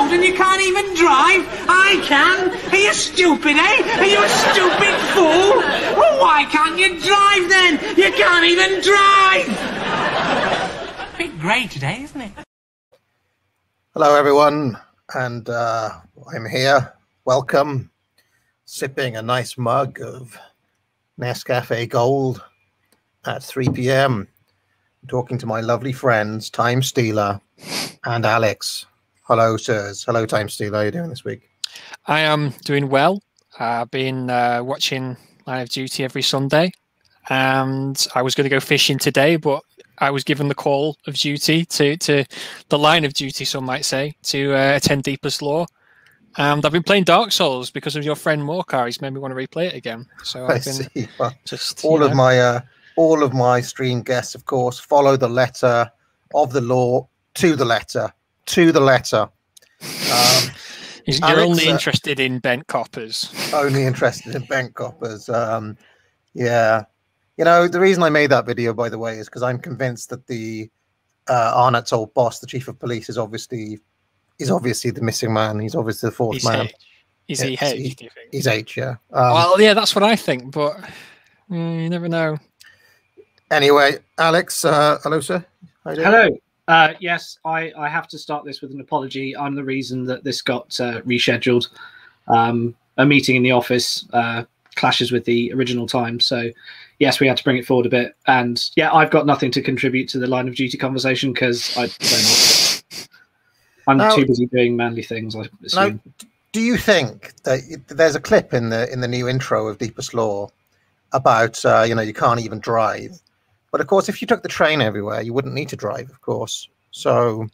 And you can't even drive? I can. Are you stupid, eh? Are you a stupid fool? Well, why can't you drive then? You can't even drive! A bit grey today, isn't it? Hello, everyone, and I'm here. Welcome. Sipping a nice mug of Nescafe Gold at 3 p.m. Talking to my lovely friends, Time Stealer and Alex. Hello, sirs. Hello, Time Stealer. How are you doing this week? I am doing well. I've been watching Line of Duty every Sunday, and I was going to go fishing today, but I was given the call of duty to the line of duty, some might say, to attend Deepest Lore. And I've been playing Dark Souls because of your friend Morcar. He's made me want to replay it again. So I've been see. Well, just all of my stream guests, of course, follow the letter of the law to the letter. To the letter. You're Alex, only interested in bent coppers. Only interested in bent coppers. Yeah. You know, the reason I made that video, by the way, is because I'm convinced that the Arnott's old boss, the chief of police, is obviously the missing man. He's obviously the fourth man. Is he H, do you think? He's H, yeah. Well, yeah, that's what I think, but you never know. Anyway, Alex, hello, sir. How you doing? Hello. Yes, I have to start this with an apology. I'm the reason that this got rescheduled. A meeting in the office clashes with the original time. So, yes, we had to bring it forward a bit. And, yeah, I've got nothing to contribute to the Line of Duty conversation because I don't know. I'm too busy doing manly things, I assume. Now, do you think that there's a clip in the new intro of Deepest Lore about, you can't even drive? But, of course, if you took the train everywhere, you wouldn't need to drive, of course. So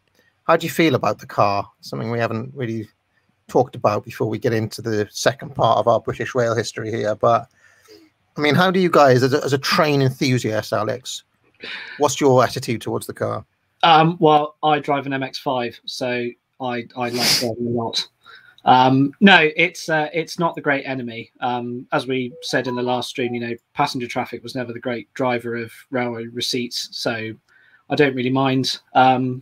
how do you feel about the car? Something we haven't really talked about before we get into the second part of our British rail history here. But, I mean, how do you guys, as a train enthusiast, Alex, what's your attitude towards the car? Well, I drive an MX-5, so I like driving a lot. No, it's not the great enemy. As we said in the last stream, passenger traffic was never the great driver of railway receipts, so I don't really mind. I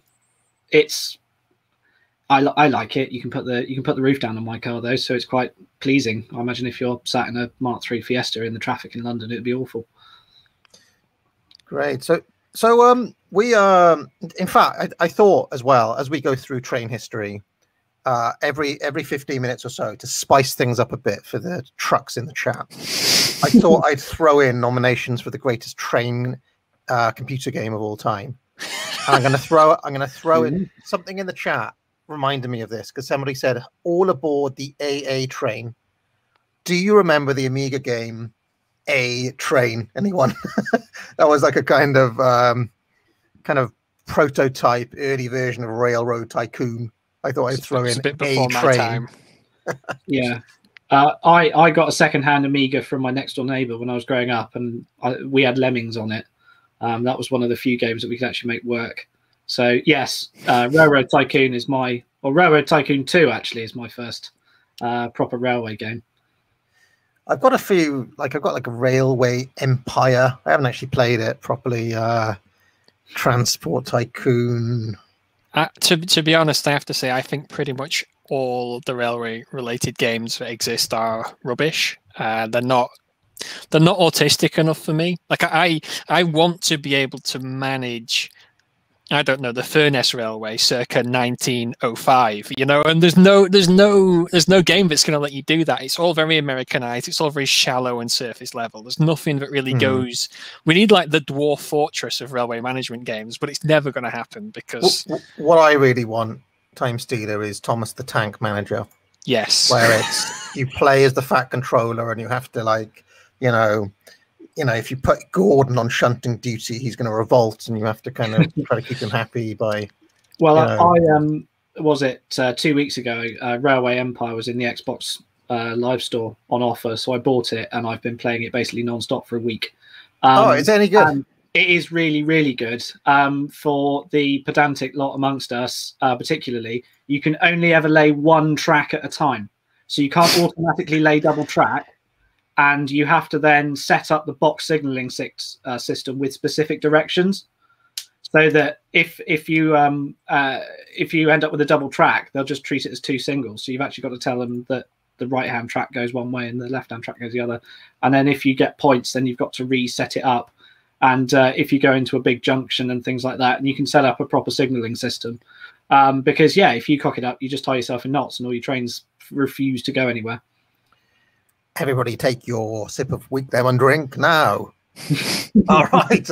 like it. You can put the roof down on my car though, so it's quite pleasing. I imagine if you're sat in a Mark III Fiesta in the traffic in London, it'd be awful. Great. So we in fact, I thought as well as we go through train history. Every 15 minutes or so to spice things up a bit for the trucks in the chat. I thought I'd throw in nominations for the greatest train computer game of all time. And I'm going to throw in something in the chat reminded me of this because somebody said all aboard the AA train. Do you remember the Amiga game A Train? Anyone? That was like a kind of prototype early version of Railroad Tycoon. I thought I'd throw in a bit before A my Train. time. Yeah. I got a second-hand Amiga from my next-door neighbour when I was growing up, and we had Lemmings on it. That was one of the few games that we could actually make work. So, yes, Railroad Tycoon is Railroad Tycoon 2, actually, is my first proper railway game. I've got a few, I've got a Railway Empire. I haven't actually played it properly. Transport Tycoon. To be honest, I have to say I think pretty much all the railway-related games that exist are rubbish. They're not autistic enough for me. Like I want to be able to manage, I don't know, the Furness Railway circa 1905, and there's no game that's going to let you do that. It's all very Americanized. It's all very shallow and surface level. There's nothing that really goes. We need like the Dwarf Fortress of railway management games, but it's never going to happen because what I really want, Time Stealer, is Thomas the Tank Manager. Yes, where it's you play as the Fat Controller and you have to if you put Gordon on shunting duty, he's going to revolt, and you have to kind of try to keep him happy by. Well, was it 2 weeks ago, Railway Empire was in the Xbox Live Store on offer, so I bought it and I've been playing it basically non-stop for a week. Is it any good? It is really, really good. For the pedantic lot amongst us, particularly, you can only ever lay one track at a time. So you can't automatically lay double track, and you have to then set up the box signaling system with specific directions, so that if you end up with a double track, they'll just treat it as two singles. So you've actually got to tell them that the right-hand track goes one way and the left-hand track goes the other. And then if you get points, then you've got to reset it up. And if you go into a big junction and things like that, and you can set up a proper signaling system. Because, yeah, if you cock it up, you just tie yourself in knots and all your trains refuse to go anywhere. Everybody take your sip of weak lemon drink now. All right.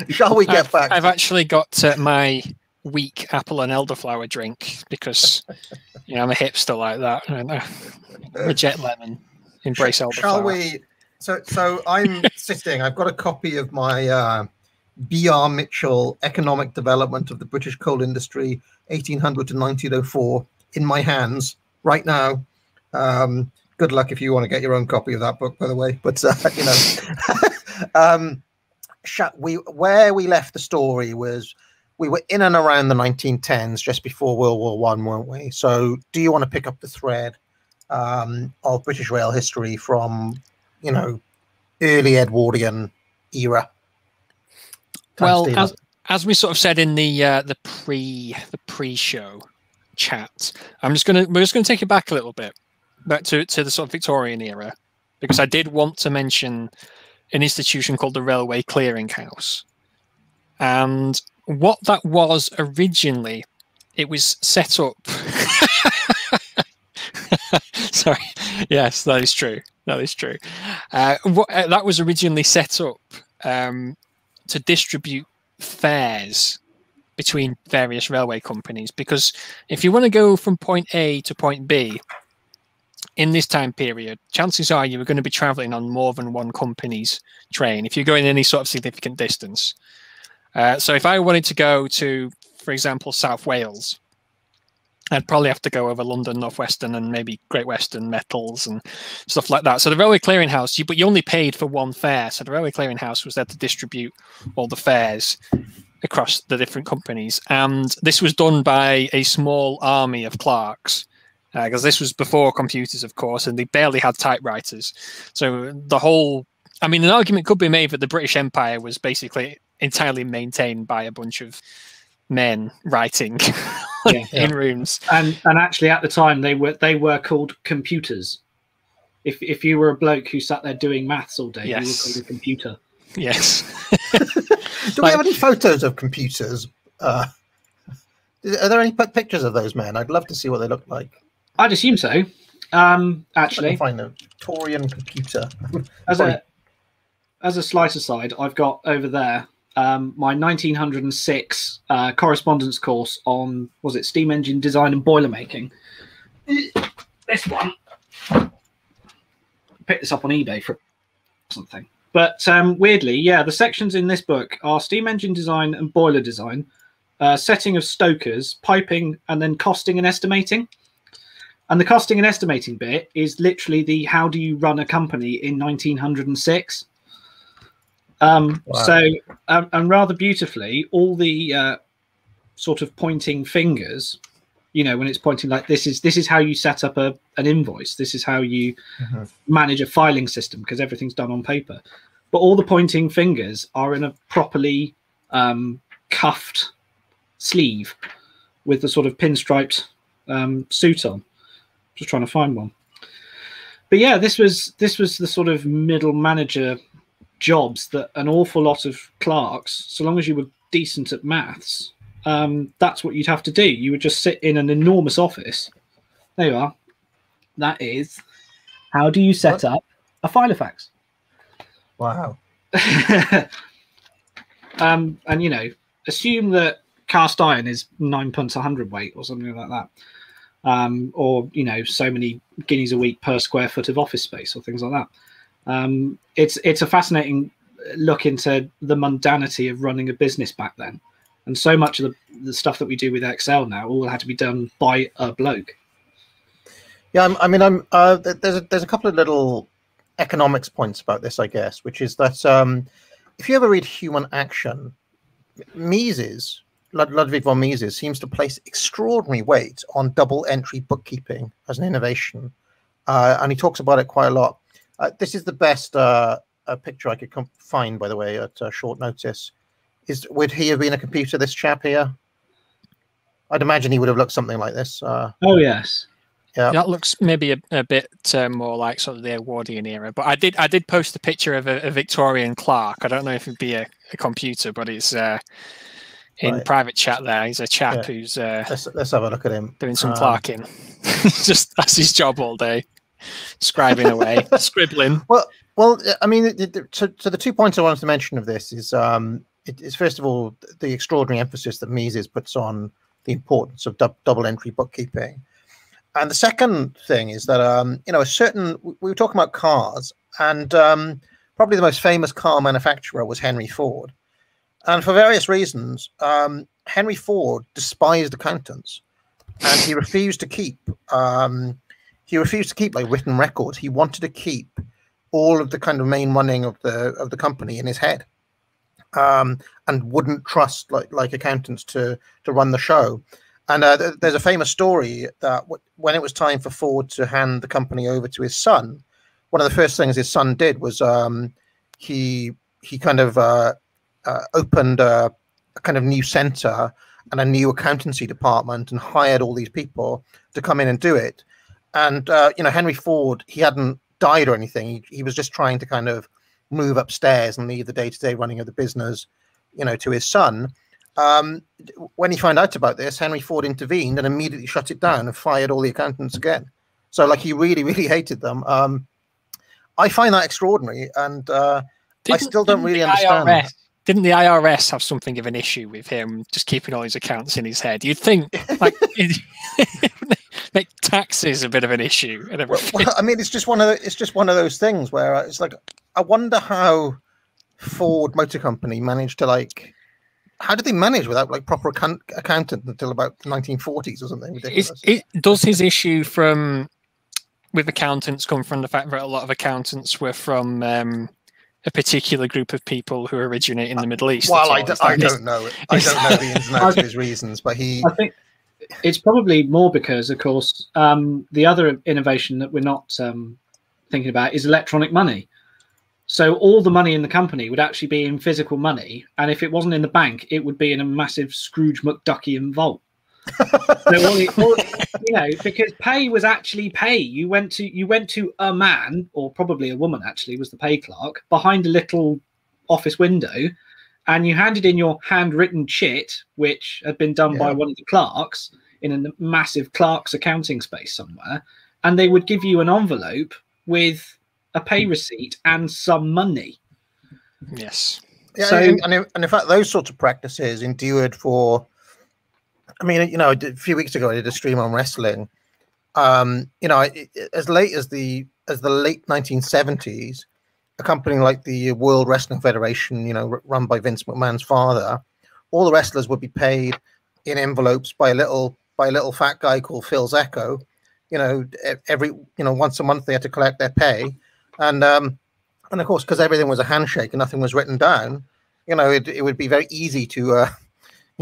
Shall we get back? I've actually got my weak apple and elderflower drink because I'm a hipster like that. Reject lemon, embrace elderflower. Shall we? So I'm sitting. I've got a copy of my B.R. Mitchell Economic Development of the British Coal Industry, 1800 to 1904, in my hands right now. Good luck if you want to get your own copy of that book, by the way. But where we left the story was we were in and around the 1910s, just before World War One, weren't we? So do you want to pick up the thread of British rail history from, early Edwardian era? Well, as we sort of said in the pre-show chat, we're just gonna take it back a little bit, back to the sort of Victorian era, because I did want to mention an institution called the Railway Clearing House. And what that was originally, it was set up. Sorry. Yes, that is true. That is true. That was originally set up to distribute fares between various railway companies, because if you want to go from point A to point B in this time period, chances are you were going to be traveling on more than one company's train if you're going any sort of significant distance. So if I wanted to go to, for example, South Wales, I'd probably have to go over London, North Western, and maybe Great Western Metals and stuff like that. So the Railway Clearing House, but you only paid for one fare. So the Railway Clearing House was there to distribute all the fares across the different companies. And this was done by a small army of clerks, because this was before computers, of course, and they barely had typewriters. So an argument could be made that the British Empire was basically entirely maintained by a bunch of men writing in rooms. And actually at the time they were called computers. If you were a bloke who sat there doing maths all day, you were called a computer. Yes. Do we have any photos of computers? Are there any pictures of those men? I'd love to see what they look like. I'd assume so. Actually, find a Victorian computer. As a slight aside, I've got over there my 1906 correspondence course on, was it steam engine design and boiler making? This one. Picked this up on eBay for something. But weirdly, yeah, the sections in this book are steam engine design and boiler design, setting of stokers, piping, and then costing and estimating. And the costing and estimating bit is literally the how do you run a company in 1906. Wow. So, and rather beautifully, all the sort of pointing fingers, when it's pointing like this is how you set up an invoice. This is how you manage a filing system, because everything's done on paper. But all the pointing fingers are in a properly cuffed sleeve with the sort of pinstriped suit on. Just trying to find one. But yeah, this was the sort of middle manager jobs that an awful lot of clerks, so long as you were decent at maths, that's what you'd have to do. You would just sit in an enormous office. There you are. That is how do you set up a filofax. Wow. And assume that cast iron is 9 punts a hundredweight or something like that. Or so many guineas a week per square foot of office space or things like that. It's a fascinating look into the mundanity of running a business back then, And so much of the stuff that we do with Excel now all had to be done by a bloke. Yeah, there's a couple of little economics points about this, I guess, which is that if you ever read Human Action, Ludwig von Mises seems to place extraordinary weight on double entry bookkeeping as an innovation, and he talks about it quite a lot. This is the best picture I could find, by the way, at short notice. Would he have been a computer, this chap here? I'd imagine he would have looked something like this. Oh, yes. Yeah. That looks maybe a bit more like sort of the Edwardian era. But I did post a picture of a Victorian clerk. I don't know if it'd be a computer, but it's in private chat there. He's a chap who's let's have a look at him doing some clerking. Just that's his job all day, scribing away, scribbling. Well, I mean, so the 2 points I wanted to mention of this is it's first of all the extraordinary emphasis that Mises puts on the importance of double entry bookkeeping. And the second thing is that, we were talking about cars, and probably the most famous car manufacturer was Henry Ford. And for various reasons, Henry Ford despised accountants, and he refused to keep like written records. He wanted to keep all of the kind of main running of the company in his head, and wouldn't trust like accountants to run the show. And there's a famous story that when it was time for Ford to hand the company over to his son, one of the first things his son did was he kind of opened a kind of new center and a new accountancy department and hired all these people to come in and do it. And Henry Ford, he hadn't died or anything. He was just trying to kind of move upstairs and leave the day-to-day running of the business, to his son. When he found out about this, Henry Ford intervened and immediately shut it down and fired all the accountants again. So, like, he really, really hated them. I find that extraordinary, and I still don't really understand. Didn't the IRS have something of an issue with him just keeping all his accounts in his head? You'd think, like, make taxes a bit of an issue. Well, I mean, it's just one of those things where it's like, I wonder how Ford Motor Company managed to, like, how did they manage without like proper accountant until about the 1940s or something ridiculous? Does his issue with accountants come from the fact that a lot of accountants were from a particular group of people who originate in the Middle East? Well, I don't know. I don't know the ins and outs of his reasons, but I think it's probably more because, of course, the other innovation that we're not thinking about is electronic money. So all the money in the company would actually be in physical money, and if it wasn't in the bank, it would be in a massive Scrooge McDuckian vault. Because pay was actually pay. You went to a man, or probably a woman actually, was the pay clerk, behind a little office window, and you handed in your handwritten chit, which had been done by one of the clerks in a massive clerk's accounting space somewhere, and they would give you an envelope with a pay receipt and some money. Yes. Yeah, so, and in fact, those sorts of practices endured for. I mean, a few weeks ago, I did a stream on wrestling. As late as the late 1970s, a company like the World Wrestling Federation, run by Vince McMahon's father, all the wrestlers would be paid in envelopes by a little fat guy called Phil Zecco. Once a month they had to collect their pay. And of course, because everything was a handshake and nothing was written down, it would be very easy to,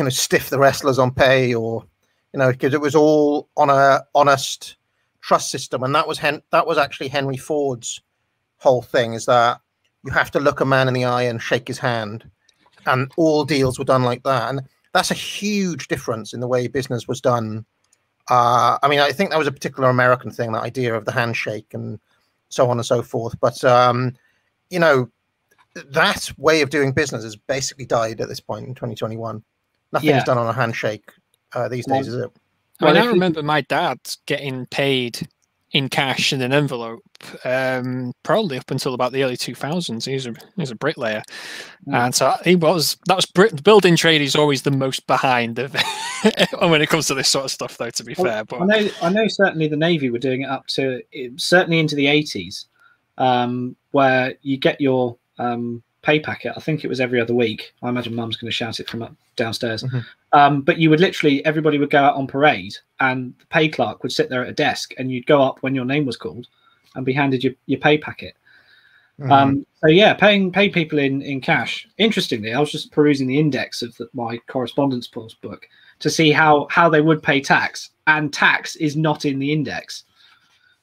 stiff the wrestlers on pay, or, because it was all on a honest trust system. And that was actually Henry Ford's whole thing, is that you have to look a man in the eye and shake his hand, and all deals were done like that. And that's a huge difference in the way business was done. I think that was a particular American thing, that idea of the handshake and so on and so forth. But, that way of doing business has basically died at this point in 2021. Nothing's done on a handshake these days, is it? I remember my dad getting paid in cash in an envelope, probably up until about the early 2000s. He was a bricklayer, and so the building trade is always the most behind of when it comes to this sort of stuff, though. To be fair, but I know certainly the Navy were doing it up to certainly into the 80s, where you get your pay packet. I think it was every other week. I imagine Mum's going to shout it from up downstairs. Mm-hmm. But you would literally, everybody would go out on parade, and the pay clerk would sit there at a desk, and you'd go up when your name was called and be handed your pay packet. Mm-hmm. So yeah, pay people in cash. Interestingly, I was just perusing the index of my correspondence book to see how they would pay tax, and tax is not in the index.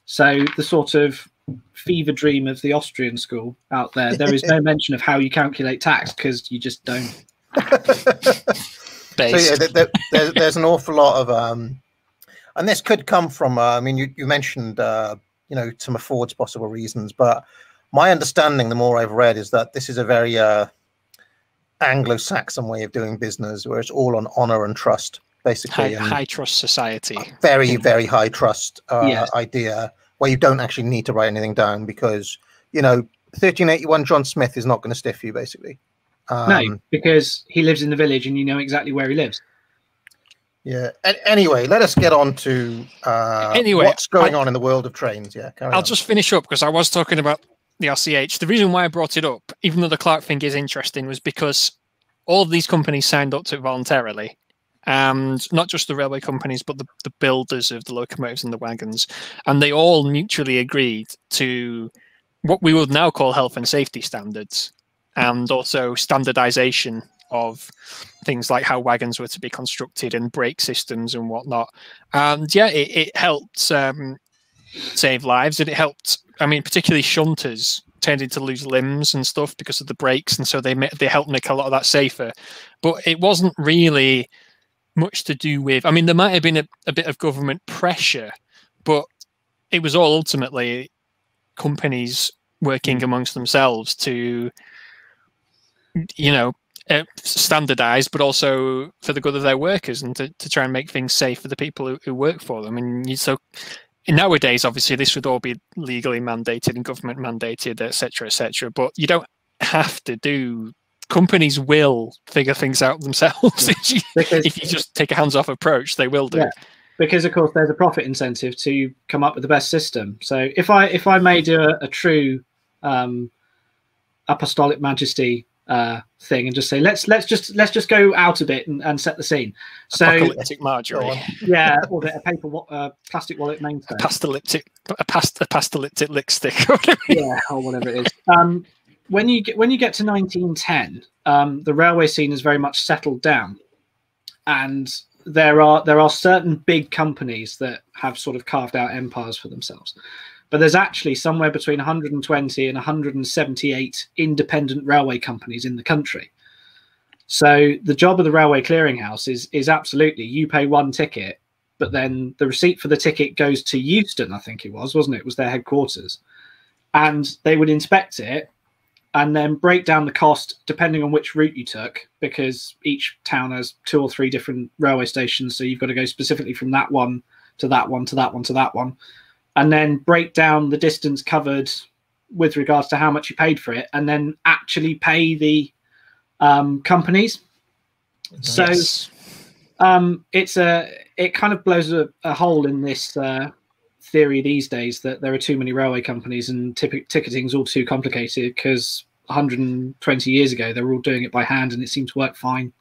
So the sort of fever dream of the Austrian school out there, there is no mention of how you calculate tax, because you just don't. So yeah, there's an awful lot of and this could come from I mean, you mentioned some of Ford's possible reasons, but my understanding, the more I've read, is that this is a very Anglo-Saxon way of doing business, where it's all on honor and trust, basically. High trust society. Very, very high trust Yes. idea, where you don't actually need to write anything down, because 1381 John Smith is not going to stiff you, basically. No, because he lives in the village, and you know exactly where he lives. Yeah. Anyway, let us get on to what's going on in the world of trains. Yeah, I'll just finish up, because I was talking about the RCH. The reason why I brought it up, even though the Clark thing is interesting, was because all of these companies signed up to it voluntarily, and not just the railway companies, but the builders of the locomotives and the wagons, and they all mutually agreed to what we would now call health and safety standards, and also standardization of things like how wagons were to be constructed and brake systems and whatnot. And yeah, it helped save lives, and it helped. I mean, particularly shunters tended to lose limbs and stuff because of the brakes, and so they helped make a lot of that safer. But it wasn't really much to do with. I mean, there might have been a bit of government pressure, but it was all ultimately companies working amongst themselves to, standardize, but also for the good of their workers, and to try and make things safe for the people who work for them. I mean, so nowadays, obviously, this would all be legally mandated and government mandated, etc., etc. But you don't have to do. Companies will figure things out themselves. If you just take a hands-off approach, they will do. Yeah, because of course there's a profit incentive to come up with the best system. So if I may do a true apostolic majesty thing and just say let's just go out a bit and set the scene. So apocalyptic Marjorie. Yeah, or a plastic wallet mainstay. A pastalyptic lipstick. Yeah, or whatever it is. When you get to 1910, the railway scene is very much settled down, and there are certain big companies that have sort of carved out empires for themselves. But there's actually somewhere between 120 and 178 independent railway companies in the country. So the job of the Railway Clearinghouse is absolutely, you pay one ticket, but then the receipt for the ticket goes to Euston, I think wasn't it? It was their headquarters. And they would inspect it and then break down the cost depending on which route you took, because each town has 2 or 3 different railway stations. So you've got to go specifically from that one to that one to that one to that one, and then break down the distance covered with regards to how much you paid for it, and then actually pay the companies. Yes. So it kind of blows a hole in this theory these days that there are too many railway companies and ticketing is all too complicated, because 120 years ago they were all doing it by hand and it seemed to work fine.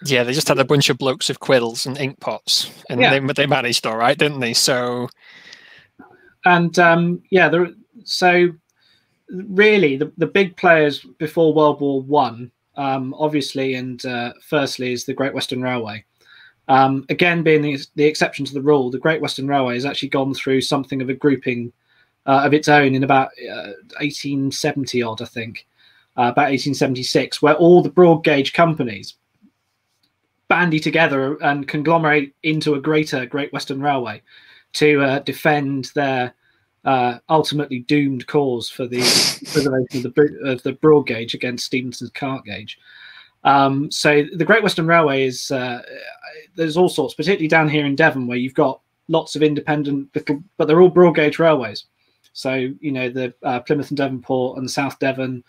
Yeah, they just had a bunch of blokes with quills and ink pots, and they managed all right, didn't they? So, and so really the big players before World War One, obviously, and firstly is the Great Western Railway. Again, being the exception to the rule, the Great Western Railway has actually gone through something of a grouping of its own in about 1870 odd, I think, about 1876, where all the broad gauge companies bandy together and conglomerate into a greater Great Western Railway to defend their ultimately doomed cause for the preservation of the broad gauge against Stephenson's cart gauge. So the Great Western Railway is there's all sorts, particularly down here in Devon, where you've got lots of independent little, but they're all broad gauge railways. So the Plymouth and Devonport and the South Devon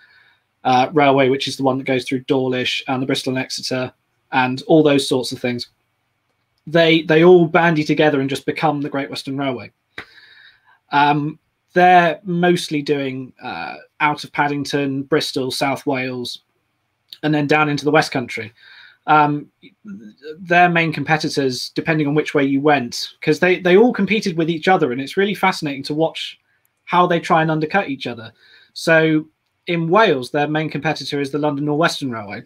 Railway, which is the one that goes through Dawlish, and the Bristol and Exeter, and all those sorts of things. They all bandy together and just become the Great Western Railway. The they're mostly doing out of Paddington, Bristol, South Wales, and then down into the West Country. Their main competitors, depending on which way you went, because they all competed with each other, and it's really fascinating to watch how they try and undercut each other. So in Wales, their main competitor is the London North Western Railway,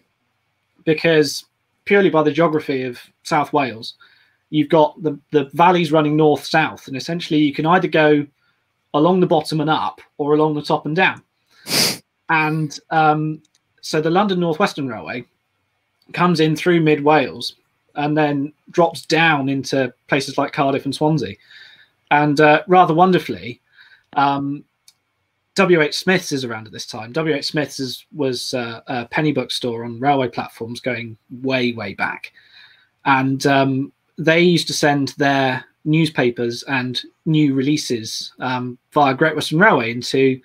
because purely by the geography of South Wales, you've got the valleys running north-south, and essentially you can either go along the bottom and up or along the top and down. And so the London North Western Railway comes in through mid Wales and then drops down into places like Cardiff and Swansea. And rather wonderfully, W.H. Smith's is around at this time. W.H. Smith's was a penny bookstore on railway platforms going way, way back. And they used to send their newspapers and new releases via Great Western Railway into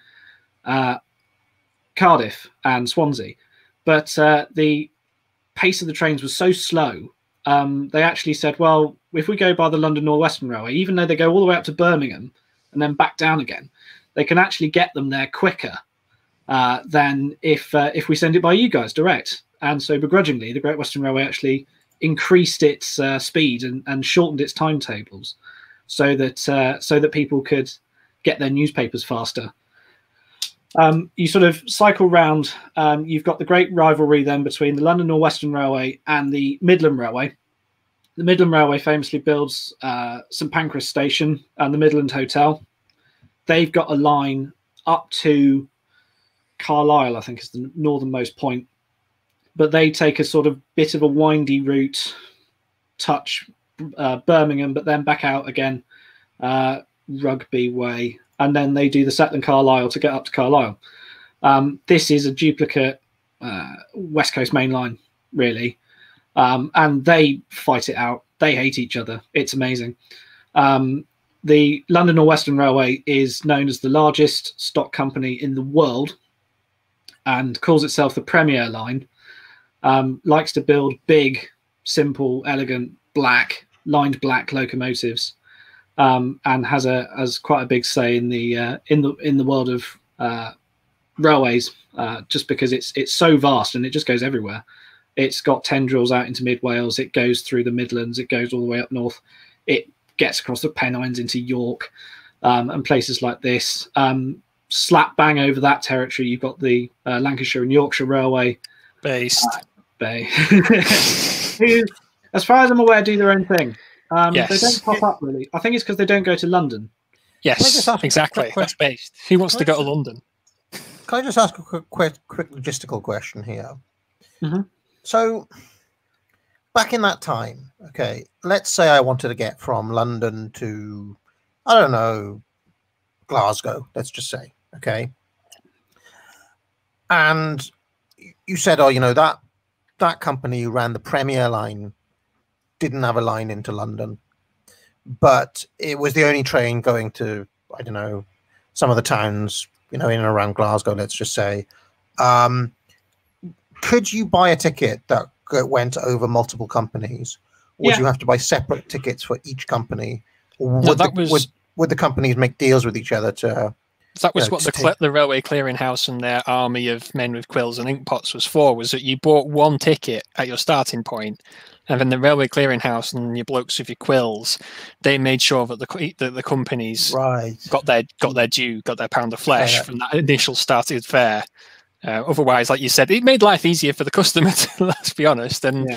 Cardiff and Swansea. But the pace of the trains was so slow, they actually said, well, if we go by the London North Western Railway, even though they go all the way up to Birmingham and then back down again, they can actually get them there quicker than if we send it by you guys direct. And so begrudgingly, the Great Western Railway actually increased its speed and shortened its timetables so that people could get their newspapers faster. You sort of cycle round. You've got the great rivalry then between the London North Western Railway and the Midland Railway. The Midland Railway famously builds St Pancras Station and the Midland Hotel. They've got a line up to Carlisle, I think is the northernmost point. But they take a sort of bit of a windy route, touch Birmingham, but then back out again, Rugby way. And then they do the Setland Carlisle to get up to Carlisle. This is a duplicate West Coast Main Line, really. And they fight it out. They hate each other. It's amazing. The London North Western Railway is known as the largest stock company in the world and calls itself the Premier Line. Likes to build big, simple, elegant, lined black locomotives. And has quite a big say in the world of railways, just because it's so vast and it just goes everywhere. It's got tendrils out into mid Wales. It goes through the Midlands. It goes all the way up north. It gets across the Pennines into York and places like this. Slap bang over that territory, you've got the Lancashire and Yorkshire Railway, based who, as far as I'm aware, do their own thing. Yes. They don't pop up really. I think it's because they don't go to London. Yes, exactly. That's based. Who wants to go to London? Can I just ask a quick logistical question here? Mm-hmm. So, back in that time, okay, let's say I wanted to get from London to, I don't know, Glasgow, let's just say, okay? And you said, oh, you know, that company who ran the Premier Line didn't have a line into London, but it was the only train going to, I don't know, some of the towns, you know, in and around Glasgow, let's just say. Could you buy a ticket that went over multiple companies? Or would you have to buy separate tickets for each company? Or would the companies make deals with each other to... That was what the Railway Clearinghouse and their army of men with quills and inkpots was for, was that you bought one ticket at your starting point, and then the Railway Clearinghouse and your blokes with your quills, they made sure that the companies got their due, got their pound of flesh from that initial started fare. Otherwise, like you said, it made life easier for the customer, let's be honest. And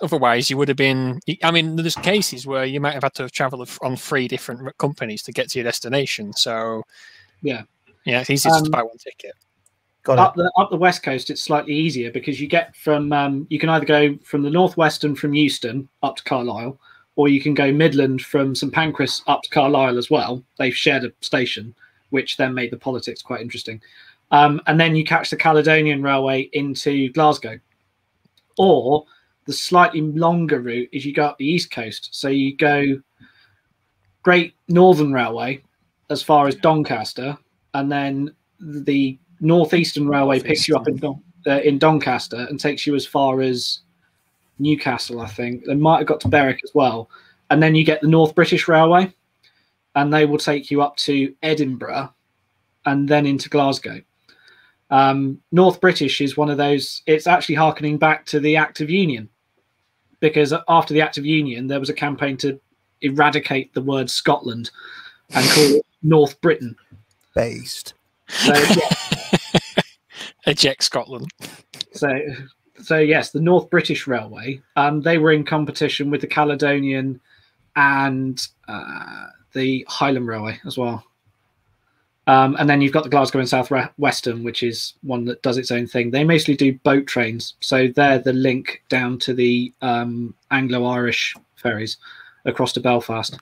otherwise, you would have been... I mean, there's cases where you might have had to travel on 3 different companies to get to your destination. So... yeah, it's easy to buy one ticket. Up the west coast, it's slightly easier because you get from you can either go from the northwestern from Euston up to Carlisle, or you can go Midland from St Pancras up to Carlisle as well. They've shared a station, which then made the politics quite interesting. And then you catch the Caledonian Railway into Glasgow, or the slightly longer route is you go up the east coast. So you go Great Northern Railway as far as Doncaster, and then the Northeastern Railway picks you up in Doncaster and takes you as far as Newcastle, I think. They might have got to Berwick as well. And then you get the North British Railway, and they will take you up to Edinburgh, and then into Glasgow. North British is one of those. It's actually harkening back to the Act of Union, because after the Act of Union, there was a campaign to eradicate the word Scotland and call it North Britain. Based. So, yeah. Eject Scotland. So yes, the North British Railway. They were in competition with the Caledonian and the Highland Railway as well. And then you've got the Glasgow and South Western, which is one that does its own thing. They mostly do boat trains, so they're the link down to the Anglo-Irish ferries across to Belfast.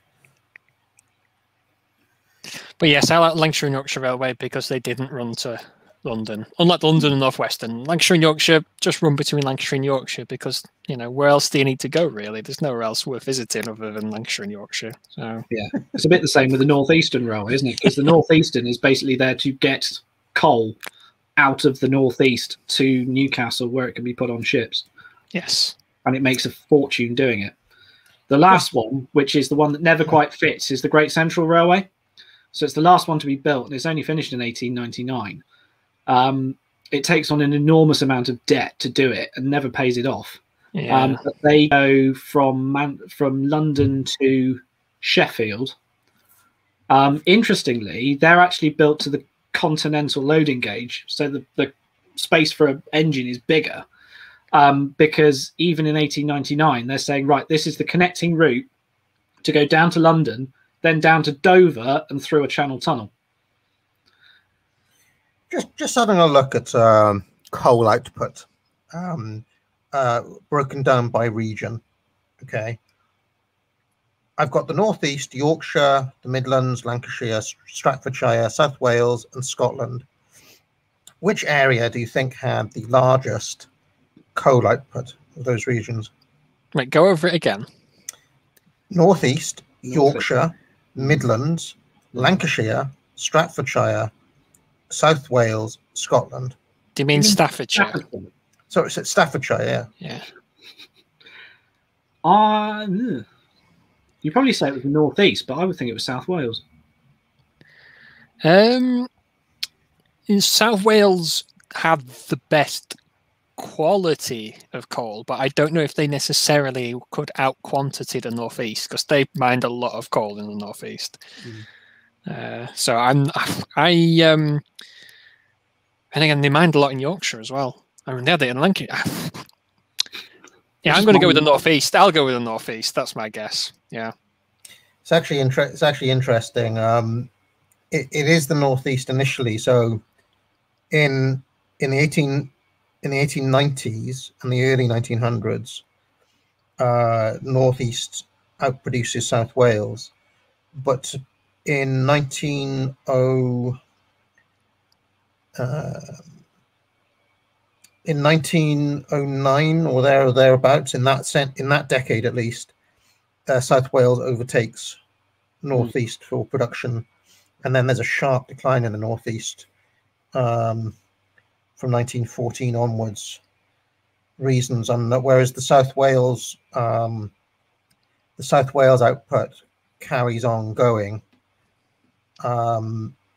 But yes, I like Lancashire and Yorkshire Railway because they didn't run to London. Unlike London and North Western, Lancashire and Yorkshire just run between Lancashire and Yorkshire because, you know, where else do you need to go, really? There's nowhere else worth visiting other than Lancashire and Yorkshire. So yeah, it's a bit the same with the North Eastern Railway, isn't it? Because the North Eastern is basically there to get coal out of the North East to Newcastle, where it can be put on ships. Yes. And it makes a fortune doing it. The last one, which is the one that never quite fits, is the Great Central Railway. So it's the last one to be built, and it's only finished in 1899. It takes on an enormous amount of debt to do it and never pays it off. Yeah. But they go from London to Sheffield. Interestingly, they're actually built to the continental loading gauge, so the space for an engine is bigger. Because even in 1899, they're saying, right, this is the connecting route to go down to London, then down to Dover and through a Channel tunnel. Just having a look at coal output, broken down by region. Okay, I've got the Northeast, Yorkshire, the Midlands, Lancashire, Staffordshire, South Wales, and Scotland. Which area do you think had the largest coal output of those regions? Right, go over it again. Northeast, Yorkshire, Midlands, Lancashire, Staffordshire, South Wales, Scotland. Do you mean Staffordshire? So it's at Staffordshire, Yeah. You probably say it was the Northeast, but I would think it was South Wales. In South Wales had the best quality of coal, but I don't know if they necessarily could out quantity the Northeast because they mined a lot of coal in the Northeast. So and again, they mined a lot in Yorkshire as well. I mean, they had it in Lancashire. Yeah, I'm going to go with the Northeast. I'll go with the Northeast. That's my guess. Yeah, it's actually interesting. It is the Northeast initially. So in the 1890s and the early 1900s, Northeast outproduces South Wales, but in 1909 or thereabouts, in that decade at least, South Wales overtakes Northeast for production, and then there's a sharp decline in the Northeast from 1914 onwards. Reasons on that, whereas the South Wales output carries on going,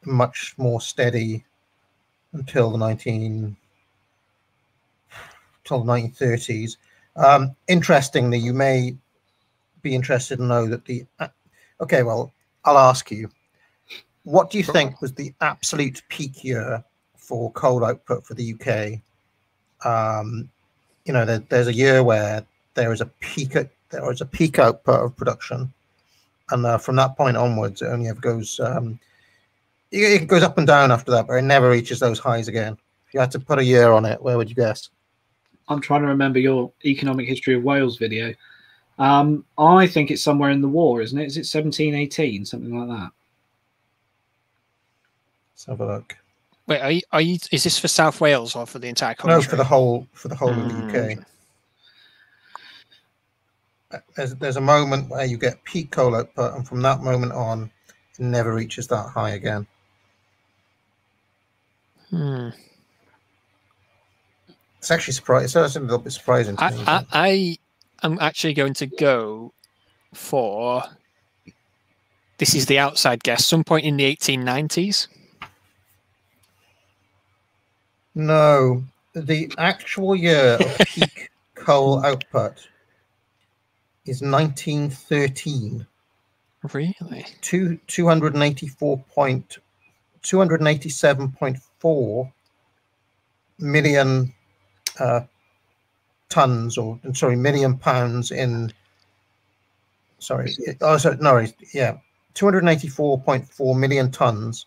much more steady until the 1930s. Interestingly, you may be interested to know that okay, well, I'll ask you, what do you think was the absolute peak year for coal output for the UK? You know, there's a year where there is a peak output of production, and from that point onwards, it only ever goes. It goes up and down after that, but it never reaches those highs again. If you had to put a year on it, where would you guess? I'm trying to remember your economic history of Wales video. I think it's somewhere in the war, isn't it? Is it 1718, something like that? Let's have a look. Wait, are you? Is this for South Wales or for the entire country? No, for the whole of the UK. There's a moment where you get peak coal output, and from that moment on, it never reaches that high again. It's actually surprising. It's a little bit surprising to me. I am actually going to go for, this is the outside guess, some point in the 1890s. No, the actual year of peak coal output is 1913. Really? 287.4 million tons, or sorry, million pounds in. Sorry, oh, sorry, no, yeah, 284.4 million tons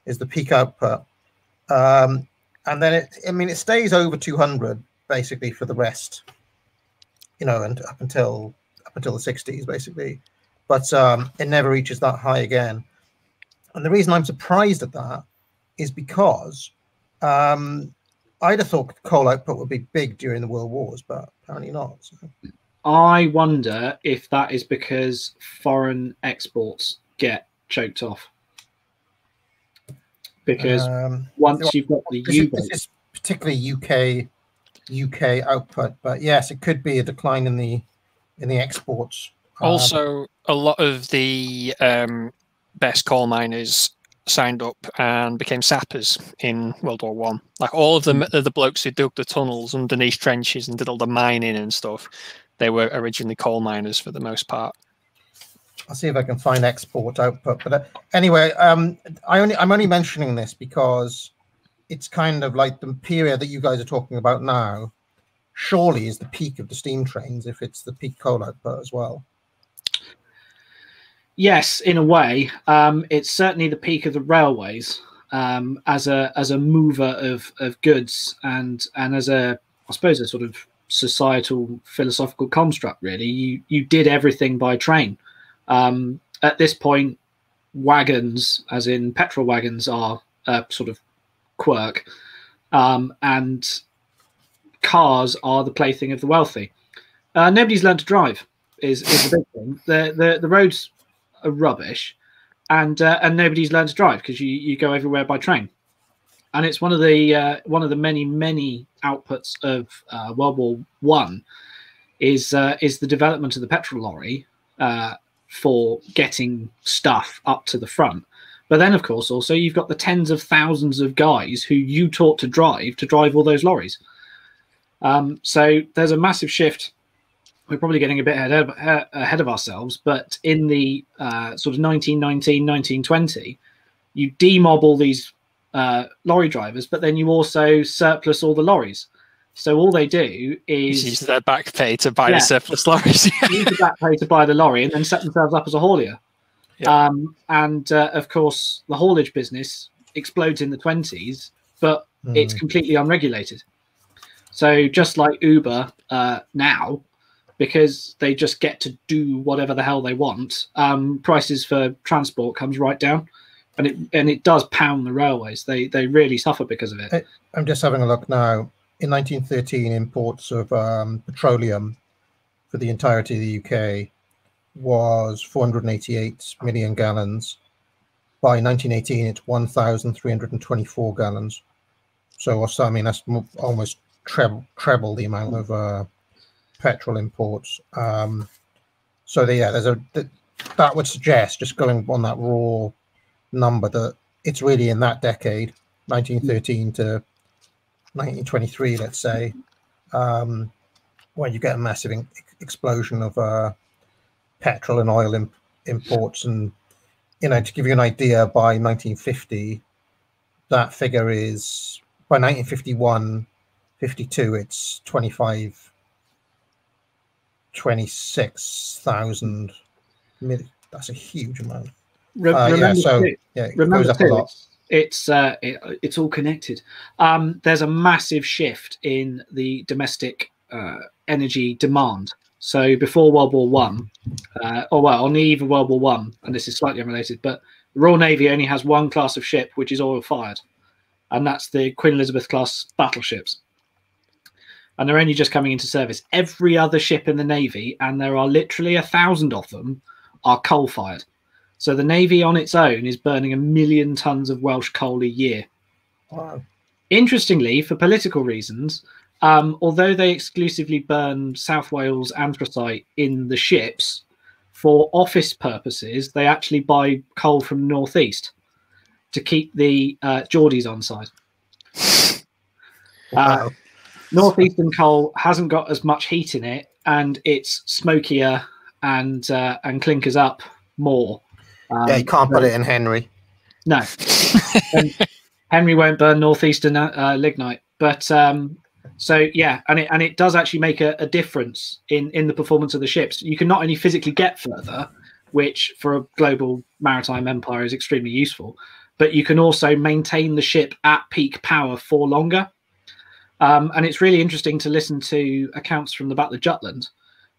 is the peak output, and then it stays over 200 basically for the rest, and up until the 60s basically, but it never reaches that high again. And the reason I'm surprised at that is because I'd have thought coal output would be big during the World Wars, but apparently not. So. I wonder if that is because foreign exports get choked off. Because once you've got the this is particularly UK output, but yes, it could be a decline in the exports. Also, a lot of the best coal miners signed up and became sappers in World War One. Like all of the blokes who dug the tunnels underneath trenches and did all the mining and stuff, they were originally coal miners for the most part. I'll see if I can find export output. But anyway, I'm only mentioning this because it's kind of like the period that you guys are talking about now. Surely is the peak of the steam trains if it's the peak coal output as well. Yes, in a way, it's certainly the peak of the railways as a mover of goods and as I suppose a sort of societal philosophical construct. Really, you did everything by train. At this point, wagons, as in petrol wagons, are a sort of quirk, and cars are the plaything of the wealthy. Nobody's learned to drive is the big thing. The roads are rubbish, and nobody's learned to drive because you go everywhere by train. And it's one of the many outputs of World War One is the development of the petrol lorry for getting stuff up to the front. But then, of course, also you've got the tens of thousands of guys who you taught to drive all those lorries. So there's a massive shift. We're probably getting a bit ahead of ourselves, but in the sort of 1919, 1920, you demob all these lorry drivers, but then you also surplus all the lorries. So all they do is use their back pay to buy the surplus lorries. Use the back pay to buy the lorry and then set themselves up as a haulier. Yeah. Of course, the haulage business explodes in the 20s, but it's completely unregulated. So just like Uber now, because they just get to do whatever the hell they want, prices for transport comes right down, and it does pound the railways. They really suffer because of it. I'm just having a look now. In 1913, imports of petroleum for the entirety of the UK was 488 million gallons. By 1918, it's 1,324 gallons. So I mean, that's almost treble the amount of petrol imports. So that would suggest, just going on that raw number, that it's really in that decade, 1913 to 1923, let's say, where you get a massive explosion of petrol and oil imports. And to give you an idea, by 1950, that figure is, by 1951, 52, it's 26,000. That's a huge amount. It goes up a lot. It's all connected. There's a massive shift in the domestic energy demand. So before World War One, on the eve of World War One, and this is slightly unrelated, but the Royal Navy only has one class of ship which is oil fired, and that's the Queen Elizabeth class battleships. And they're only just coming into service. Every other ship in the Navy, and there are literally 1,000 of them, are coal fired. So the Navy on its own is burning 1 million tons of Welsh coal a year. Wow. Interestingly, for political reasons, although they exclusively burn South Wales anthracite in the ships, for office purposes, they actually buy coal from the northeast to keep the Geordies on side. Wow. Northeastern coal hasn't got as much heat in it, and it's smokier and clinkers up more. Yeah, you can't put it in Henry. No, Henry won't burn Northeastern lignite. But so yeah, and it does actually make a difference in the performance of the ships. You can not only physically get further, which for a global maritime empire is extremely useful, but you can also maintain the ship at peak power for longer. And it's really interesting to listen to accounts from the Battle of Jutland.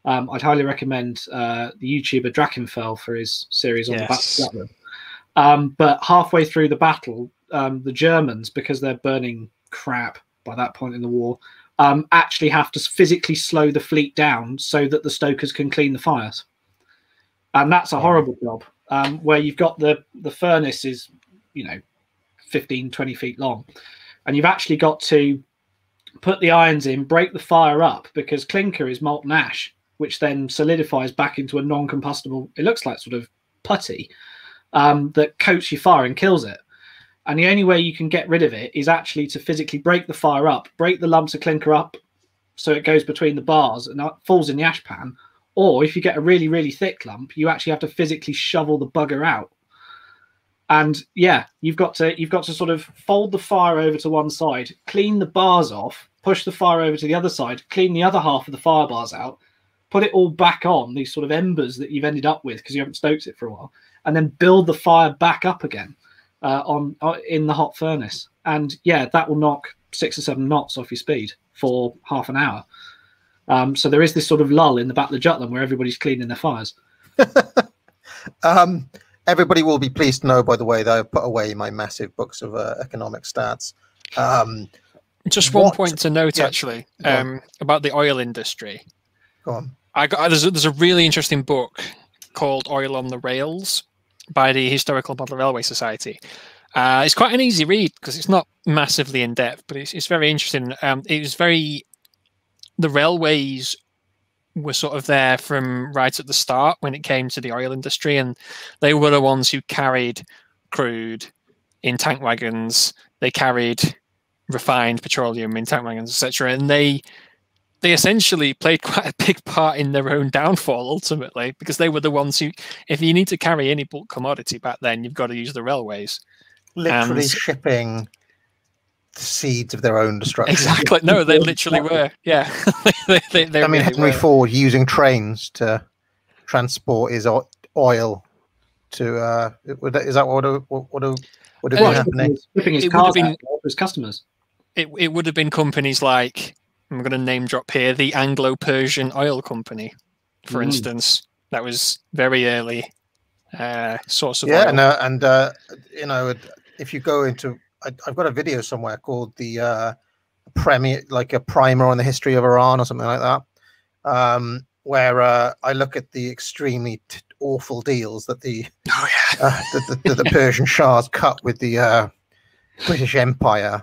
I'd highly recommend the YouTuber Drakenfell for his series on the Battle of Jutland. But halfway through the battle, the Germans, because they're burning crap by that point in the war, actually have to physically slow the fleet down so that the stokers can clean the fires. And that's a horrible job, where you've got the furnace is, 15, 20 feet long. And you've actually got to put the irons in, break the fire up, because clinker is molten ash, which then solidifies back into a non-combustible, it looks like sort of putty, that coats your fire and kills it. And the only way you can get rid of it is actually to physically break the fire up, break the lumps of clinker up so it goes between the bars and falls in the ash pan. Or if you get a really, really thick lump, you actually have to physically shovel the bugger out. And yeah, you've got to sort of fold the fire over to one side, clean the bars off, push the fire over to the other side, clean the other half of the fire bars out, put it all back on, these sort of embers that you've ended up with because you haven't stoked it for a while, and then build the fire back up again in the hot furnace. And yeah, that will knock 6 or 7 knots off your speed for half an hour. So there is this sort of lull in the Battle of Jutland where everybody's cleaning their fires. Everybody will be pleased to know, by the way, that I've put away my massive books of economic stats. Just one point to note, actually, about the oil industry. Go on. There's a really interesting book called Oil on the Rails by the Historical Model Railway Society. It's quite an easy read because it's not massively in depth, but it's very interesting. The railways were sort of there from right at the start when it came to the oil industry, and they were the ones who carried crude in tank wagons. They carried refined petroleum in tank wagons, etc. And they essentially played quite a big part in their own downfall ultimately, because they were the ones who, if you need to carry any bulk commodity back then, you've got to use the railways. Literally shipping the seeds of their own destruction. Exactly. No, they literally were. Yeah. they I mean, Henry Ford using trains to transport his oil to. Is that what would have been happening? Shipping his cars to his customers. It would have been companies like, I'm going to name drop here, the Anglo-Persian Oil Company, for instance. That was very early source of oil. And if you go into, I've got a video somewhere called the a primer on the history of Iran or something like that, where I look at the extremely awful deals that the Persian Shahs cut with the British Empire.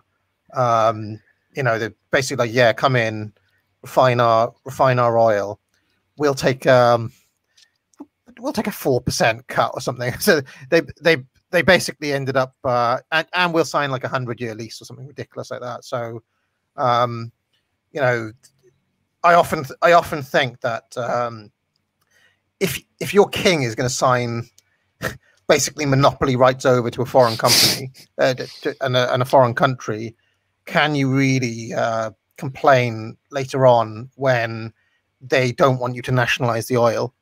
They're basically like, come in, refine our oil. We'll take a 4% cut or something. So they basically ended up and we'll sign like a 100-year lease or something ridiculous like that. So I often think that if your king is going to sign basically monopoly rights over to a foreign company and a foreign country, can you really complain later on when they don't want you to nationalize the oil?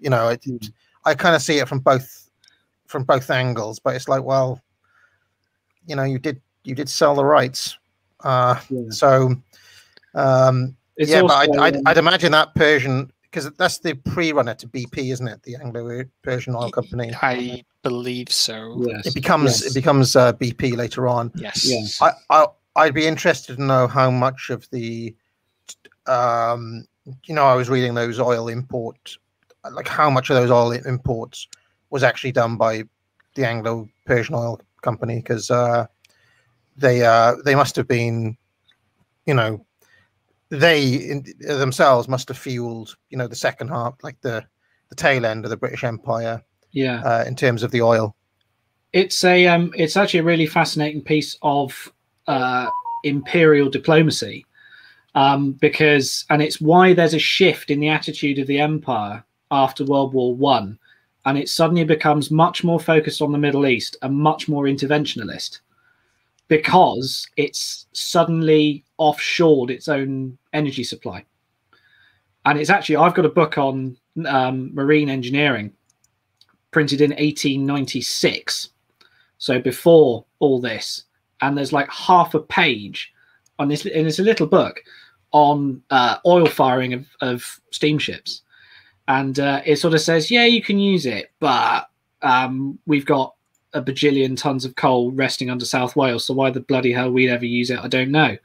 I kind of see it from both angles, but it's like, well, you did sell the rights. So but I'd imagine that Persian, because that's the pre-runner to BP, isn't it? The Anglo-Persian Oil Company. I believe so. Yes. It becomes BP later on. Yes. Yes. I'd be interested to know how much of the, I was reading those oil import, like how much of those oil imports was actually done by the Anglo-Persian Oil Company, because they must have been, they themselves must have fueled, the second half, like the tail end of the British Empire. Yeah. In terms of the oil, it's actually a really fascinating piece of imperial diplomacy, because it's why there's a shift in the attitude of the empire after World War One, and it suddenly becomes much more focused on the Middle East and much more interventionalist, because it's suddenly offshored its own energy supply. And it's actually, I've got a book on marine engineering printed in 1896, so before all this, and there's like half a page on this, and it's a little book on oil firing of steamships, and it sort of says, yeah, you can use it, but we've got a bajillion tons of coal resting under South Wales, so why the bloody hell we'd ever use it, I don't know.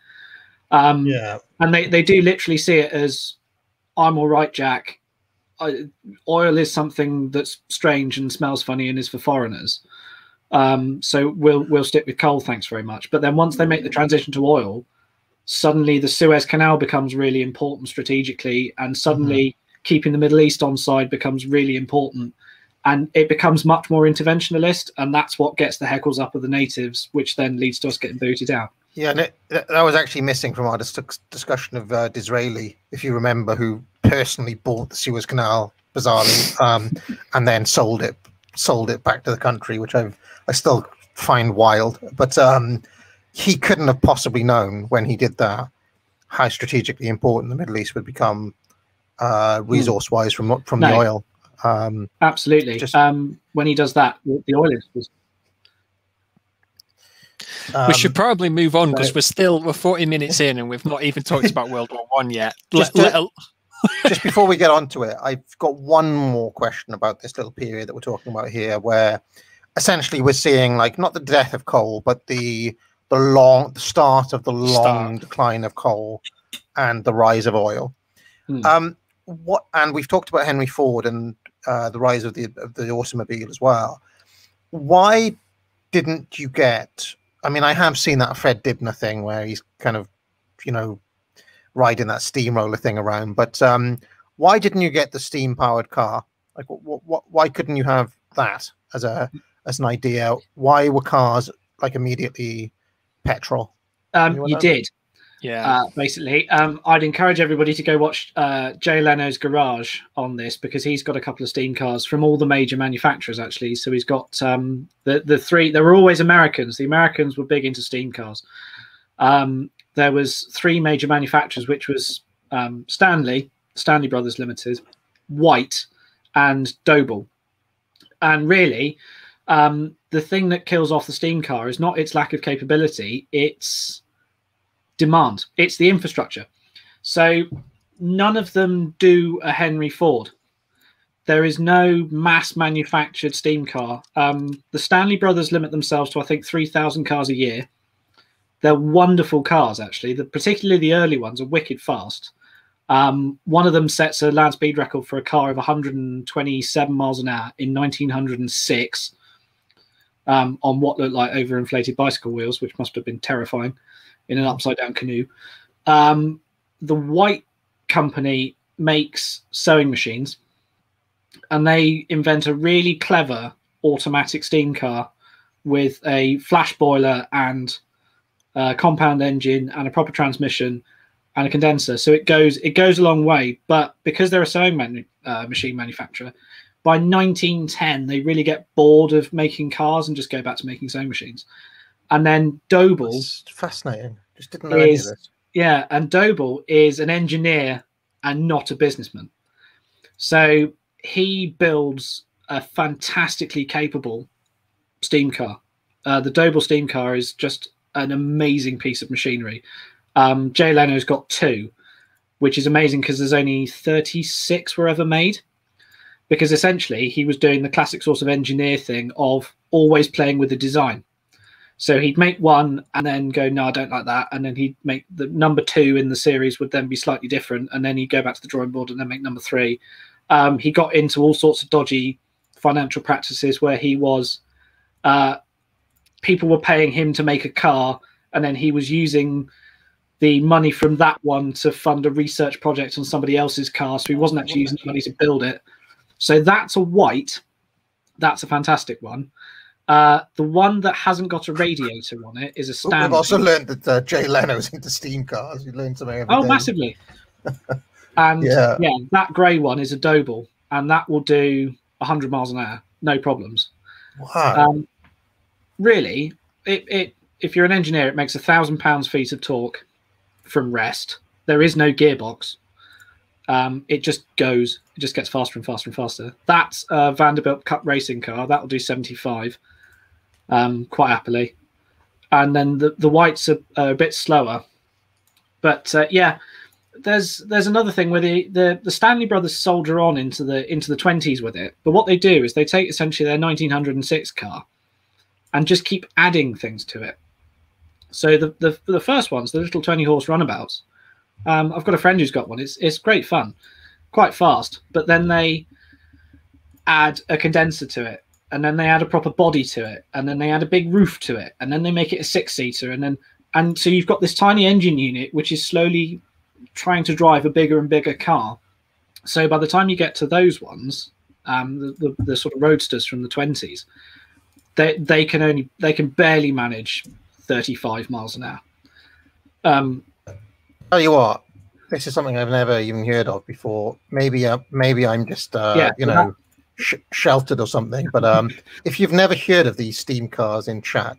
Yeah, and they do literally see it as, I'm all right, Jack. Oil is something that's strange and smells funny and is for foreigners. So we'll stick with coal, thanks very much. But then once they make the transition to oil, suddenly the Suez Canal becomes really important strategically, and suddenly keeping the Middle East on side becomes really important, and it becomes much more interventionalist, and that's what gets the heckles up of the natives, which then leads to us getting booted out. Yeah, and that was actually missing from our discussion of Disraeli, if you remember, who personally bought the Suez Canal, bizarrely, and then sold it back to the country, which I still find wild. But he couldn't have possibly known when he did that how strategically important the Middle East would become resource-wise from the oil. Absolutely. When he does that, the oil is. We should probably move on, because we're 40 minutes in and we've not even talked about World War One yet. Just before we get onto it, I've got one more question about this little period that we're talking about here, where essentially we're seeing, like, not the death of coal, but the start of the long decline of coal and the rise of oil. And we've talked about Henry Ford and the rise of the automobile as well. Why didn't you get? I mean, I have seen that Fred Dibner thing where he's kind of, riding that steamroller thing around. But why didn't you get the steam-powered car? Like, why couldn't you have that as an idea? Why were cars like immediately petrol? You did. Yeah. Basically, I'd encourage everybody to go watch Jay Leno's Garage on this, because he's got a couple of steam cars from all the major manufacturers, actually. So he's got the three. There were always Americans. The Americans were big into steam cars. There was three major manufacturers, which was Stanley Brothers Limited, White, and Doble. And really, the thing that kills off the steam car is not its lack of capability, it's demand. It's the infrastructure. So none of them do a Henry Ford. There is no mass manufactured steam car. The Stanley Brothers limit themselves to, I think, 3,000 cars a year. They're wonderful cars, actually. Particularly the early ones are wicked fast. One of them sets a land speed record for a car of 127 miles an hour in 1906 on what looked like overinflated bicycle wheels, which must have been terrifying in an upside-down canoe. The White company makes sewing machines, and they invent a really clever automatic steam car with a flash boiler and a compound engine and a proper transmission and a condenser. So it goes a long way. But because they're a sewing machine manufacturer, by 1910 they really get bored of making cars and just go back to making sewing machines. And then Doble, that's fascinating. Just didn't know any of this. Yeah, and Doble is an engineer and not a businessman. So he builds a fantastically capable steam car. The Doble steam car is just an amazing piece of machinery. Jay Leno's got two, which is amazing because there's only 36 were ever made. Because essentially he was doing the classic sort of engineer thing of always playing with the design. So he'd make one and then go, no, I don't like that. And then he'd make the number two in the series would then be slightly different. And then he'd go back to the drawing board and then make number three. He got into all sorts of dodgy financial practices where he was, people were paying him to make a car, and then he was using the money from that one to fund a research project on somebody else's car. So he wasn't actually using the money to build it. So that's a White. That's a fantastic one. The one that hasn't got a radiator on it is a standard. We've also learned that Jay Leno's into steam cars. You learn something every day. Massively. And yeah, that grey one is a Doble, and that will do 100 miles an hour, no problems. Wow. Really, if you're an engineer, it makes 1,000 pounds-feet of torque from rest. There is no gearbox. It just goes. It just gets faster and faster and faster. That's a Vanderbilt Cup racing car. That will do 75 quite happily. And then the whites are a bit slower. But yeah, there's another thing where the Stanley brothers soldier on into the 20s with it. But what they do is they take essentially their 1906 car and just keep adding things to it. So the first ones, the little 20-horse runabouts. I've got a friend who's got one. It's great fun, quite fast. But then they add a condenser to it, and then they add a proper body to it, and then they add a big roof to it, and then they make it a 6-seater, and so you've got this tiny engine unit which is slowly trying to drive a bigger and bigger car. So by the time you get to those ones, the sort of roadsters from the 20s, they can barely manage 35 miles an hour. Tell you what, this is something I've never even heard of before. Maybe I'm just sheltered or something. But if you've never heard of these steam cars in chat,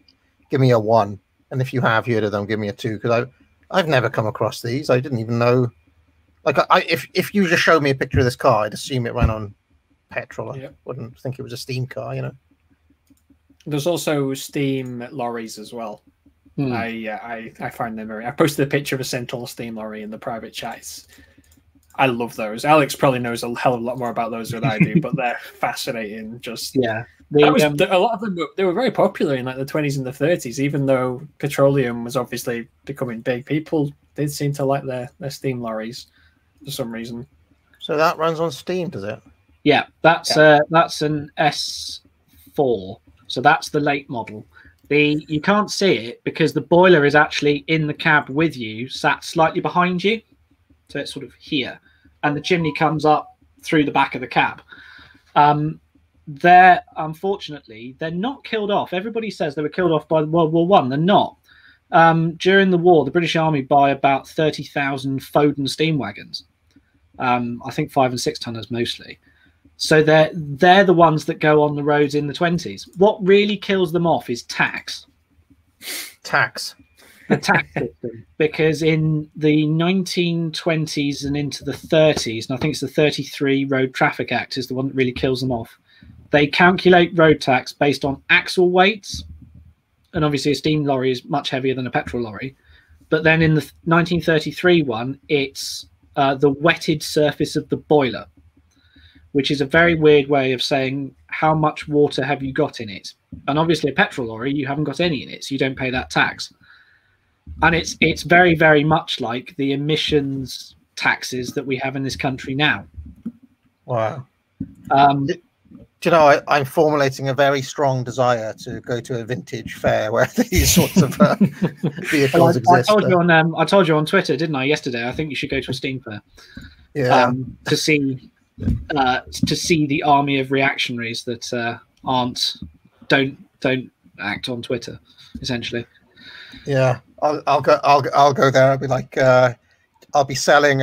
give me a 1, and if you have heard of them, give me a 2, because I've never come across these. I didn't even know. Like, if you just showed me a picture of this car, I'd assume it ran on petrol. I wouldn't think it was a steam car, you know. There's also steam lorries as well. I find them very. I posted a picture of a Centaur steam lorry in the private chats. I love those. Alex probably knows a hell of a lot more about those than I do, but they're fascinating. Just a lot of them. They were very popular in like the 20s and the 30s, even though petroleum was obviously becoming big. People did seem to like their steam lorries for some reason. So that runs on steam, does it? Yeah, that's an S4. So that's the late model. You can't see it because the boiler is actually in the cab with you, sat slightly behind you. So it's sort of here. And the chimney comes up through the back of the cab. Unfortunately, they're not killed off. Everybody says they were killed off by World War I. They're not. During the war, the British Army buy about 30,000 Foden steam wagons. I think 5 and 6 tonners mostly. So they're the ones that go on the roads in the 20s. What really kills them off is tax. The tax system. Because in the 1920s and into the 30s, and I think it's the 33 Road Traffic Act is the one that really kills them off. They calculate road tax based on axle weights. And obviously a steam lorry is much heavier than a petrol lorry. But then in the 1933 one, it's the wetted surface of the boiler, which is a very weird way of saying how much water have you got in it. And obviously a petrol lorry, you haven't got any in it, so you don't pay that tax. And it's very, very much like the emissions taxes that we have in this country now. Wow. Do you know, I'm formulating a very strong desire to go to a vintage fair where these sorts of vehicles exist. I told you on Twitter, didn't I, yesterday? I think you should go to a steam fair. Yeah. To see the army of reactionaries that don't act on Twitter, essentially. Yeah, I'll go there. I'll be like, I'll be selling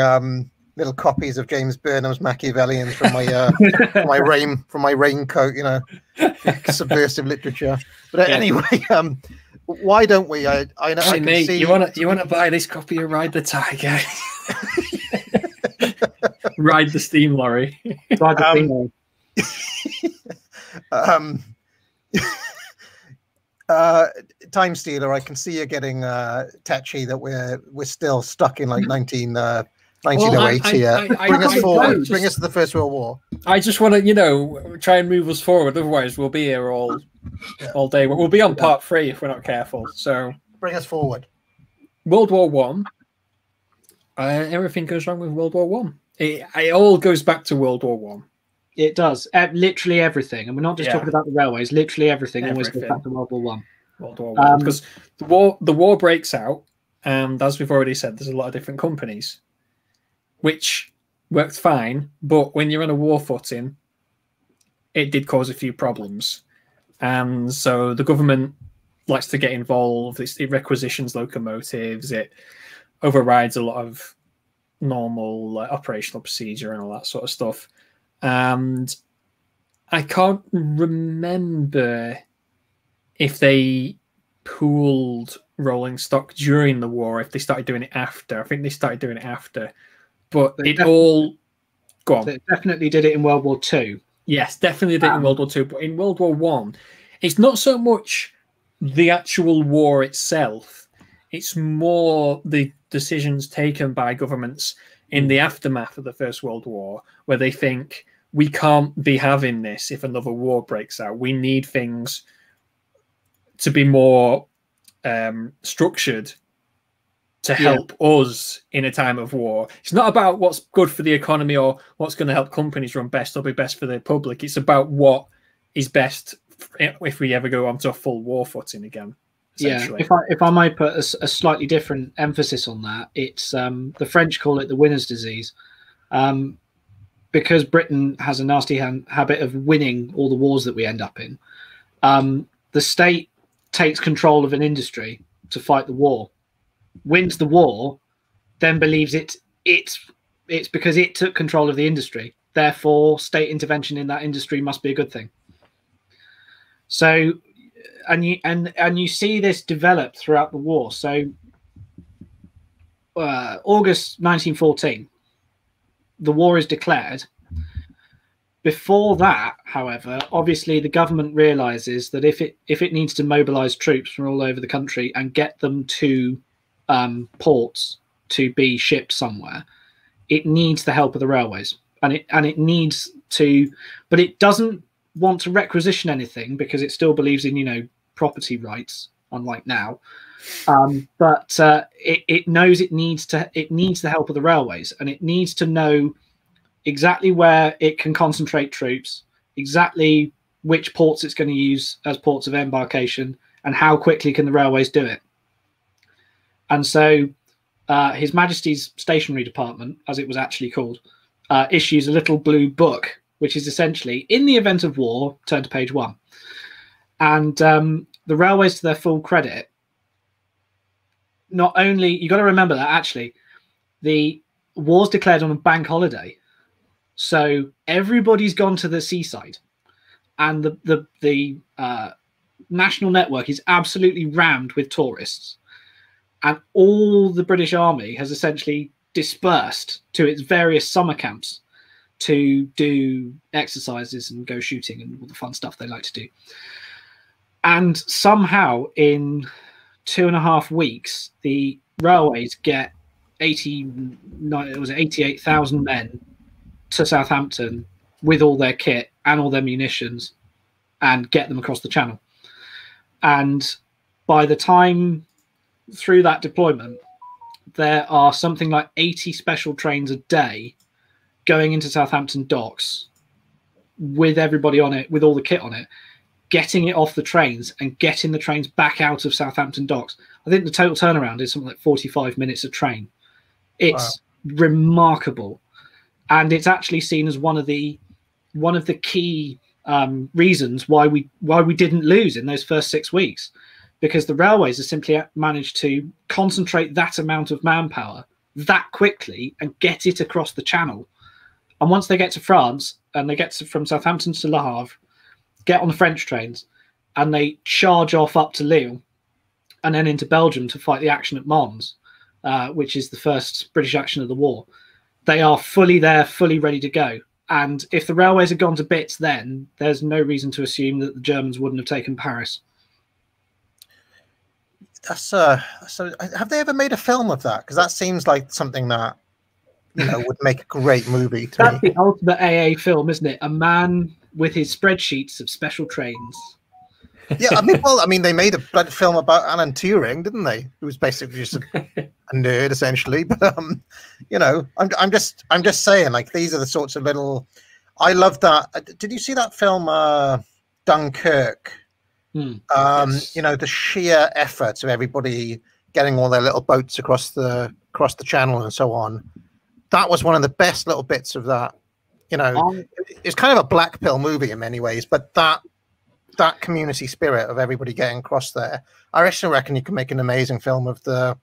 little copies of James Burnham's Machiavellians from my from my raincoat, you know, subversive literature. But anyway, why don't we? I know. Hey, mate, you want to buy this copy of Ride the Tiger? Ride the steam lorry. Ride the steam lorry. Time Stealer, I can see you getting tetchy that we're still stuck in like 1908 here. Bring us forward. Bring us to the First World War. I just want to, try and move us forward. Otherwise, we'll be here all day. We'll be on part 3 if we're not careful. So bring us forward. World War One. Everything goes wrong with World War One. It all goes back to World War One. It does. Literally everything. And we're not just talking about the railways. Literally everything always goes back to World War One. World War One. Because the war breaks out, and as we've already said, there's a lot of different companies, which worked fine. But when you're on a war footing, it did cause a few problems. And so the government likes to get involved. It requisitions locomotives. It overrides a lot of normal operational procedure and all that sort of stuff. And I can't remember if they pooled rolling stock during the war, if they started doing it after. I think they started doing it after. But They it all... Go on. They definitely did it in World War II. Yes, definitely did it in World War II. But in World War One, it's not so much the actual war itself. It's more the decisions taken by governments in the aftermath of the First World War, where they think, we can't be having this if another war breaks out. We need things to be more structured to help us in a time of war. It's not about what's good for the economy or what's going to help companies run best or be best for the public. It's about what is best if we ever go onto a full war footing again. Yeah, if I might put a slightly different emphasis on that, it's the French call it the winner's disease. Because Britain has a nasty habit of winning all the wars that we end up in, the state takes control of an industry to fight the war, wins the war, then believes it's because it took control of the industry. Therefore, state intervention in that industry must be a good thing. So, and you see this develop throughout the war. So, August 1914, the war is declared. Before that, however, obviously the government realizes that if it needs to mobilize troops from all over the country and get them to ports to be shipped somewhere, it needs the help of the railways, and it needs to, but it doesn't want to requisition anything because it still believes in property rights, unlike now. But it knows it needs the help of the railways, and it needs to know exactly where it can concentrate troops, exactly which ports it's going to use as ports of embarkation, and how quickly can the railways do it. And so His Majesty's Stationery Department, as it was actually called, issues a little blue book, which is essentially, in the event of war, turn to page 1. And the railways, to their full credit, not only, you got to remember that actually, the war's declared on a bank holiday. So everybody's gone to the seaside, and the national network is absolutely rammed with tourists, and all the British Army has essentially dispersed to its various summer camps to do exercises and go shooting and all the fun stuff they like to do. And somehow in 2.5 weeks, the railways get 88,000 men to Southampton with all their kit and all their munitions and get them across the channel. And by the time through that deployment, there are something like 80 special trains a day going into Southampton docks with everybody on it, with all the kit on it, getting it off the trains and getting the trains back out of Southampton docks. I think the total turnaround is something like 45 minutes a train. It's remarkable. And it's actually seen as one of the key reasons why we didn't lose in those first 6 weeks, because the railways have simply managed to concentrate that amount of manpower that quickly and get it across the channel. And once they get to France and they get from Southampton to Le Havre, get on the French trains, and they charge off up to Lille and then into Belgium to fight the action at Mons, which is the first British action of the war. They are fully there, fully ready to go. And if the railways had gone to bits then, there's no reason to assume that the Germans wouldn't have taken Paris. So have they ever made a film of that? Because that seems like something that would make a great movie to That's me. the ultimate AA film, isn't it? A man with his spreadsheets of special trains. Yeah, they made a blood film about Alan Turing, didn't they? Who was basically just a nerd, essentially. But I'm just saying, like, these are the sorts of little. I love that. Did you see that film, Dunkirk? Yes. The sheer effort of everybody getting all their little boats across the channel and so on. That was one of the best little bits of that. It's kind of a black pill movie in many ways, but that that community spirit of everybody getting across there, I actually reckon you can make an amazing film of the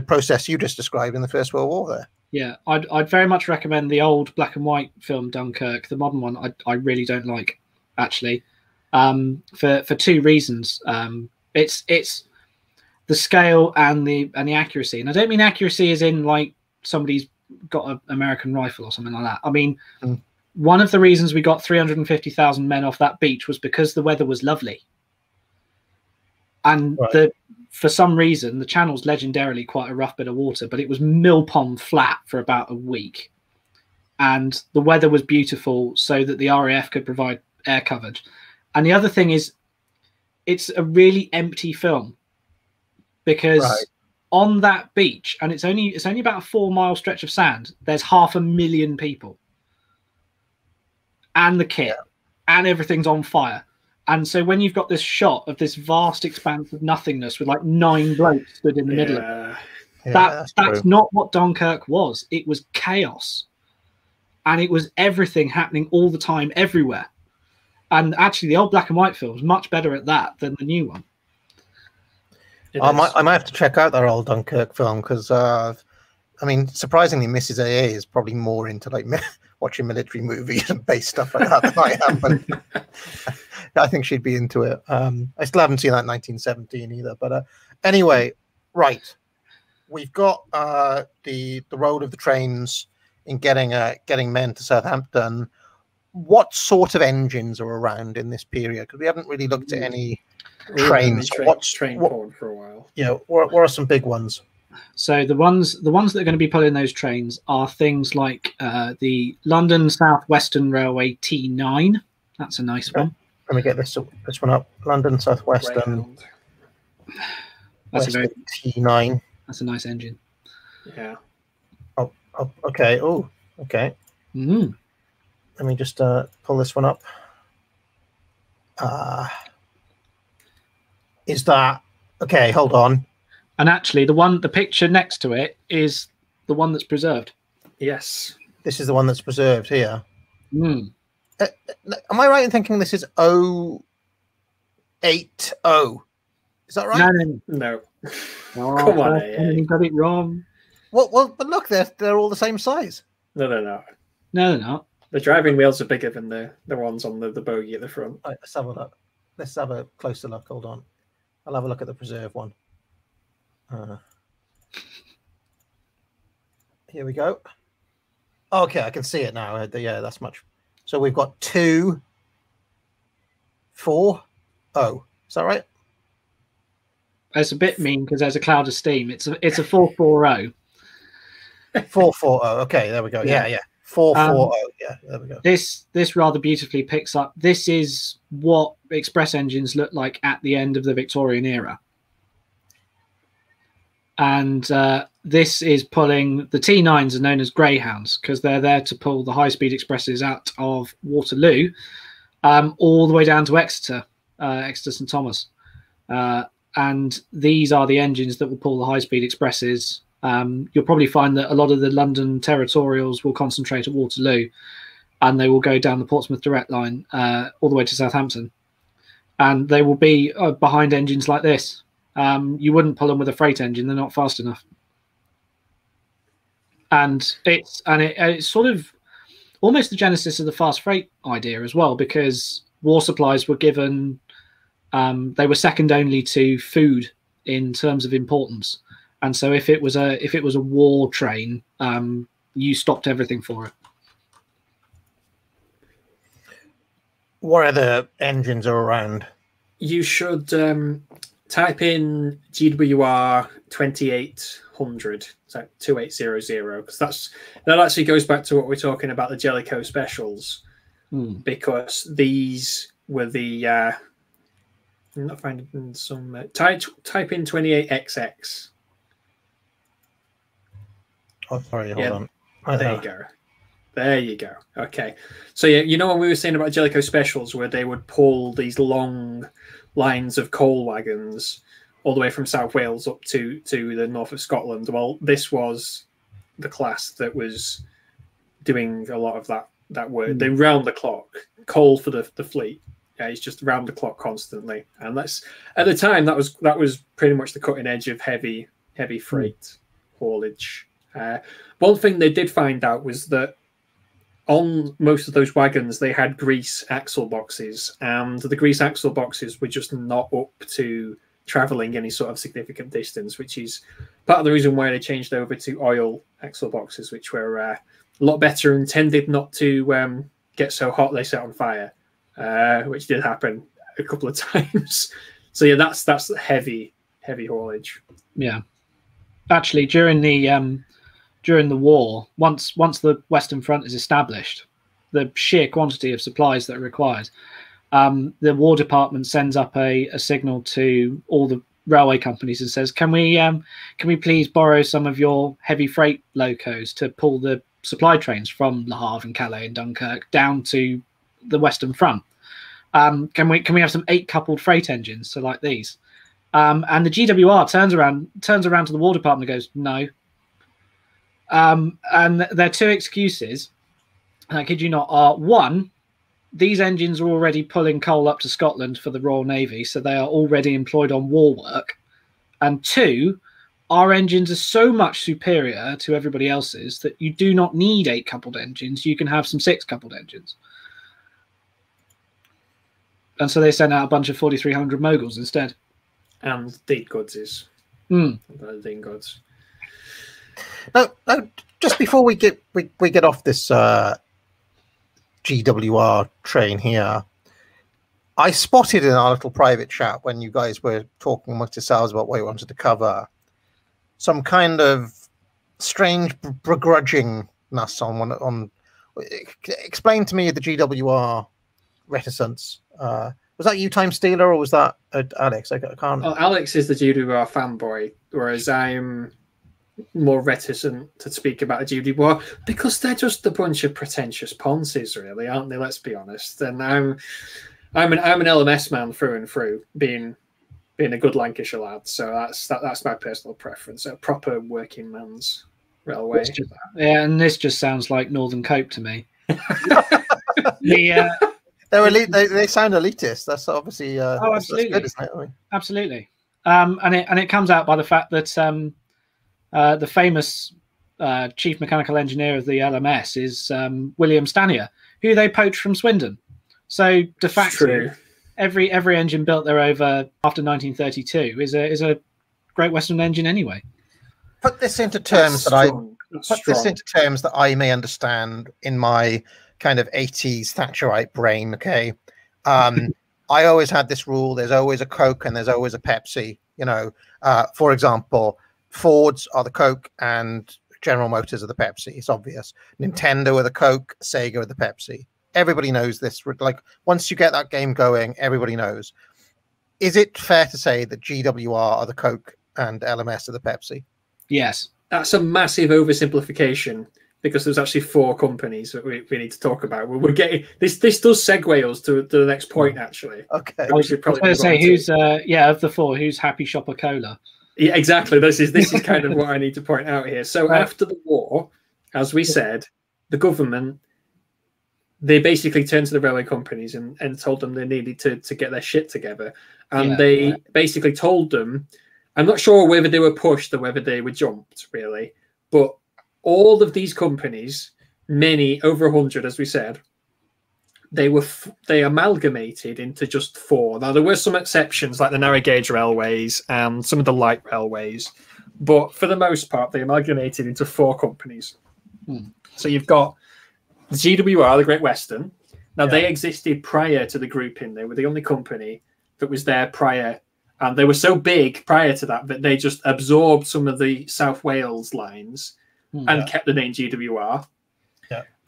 process you just described in the First World War there. Yeah, I'd very much recommend the old black and white film Dunkirk. The modern one I really don't like, actually, for two reasons. It's the scale and the accuracy, and I don't mean accuracy as in like somebody's got an American rifle or something like that. I mean, one of the reasons we got 350,000 men off that beach was because the weather was lovely, and for some reason, the channel's legendarily quite a rough bit of water, but it was mill pond flat for about a week. And the weather was beautiful so that the RAF could provide air coverage. And the other thing is, it's a really empty film because on that beach, and it's only about a 4-mile stretch of sand, there's 500,000 people. And the kit and everything's on fire. And so when you've got this shot of this vast expanse of nothingness with like 9 blokes stood in the middle of it, that's not what Dunkirk was. It was chaos. And it was everything happening all the time, everywhere. And actually, the old black and white film is much better at that than the new one. I might have to check out that old Dunkirk film because, I mean, surprisingly, Mrs. AA is probably more into like watching military movies and base stuff like that than I am. But I think she'd be into it. I still haven't seen that 1917 either. But anyway, right, we've got the role of the trains in getting men to Southampton. What sort of engines are around in this period? Because we haven't really looked at any trains. What's train porn for a while? Yeah, what are some big ones? So the ones that are going to be pulling those trains are things like the London South Western Railway T9. That's a nice one. Let me get this one up. London South Western. That's a T9. That's a nice engine. Yeah. Oh, okay. Oh, okay. Let me just pull this one up. Is that okay? Hold on. And actually, the picture next to it is the one that's preserved. Yes. This is the one that's preserved here. Am I right in thinking this is 080? Is that right? No. Oh, come on. You got it wrong. Well, but look, they're all the same size. No. No, they're not. The driving wheels are bigger than the ones on the bogie at the front. Right, let's have a look. Let's have a closer look. Hold on. I'll have a look at the preserved one. Here we go. Okay, I can see it now. Yeah, that's much. So we've got 2, 4, 0. Is that right? It's a bit mean because there's a cloud of steam. It's a 440. 440. Okay, there we go. Yeah. 440. Yeah, there we go. This rather beautifully picks up. This is what express engines looked like at the end of the Victorian era. And this is pulling the T9s are known as Greyhounds because they're there to pull the high-speed expresses out of Waterloo all the way down to Exeter, Exeter St Thomas. And these are the engines that will pull the high-speed expresses. You'll probably find that a lot of the London territorials will concentrate at Waterloo and they will go down the Portsmouth Direct Line all the way to Southampton. And they will be behind engines like this. You wouldn't pull them with a freight engine; they're not fast enough. And it's sort of almost the genesis of the fast freight idea as well, because war supplies were given; they were second only to food in terms of importance. And so, if it was a war train, you stopped everything for it. What other engines are around? You should type in GWR 2800, so 2800, because that actually goes back to what we're talking about, the Jellicoe specials, because these were the I'm not finding some type in 28XX. Oh, sorry, hold on. Oh, there you go. There you go. Okay. So, yeah, you know when we were saying about Jellicoe specials, where they would pull these long lines of coal wagons all the way from South Wales up to the north of Scotland? Well, this was the class that was doing a lot of that work. They round the clock, coal for the fleet. It's just round the clock constantly, and that's at the time that was pretty much the cutting edge of heavy freight haulage. One thing they did find out was that on most of those wagons they had grease axle boxes, and the grease axle boxes were just not up to traveling any sort of significant distance, which is part of the reason why they changed over to oil axle boxes, which were a lot better and tended not to get so hot they set on fire, which did happen a couple of times. So yeah, that's heavy haulage. Yeah, actually, during the war, once the Western Front is established, the sheer quantity of supplies that are required, the War Department sends up a signal to all the railway companies and says, "Can we please borrow some of your heavy freight locos to pull the supply trains from Le Havre and Calais and Dunkirk down to the Western Front? Can we have some 8-coupled freight engines so like these?" And the GWR turns around to the War Department and goes, "No." And their two excuses, and I kid you not, are: one, these engines are already pulling coal up to Scotland for the Royal Navy, so they are already employed on war work; and two, our engines are so much superior to everybody else's that you do not need 8-coupled engines. You can have some 6-coupled engines. And so they sent out a bunch of 4300 Moguls instead. And Dean Goods is. Dean Goods. Now, just before we get off this GWR train here, I spotted in our little private chat when you guys were talking amongst yourselves about what you wanted to cover some kind of strange begrudgingness on. Explain to me the GWR reticence. Was that you, Time Stealer, or was that Alex? I can't. Well, Alex is the GWR fanboy, whereas I'm more reticent to speak about the GWR because they're just a bunch of pretentious ponces, really, aren't they? Let's be honest. And I'm an LMS man through and through, being a good Lancashire lad. So that's my personal preference. A proper working man's railway. And this just sounds like Northern Cope to me. They're elite. They sound elitist. That's obviously absolutely, that's good, isn't it? Absolutely. And it comes out by the fact that the famous chief mechanical engineer of the LMS is William Stanier, who they poached from Swindon. So de facto, every engine built there after 1932 is a Great Western engine anyway. Put this into terms that I may understand in my kind of 80s Thatcherite brain. Okay, I always had this rule: there's always a Coke and there's always a Pepsi. You know, for example, Fords are the Coke and General Motors are the Pepsi. It's obvious. Nintendo are the Coke, Sega are the Pepsi. Everybody knows this. Like, once you get that game going, everybody knows. Is it fair to say that GWR are the Coke and LMS are the Pepsi? Yes. That's a massive oversimplification because there's actually 4 companies that we need to talk about. We're getting this does segue us to the next point, actually. Okay. I was going to say, who's of the 4, who's Happy Shopper Cola? Yeah, exactly. This is kind of what I need to point out here. So after the war, as we said, the government, they basically turned to the railway companies and told them they needed to get their shit together. And they basically told them, I'm not sure whether they were pushed or whether they were jumped, really, but all of these companies, many, over 100, as we said, they amalgamated into just 4. Now, there were some exceptions, like the narrow gauge railways and some of the light railways, but for the most part, they amalgamated into 4 companies. So you've got the GWR, the Great Western. Now, they existed prior to the grouping. They were the only company that was there prior, and they were so big prior to that they just absorbed some of the South Wales lines and kept the name GWR.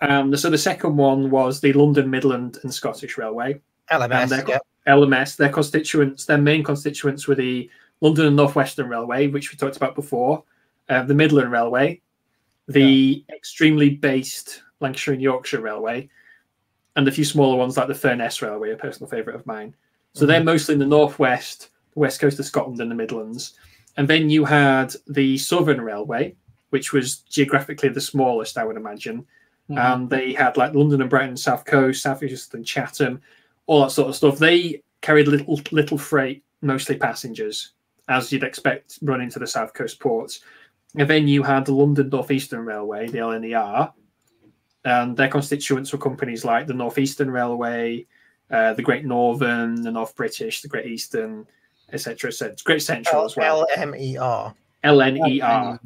So the second one was the London, Midland and Scottish Railway. LMS, LMS, their constituents, their main constituents were the London and North Western Railway, which we talked about before, the Midland Railway, the extremely based Lancashire and Yorkshire Railway, and a few smaller ones like the Furness Railway, a personal favourite of mine. So they're mostly in the northwest, the west coast of Scotland and the Midlands. And then you had the Southern Railway, which was geographically the smallest, I would imagine. They had like London and Brighton, South Coast, South East and Chatham, all that sort of stuff. They carried little freight, mostly passengers, as you'd expect running to the South Coast ports. And then you had the London North Eastern Railway, the LNER, and their constituents were companies like the North Eastern Railway, the Great Northern, the North British, the Great Eastern, etc. Great Central as well. LMER. LNER.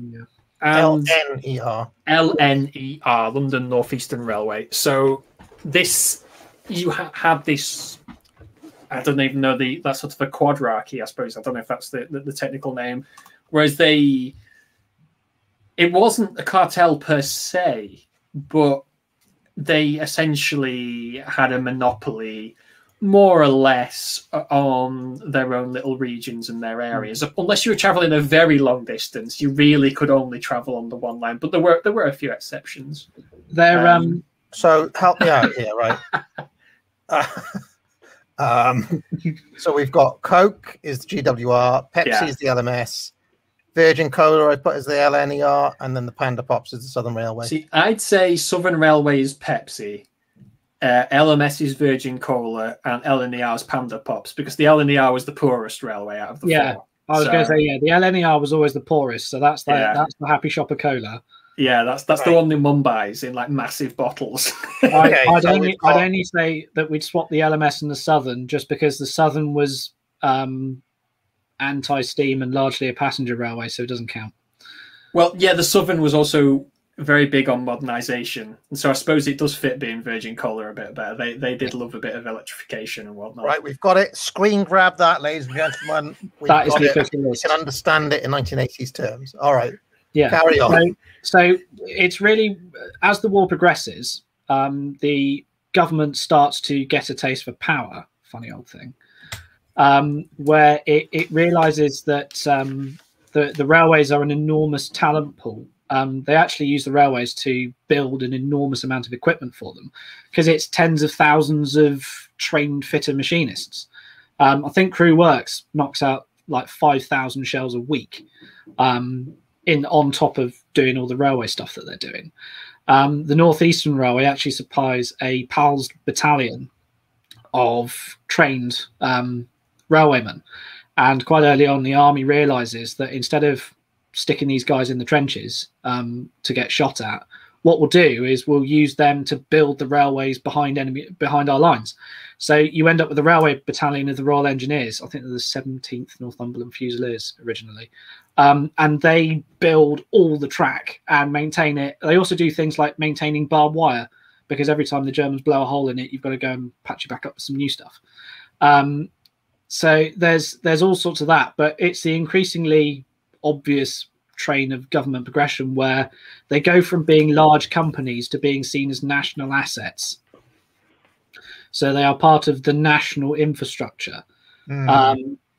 And LNER. LNER, London North Eastern Railway. So this, you had this, I don't even know that sort of a quadrarchy, I suppose. I don't know if that's the technical name. Whereas it wasn't a cartel per se, but they essentially had a monopoly, more or less, on their own little regions and their areas. Unless you were traveling a very long distance, you really could only travel on the one line. But there were a few exceptions. So help me out here, right? So we've got Coke is the GWR, Pepsi is the LMS, Virgin Cola I put as the LNER, and then the Panda Pops is the Southern Railway. See, I'd say Southern Railway is Pepsi, LMS is Virgin Cola, and LNER is Panda Pops, because the LNER was the poorest railway out of the four. I was going to say, the LNER was always the poorest, so that's the Happy Shopper Cola. Yeah, that's the one that Mum buys in like massive bottles. I'd only say that we'd swap the LMS and the Southern just because the Southern was anti-steam and largely a passenger railway, so it doesn't count. Well, yeah, the Southern was also very big on modernisation, and so I suppose it does fit being Virgin Cola a bit better. They did love a bit of electrification and whatnot. Right, we've got it. Screen grab that, ladies and gentlemen. That is the official list. You can understand it in 1980s terms. All right. Yeah. Carry on. So it's really, as the war progresses, the government starts to get a taste for power. Funny old thing. Where it realizes that the railways are an enormous talent pool. They actually use the railways to build an enormous amount of equipment for them, because it's tens of thousands of trained fitter machinists. I think Crew Works knocks out like 5,000 shells a week on top of doing all the railway stuff that they're doing. The North Eastern Railway actually supplies a PALS battalion of trained railwaymen. And quite early on, the army realizes that instead of sticking these guys in the trenches to get shot at, what we'll do is we'll use them to build the railways behind our lines. So you end up with the railway battalion of the Royal Engineers. I think they're the 17th Northumberland Fusiliers originally. And they build all the track and maintain it. They also do things like maintaining barbed wire, because every time the Germans blow a hole in it, you've got to go and patch it back up with some new stuff. So there's all sorts of that, but it's the increasingly obvious train of government progression where they go from being large companies to being seen as national assets. So they are part of the national infrastructure.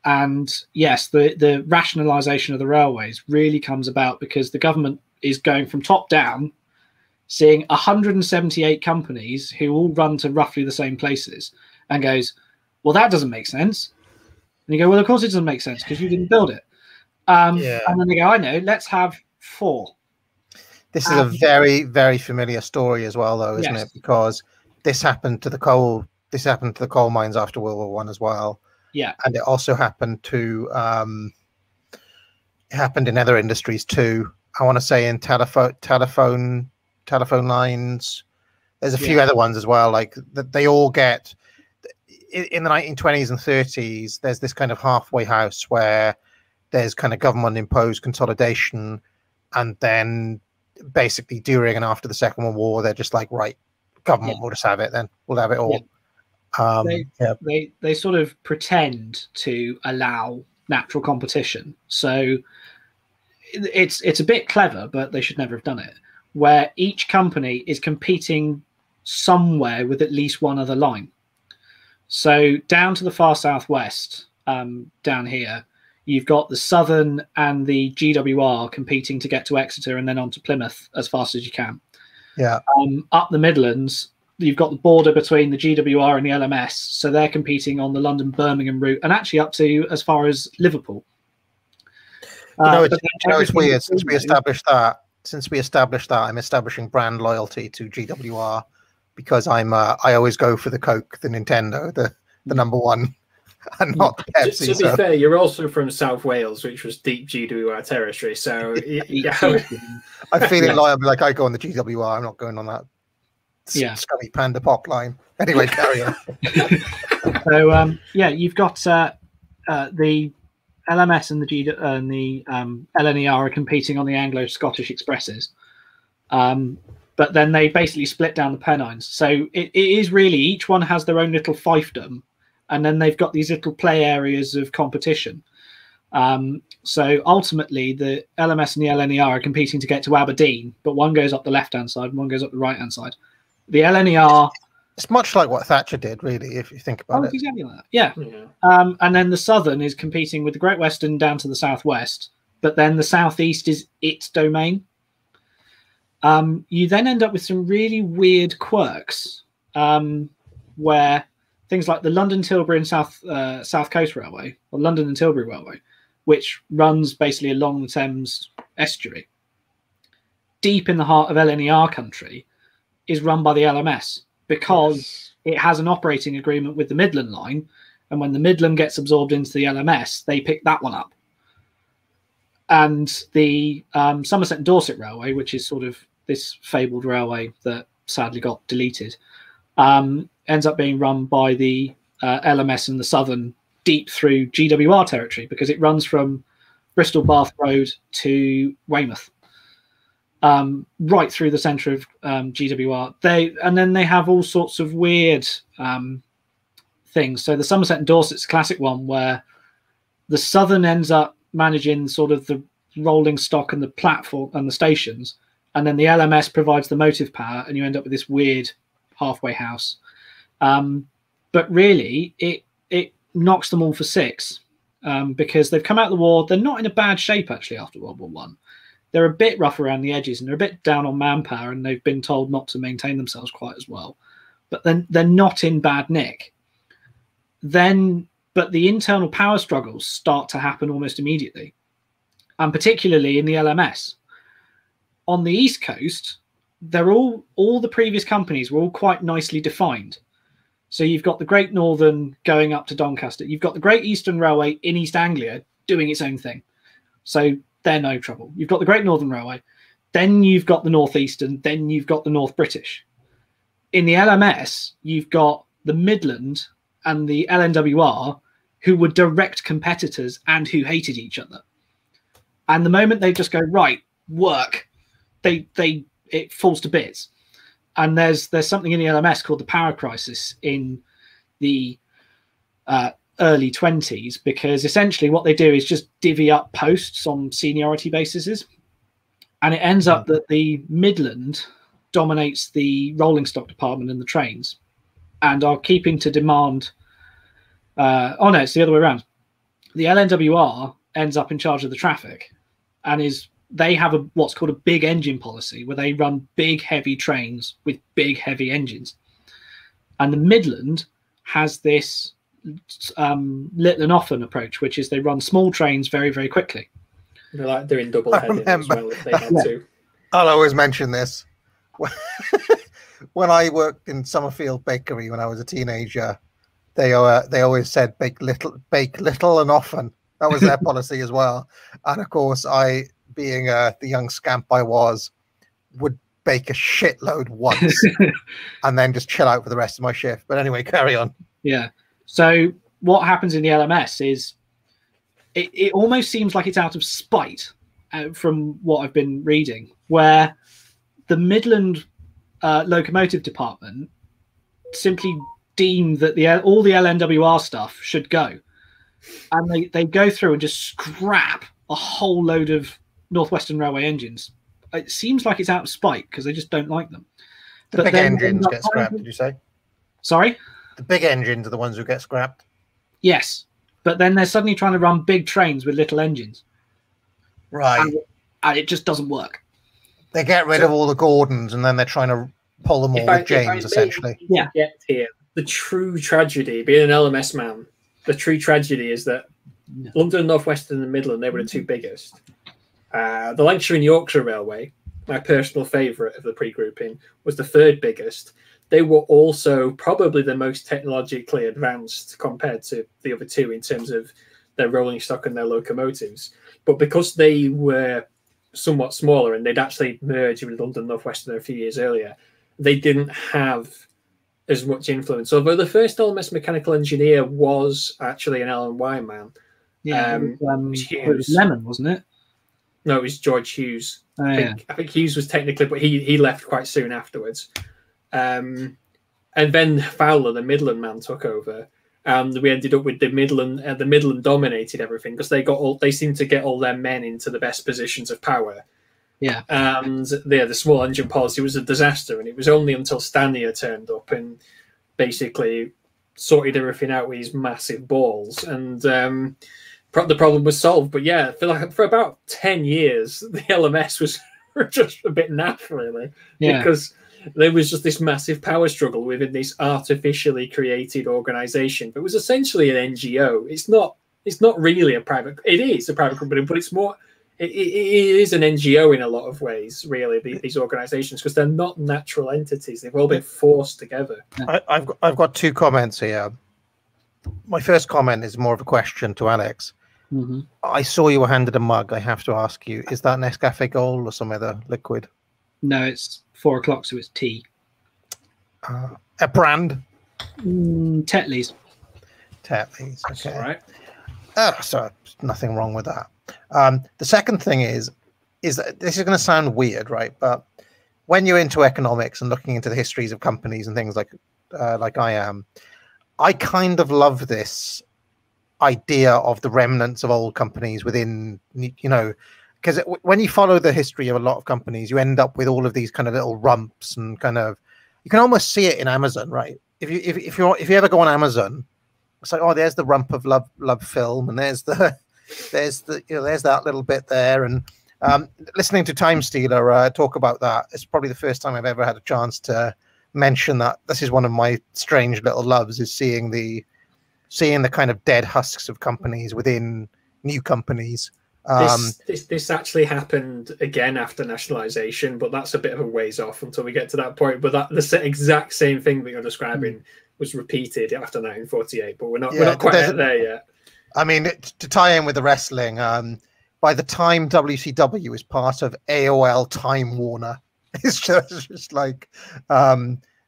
And yes, the rationalisation of the railways really comes about because the government is going from top down, seeing 178 companies who all run to roughly the same places, and goes, well, that doesn't make sense. And you go, well, of course it doesn't make sense because you didn't build it. And then they go, I know, let's have 4. This is a very, very familiar story as well, though, isn't it? Because this happened to the coal mines after World War I as well. Yeah, and it also happened to happened in other industries too. I want to say in telephone lines. There's a few other ones as well. Like that, they all get in the 1920s and 30s. There's this kind of halfway house where there's kind of government imposed consolidation, and then basically during and after the Second World War, they're just like, right, government will just have it. Then we'll have it all. They sort of pretend to allow natural competition, so it's a bit clever, but they should never have done it, where each company is competing somewhere with at least one other line. So down to the far southwest, down here, you've got the Southern and the GWR competing to get to Exeter and then on to Plymouth as fast as you can. Up the Midlands, you've got the border between the GWR and the LMS, so they're competing on the London-Birmingham route and actually up to as far as Liverpool. It's weird. Since we established that, I'm establishing brand loyalty to GWR because I always go for the Coke, the Nintendo, the number one, and not the Pepsi. To be fair, you're also from South Wales, which was deep GWR territory. So I'm feeling like I go on the GWR. I'm not going on that scummy Panda Pop line. Anyway, carry on. So you've got the LMS and the LNER are competing on the Anglo-Scottish expresses, but then they basically split down the Pennines. So it is really, each one has their own little fiefdom, and then they've got these little play areas of competition. So ultimately, the LMS and the LNER are competing to get to Aberdeen, but one goes up the left-hand side and one goes up the right-hand side. The LNER... It's much like what Thatcher did, really, if you think about it. Exactly like that. Yeah. And then the Southern is competing with the Great Western down to the southwest, but then the southeast is its domain. You then end up with some really weird quirks, where things like the London, Tilbury and South Coast Railway, or London and Tilbury Railway, which runs basically along the Thames estuary, deep in the heart of LNER country, is run by the LMS. Because it has an operating agreement with the Midland line, and when the Midland gets absorbed into the LMS, they pick that one up. And the Somerset and Dorset Railway, which is sort of this fabled railway that sadly got deleted, ends up being run by the LMS and the Southern deep through GWR territory, because it runs from Bristol Bath Road to Weymouth. Right through the centre of GWR. Then they have all sorts of weird things. So the Somerset and Dorset's a classic one where the Southern ends up managing sort of the rolling stock and the platform and the stations, and then the LMS provides the motive power, and you end up with this weird halfway house. But really, it knocks them all for six, because they've come out of the war. They're not in a bad shape actually after World War One. They're a bit rough around the edges, and they're a bit down on manpower, and they've been told not to maintain themselves quite as well. But then they're not in bad nick. But the internal power struggles start to happen almost immediately, and particularly in the LMS. On the East Coast, they're all the previous companies were all quite nicely defined. So you've got the Great Northern going up to Doncaster. You've got the Great Eastern Railway in East Anglia doing its own thing. So they're no trouble. You've got the Great Northern Railway, then you've got the North Eastern, then you've got the North British. In the LMS, you've got the Midland and the LNWR, who were direct competitors and who hated each other. And the moment they just go, right, work, it falls to bits. And there's something in the LMS called the power crisis in the early 20s, because essentially what they do is just divvy up posts on seniority bases, and it ends up that the Midland dominates the rolling stock department and the trains, and are keeping to demand it's the other way around. The LNWR ends up in charge of the traffic, and they have what's called a big engine policy, where they run big heavy trains with big heavy engines, and the Midland has this little and often approach, which is they run small trains very, very quickly. They're like doing double heading as well if they had to. I'll always mention this. When I worked in Summerfield Bakery when I was a teenager, they always said bake little and often. That was their policy as well. And of course, I, being the young scamp I was, would bake a shitload once and then just chill out for the rest of my shift. But anyway, carry on. Yeah. So what happens in the LMS is it almost seems like it's out of spite, from what I've been reading, where the Midland locomotive department simply deem that all the LNWR stuff should go. And they go through and just scrap a whole load of Northwestern Railway engines. It seems like it's out of spite because they just don't like them. The big engines get scrapped, did you say? Sorry? The big engines are the ones who get scrapped? Yes. But then they're suddenly trying to run big trains with little engines. Right. And it just doesn't work. They get rid of all the Gordons and then they're trying to pull them all with James, essentially. Yeah. Here, the true tragedy, being an LMS man, the true tragedy is that London, North Western and Midland, they were the two biggest. The Lancashire and Yorkshire Railway, my personal favourite of the pre-grouping, was the third biggest. they were also probably the most technologically advanced compared to the other two in terms of their rolling stock and their locomotives. But because they were somewhat smaller and they'd actually merged with London North Western a few years earlier, they didn't have as much influence. Although the first LMS mechanical engineer was actually an L&Y man. Yeah, it was Lemon, wasn't it? No, it was George Hughes. Oh, I think Hughes was technically, but he left quite soon afterwards. And then Fowler, the Midland man, took over, and we ended up with the Midland. The Midland dominated everything because they seemed to get all their men into the best positions of power. Yeah, and the small engine policy was a disaster, and it was only until Stanier turned up and basically sorted everything out with his massive balls, and the problem was solved. But yeah, for about 10 years, the LMS was just a bit naff, really, because there was just this massive power struggle within this artificially created organization. But it was essentially an NGO. It's not really a private. It is a private company, but it's more. It is an NGO in a lot of ways, really. These organisations, because they're not natural entities; they've all been forced together. I've got two comments here. My first comment is more of a question to Alex. Mm-hmm. I saw you were handed a mug. I have to ask you: is that Nescafe Gold or some other liquid? No, it's 4 o'clock, so it's tea. A brand? Tetley's. Tetley's. That's Okay. all right. So nothing wrong with that. The second thing is that this is going to sound weird, right? But when you're into economics and looking into the histories of companies and things like I am, I kind of love this idea of the remnants of old companies within, because when you follow the history of a lot of companies, you end up with all of these kind of little rumps and kind of, you can almost see it in Amazon, right? If you ever go on Amazon, it's like, oh, there's the rump of love film, and there's that little bit there. And listening to Time Stealer talk about that, it's probably the first time I've ever had a chance to mention that this is one of my strange little loves, is seeing the kind of dead husks of companies within new companies. This actually happened again after nationalisation, but that's a bit of a ways off until we get to that point. But the exact same thing that you're describing was repeated after 1948, but we're not quite there yet. I mean, to tie in with the wrestling, by the time WCW is part of AOL Time Warner, it's just like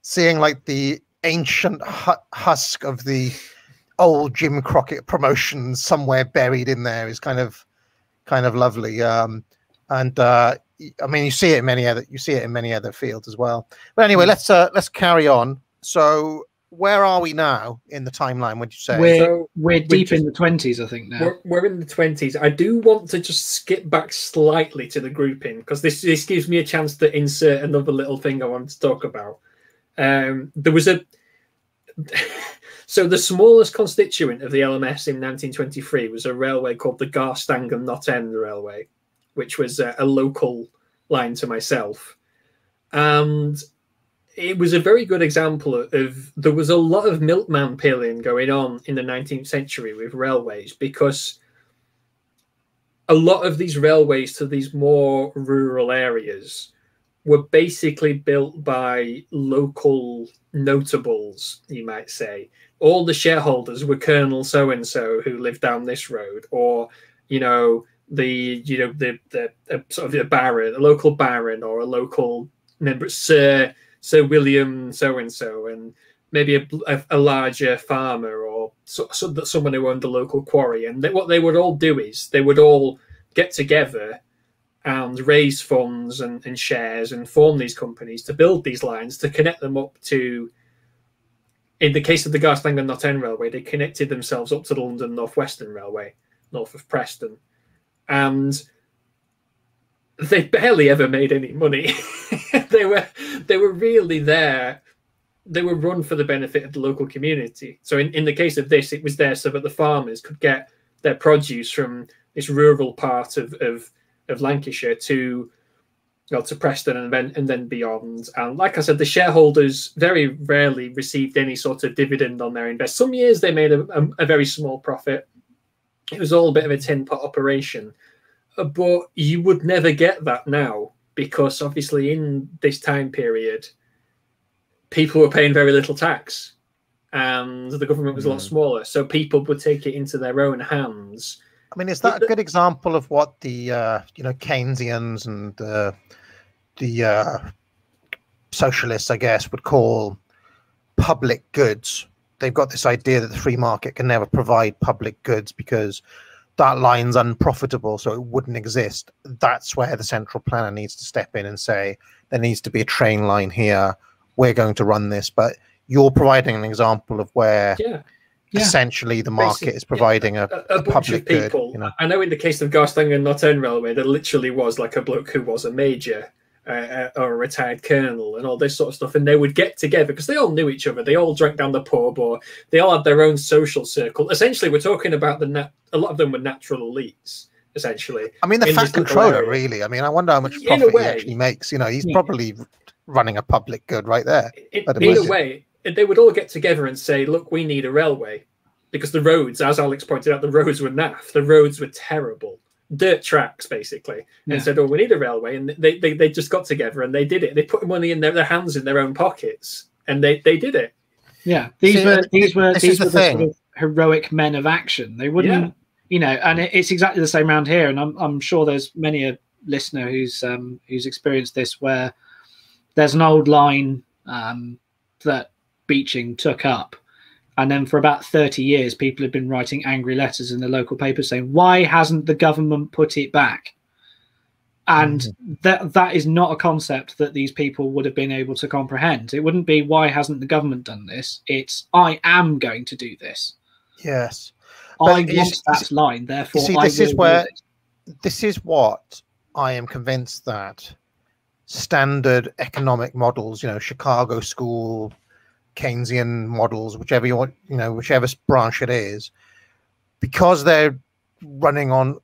seeing like the ancient husk of the old Jim Crockett promotions somewhere buried in there is kind of lovely. I mean, you see it in many other fields as well. But anyway, let's carry on. So where are we now in the timeline, would you say? We're deep in the 20s, I think, now. We're in the 20s. I do want to just skip back slightly to the grouping, because this gives me a chance to insert another little thing I wanted to talk about. There was so the smallest constituent of the LMS in 1923 was a railway called the Garstangen Knott End Railway, which was a local line to myself. And it was a very good example of there was a lot of milkman pilling going on in the 19th century with railways, because a lot of these railways to these more rural areas were basically built by local notables, you might say. All the shareholders were Colonel so-and-so who lived down this road, or, the sort of a baron, a local baron, or a local member, Sir William so-and-so, and maybe a larger farmer, or someone who owned the local quarry. And what they would all do is they would all get together and raise funds and shares and form these companies to build these lines, to connect them up to, in the case of the Garstangen Knott End Railway, they connected themselves up to the London North Western Railway, north of Preston. And they barely ever made any money. They were really there. They were run for the benefit of the local community. So in the case of this, it was there so that the farmers could get their produce from this rural part of Lancashire to Preston and then beyond. And like I said, the shareholders very rarely received any sort of dividend on their invest. Some years they made a very small profit. It was all a bit of a tin pot operation. But you would never get that now, because obviously in this time period, people were paying very little tax, and the government was a lot smaller, so people would take it into their own hands. I mean, is that a good example of what the Keynesians and the socialists, I guess, would call public goods? They've got this idea that the free market can never provide public goods because that line's unprofitable, so it wouldn't exist. That's where the central planner needs to step in and say, there needs to be a train line here. We're going to run this. But you're providing an example of where essentially the market is providing a public good. I know in the case of Garstang and Northern Railway, there literally was like a bloke who was a major or a retired colonel and all this sort of stuff, and they would get together because they all knew each other. They all drank down the pub, or they all had their own social circle. Essentially, we're talking about a lot of them were natural elites. Essentially, I mean, the fat controller, really. I mean, I wonder how much profit he actually makes. He's probably running a public good right there. In a way, they would all get together and say, "Look, we need a railway," because the roads, as Alex pointed out, the roads were naff. The roads were terrible. Dirt tracks, basically, and said, "Oh, we need a railway," and they just got together and they did it. They put money in their hands in their own pockets, and they did it. Yeah, these were the sort of heroic men of action. They wouldn't, and it's exactly the same around here. And I'm sure there's many a listener who's experienced this, where there's an old line that Beeching took up. And then for about 30 years, people have been writing angry letters in the local paper saying, why hasn't the government put it back? And that is not a concept that these people would have been able to comprehend. It wouldn't be, why hasn't the government done this? It's, I am going to do this. Yes. I want that line, therefore this is what I am convinced that standard economic models, Chicago School, Keynesian models, whichever you want, whichever branch it is, because they're running on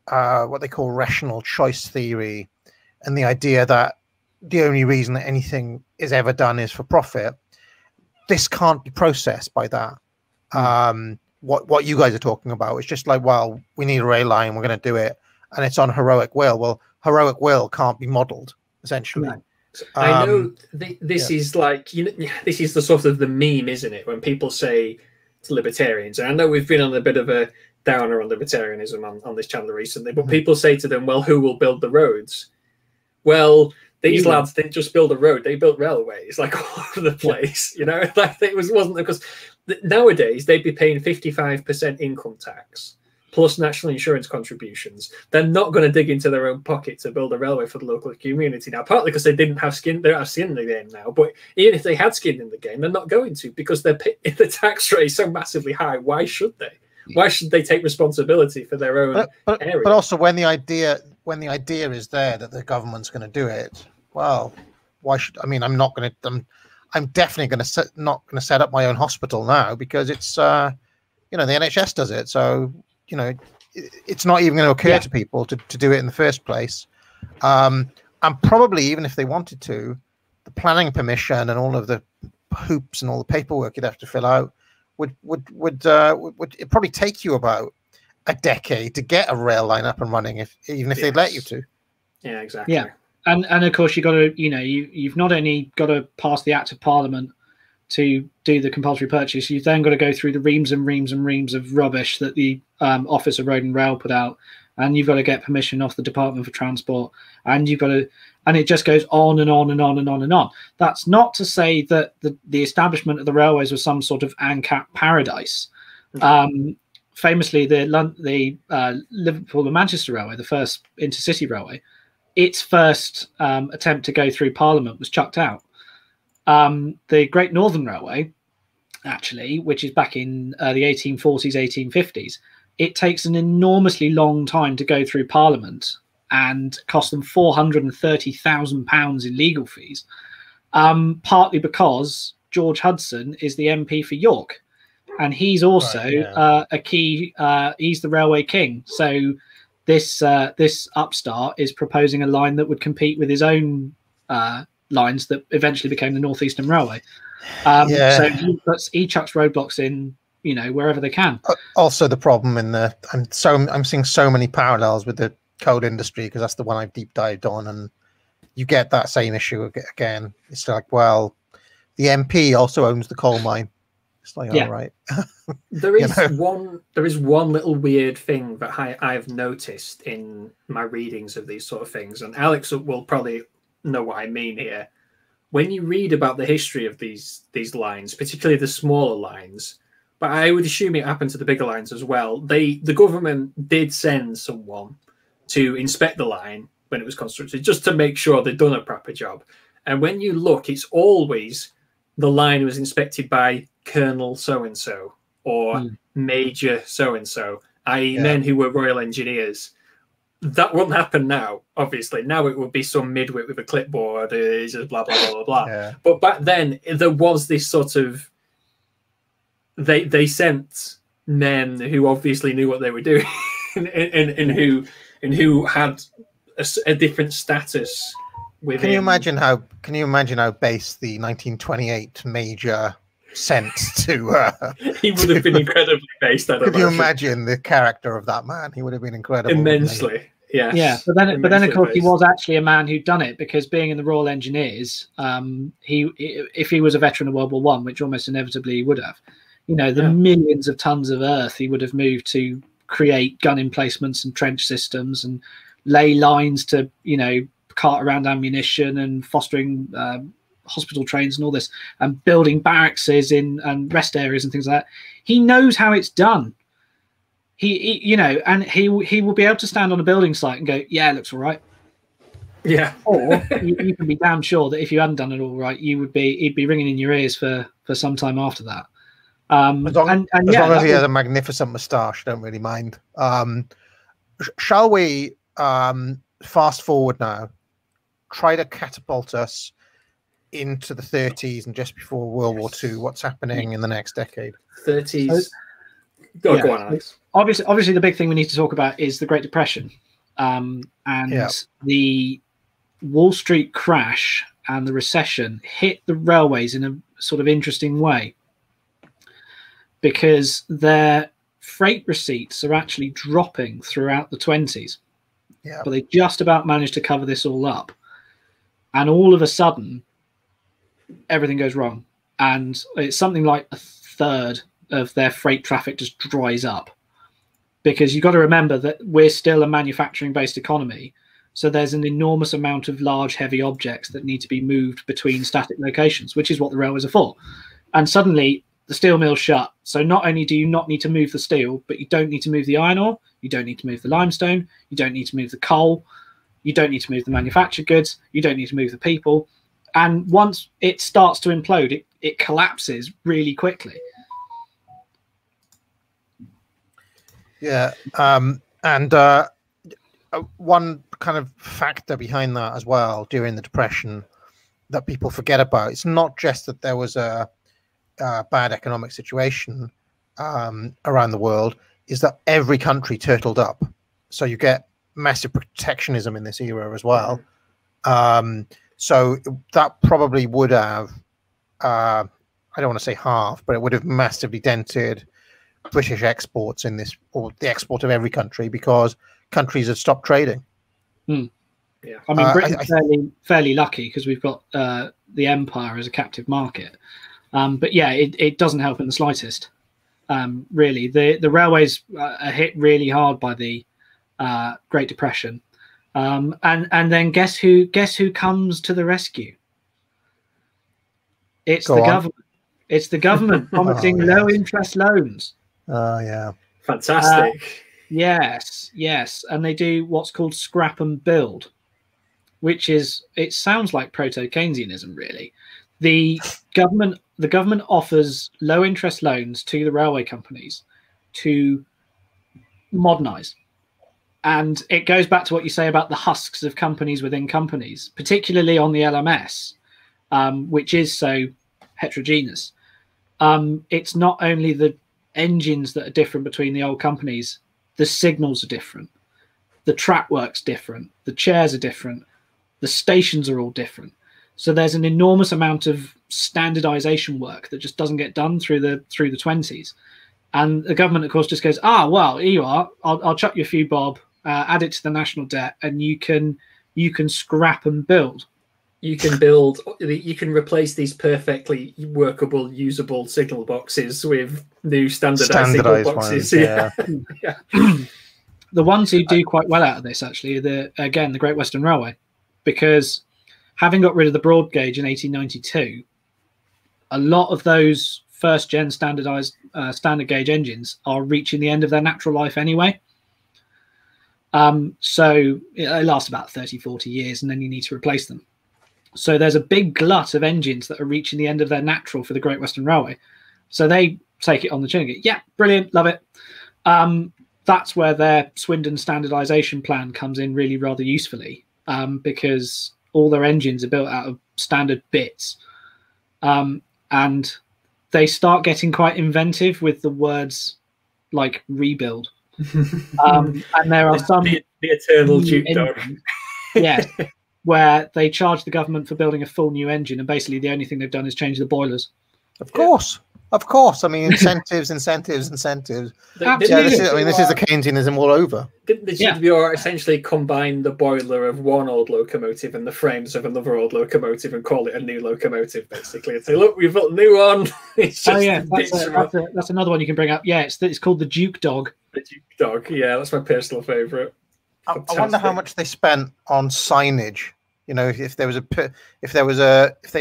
what they call rational choice theory, and the idea that the only reason that anything is ever done is for profit. This can't be processed by that. What you guys are talking about is just like, well, we need a rail line, we're going to do it, and it's on heroic will. Well, heroic will can't be modeled, essentially. No. I know this is like, this is the sort of the meme, isn't it? When people say to libertarians, and I know we've been on a bit of a downer on libertarianism on this channel recently, but people say to them, well, who will build the roads? Well, these lads didn't just build a road, they built railways like all over the place. Like it wasn't because nowadays they'd be paying 55% income tax plus national insurance contributions. They're not going to dig into their own pocket to build a railway for the local community now, partly because they didn't have skin. They don't have skin in the game now, but even if they had skin in the game, they're not going to, because the tax rate is so massively high. Why should they? Why should they take responsibility for their own area? But also, when the idea is there that the government's going to do it, well, why should? I mean, I'm definitely not going to set up my own hospital now, because it's the NHS does it, so it's not even going to occur to people to do it in the first place. And probably even if they wanted to, the planning permission and all of the hoops and all the paperwork you'd have to fill out would it probably take you about a decade to get a rail line up and running, even if they'd let you to. Yeah, exactly. Yeah, and of course you got to you've not only got to pass the Act of Parliament to do the compulsory purchase, you've then got to go through the reams and reams and reams of rubbish that the Office of Road and Rail put out, and you've got to get permission off the Department for Transport, and it just goes on and on and on and on and on. That's not to say that the establishment of the railways was some sort of ANCAP paradise. Famously, the Liverpool and Manchester Railway, the first intercity railway, its first attempt to go through Parliament was chucked out. The Great Northern Railway, actually, which is back in the 1840s, 1850s, it takes an enormously long time to go through Parliament and cost them £430,000 in legal fees, partly because George Hudson is the MP for York, and he's also a key. He's the railway king. So this upstart is proposing a line that would compete with his own lines that eventually became the North Eastern Railway. So he chucks roadblocks in, wherever they can. Also, the problem I'm seeing so many parallels with the coal industry, because that's the one I've deep dived on, and you get that same issue again. It's like, well, the MP also owns the coal mine. It's like, Yeah. all right. There is You know? one little weird thing that I've noticed in my readings of these sort of things, and Alex will probably know what I mean here. When you read about the history of these lines, particularly the smaller lines, but I would assume it happened to the bigger lines as well, the government did send someone to inspect the line when it was constructed, just to make sure they'd done a proper job. And when you look, it's always the line was inspected by Colonel so-and-so or Major so-and-so, i.e. men who were Royal Engineers. That won't happen now, obviously. Now it would be some midwit with a clipboard, just blah, blah, blah, blah, blah. Yeah. But back then, there was this sort of... They sent men who obviously knew what they were doing and who had a different status within... Can you imagine how base the 1928 Major sent to... He would have been incredibly based. Could you imagine the character of that man? He would have been incredible. Immensely, yeah. Yeah, but then of course he was actually a man who'd done it, because being in the Royal Engineers, if he was a veteran of World War One, which almost inevitably he would have, you know, the millions of tons of earth he would have moved to create gun emplacements and trench systems and lay lines to, you know, cart around ammunition and fostering hospital trains and all this, and building barracks and rest areas and things like that. He knows how it's done. He you know, and he will be able to stand on a building site and go, yeah, it looks all right. Yeah. Or you can be damn sure that if you hadn't done it all right, he'd be ringing in your ears for some time after that. As long as he has a magnificent moustache, don't really mind. Shall we fast forward now? Try to catapult us into the 30s and just before World War II. What's happening in the next decade? 30s. Go on, Alex. Obviously, the big thing we need to talk about is the Great Depression, and the Wall Street crash and the recession hit the railways in a sort of interesting way, because their freight receipts are actually dropping throughout the 20s. Yeah. But they just about managed to cover this all up. And all of a sudden, everything goes wrong. And it's something like a third of their freight traffic just dries up. Because you've got to remember that we're still a manufacturing-based economy. So there's an enormous amount of large, heavy objects that need to be moved between static locations, which is what the railways are for. And suddenly, the steel mill's shut. So not only do you not need to move the steel, but you don't need to move the iron ore, you don't need to move the limestone, you don't need to move the coal, you don't need to move the manufactured goods, you don't need to move the people. And once it starts to implode, it collapses really quickly. Yeah. And one kind of factor behind that as well during the Depression that people forget about, it's not just that there was a bad economic situation around the world, is that every country turtled up. So you get massive protectionism in this era as well. So that probably would have, I don't want to say half, but it would have massively dented British exports in this, or the export of every country, because countries have stopped trading. Yeah, I mean, Britain's fairly lucky because we've got the Empire as a captive market. But yeah, it doesn't help in the slightest. Really, the railways are hit really hard by the Great Depression, and then guess who comes to the rescue? It's the government. It's the government promising low interest loans. Oh yeah, fantastic. Yes, and they do what's called scrap and build, which is, it sounds like proto-Keynesianism, really. The government offers low interest loans to the railway companies to modernize. And it goes back to what you say about the husks of companies within companies, particularly on the LMS, which is so heterogeneous. It's not only the engines that are different between the old companies, the signals are different, the track work's different, the chairs are different, the stations are all different. So there's an enormous amount of standardization work that just doesn't get done through the 20s. And the government, of course, just goes, well, here you are, I'll chuck you a few bob, add it to the national debt, and you can scrap and build. you can build, you can replace these perfectly workable, usable signal boxes with new standardized signal boxes. Ones, yeah. Yeah. The ones who do quite well out of this actually are the Great Western Railway, because having got rid of the broad gauge in 1892, a lot of those first gen standardized standard gauge engines are reaching the end of their natural life anyway. So it lasts about 30-40 years, and then you need to replace them. So there's a big glut of engines that are reaching the end of their natural for the Great Western Railway. So they take it on the chin and go, yeah, brilliant, love it. That's where their Swindon standardization plan comes in really rather usefully, because all their engines are built out of standard bits. And they start getting quite inventive with the words like rebuild. And there are some... The eternal Duke dog. Yeah. Where they charge the government for building a full new engine, and basically the only thing they've done is change the boilers. Of course. I mean, incentives. Absolutely. Yeah, this is the Keynesianism all over. The GWR essentially combine the boiler of one old locomotive and the frames of another old locomotive and call it a new locomotive, basically. And say, look, we've got a new one. It's just that's another one you can bring up. Yeah, it's called the Duke Dog. The Duke Dog, yeah, that's my personal favourite. I wonder how much they spent on signage. You know, if they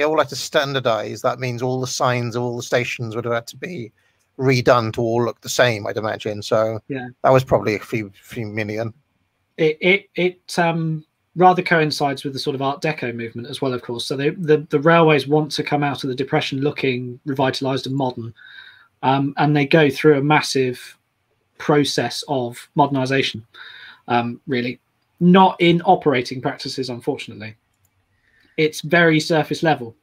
all had to standardize, that means all the signs of all the stations would have had to be redone to all look the same, I'd imagine. So yeah, that was probably a few million. It rather coincides with the sort of Art Deco movement as well, of course. So the railways want to come out of the Depression looking revitalized and modern, and they go through a massive process of modernization. Really, not in operating practices, unfortunately. It's very surface level,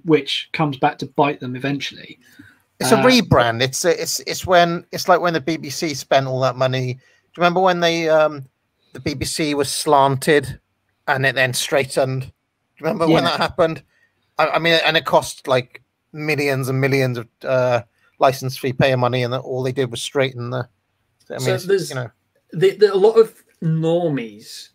which comes back to bite them eventually. It's a rebrand. It's like when the BBC spent all that money. Do you remember when the BBC was slanted and it then straightened? Do you remember when that happened? I mean, and it cost like millions and millions of license fee payer money, and all they did was straighten the. I mean, so there's, a lot of normies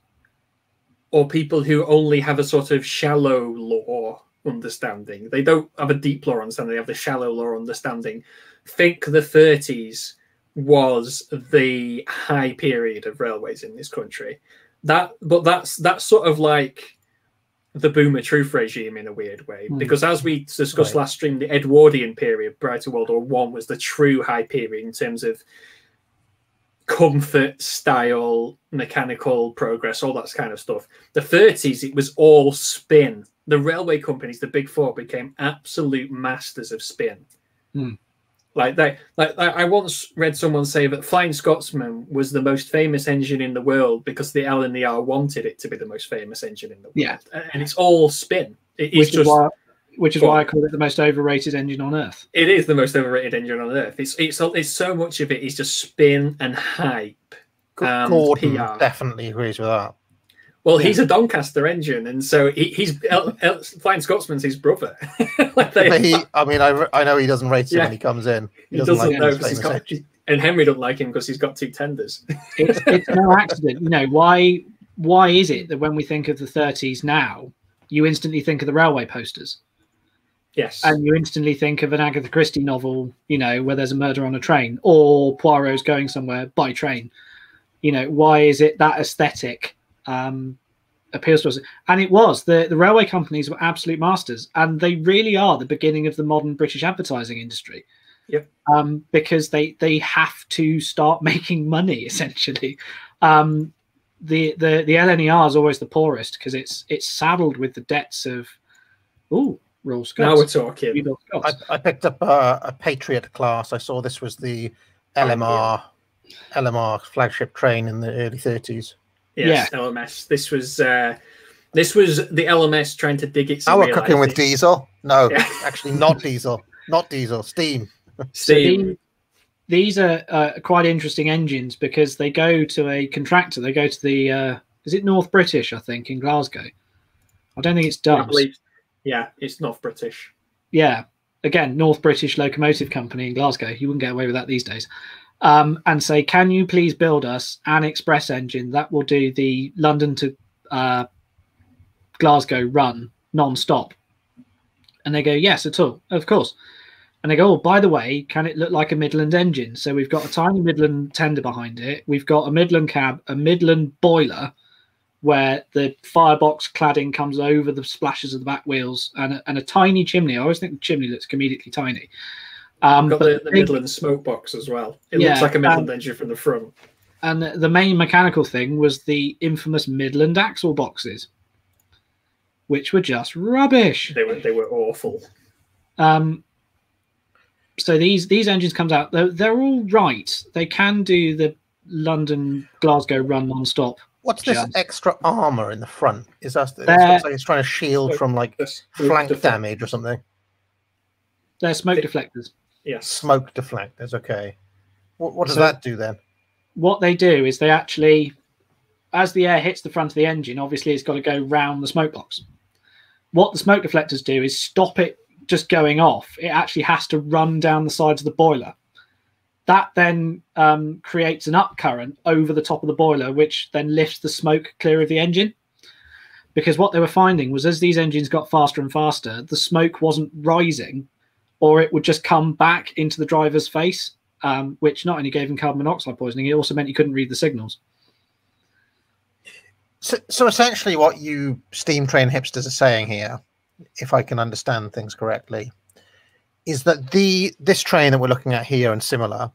or people who only have a sort of shallow lore understanding. They don't have a deep lore understanding. They have the shallow lore understanding. Think the 30s was the high period of railways in this country. That's sort of like the boomer truth regime in a weird way, because as we discussed last stream, the Edwardian period prior to World War I was the true high period in terms of comfort, style, mechanical progress, all that kind of stuff. The 30s, it was all spin. The railway companies, the big four, became absolute masters of spin. Like I once read someone say that Flying Scotsman was the most famous engine in the world because the LNER wanted it to be the most famous engine in the world. Yeah, and it's all spin. Which is why I call it the most overrated engine on earth. It is the most overrated engine on earth. It's so much of it is just spin and hype. Gordon definitely agrees with that. Well, he's a Doncaster engine, and so he's Flying Scotsman's his brother. I know he doesn't rate him when he comes in. He doesn't like know because he's got, and Henry don't like him because he's got two tenders. It's no accident. You know, why is it that when we think of the 30s now, you instantly think of the railway posters? Yes. And you instantly think of an Agatha Christie novel, you know, where there's a murder on a train, or Poirot's going somewhere by train. You know, why is it that aesthetic appeals to us? And it was the railway companies were absolute masters, and they really are the beginning of the modern British advertising industry. Yep. Because they have to start making money essentially. The LNER is always the poorest because it's saddled with the debts of Royal Scots. Now we're talking. I picked up a Patriot class. I saw this was the LMR flagship train in the early 30s. Yes, yeah. LMS. This was the LMS trying to dig its. Now we're cooking with diesel. No, actually not diesel. Not diesel. Steam. Steam. These are quite interesting engines because they go to a contractor. They go to the is it North British? I think in Glasgow. I don't think it's Dubs. Yeah, it's North British. Yeah, again, North British Locomotive Company in Glasgow. You wouldn't get away with that these days. And say, can you please build us an express engine that will do the London to Glasgow run non-stop? And they go, yes, of course. And they go, oh, by the way, can it look like a Midland engine? So we've got a tiny Midland tender behind it. We've got a Midland cab, a Midland boiler, where the firebox cladding comes over the splashes of the back wheels, and a tiny chimney. I always think the chimney looks comedically tiny. Got the Midland smoke box as well. It looks like a Midland engine from the front. And the main mechanical thing was the infamous Midland axle boxes, which were just rubbish. They were awful. So these engines comes out. They're all right. They can do the London Glasgow run non-stop. What's this extra armor in the front? Is that it looks like it's trying to shield from like flank damage or something? They're smoke deflectors. Yes, smoke deflectors. Okay. What does that do then? What they do is they actually, as the air hits the front of the engine, obviously it's got to go round the smoke box. What the smoke deflectors do is stop it just going off. It actually has to run down the sides of the boiler. That then creates an upcurrent over the top of the boiler, which then lifts the smoke clear of the engine. Because what they were finding was as these engines got faster and faster, the smoke wasn't rising, or it would just come back into the driver's face, which not only gave him carbon monoxide poisoning, it also meant he couldn't read the signals. So essentially what you steam train hipsters are saying here, if I can understand things correctly, is that this train that we're looking at here and similar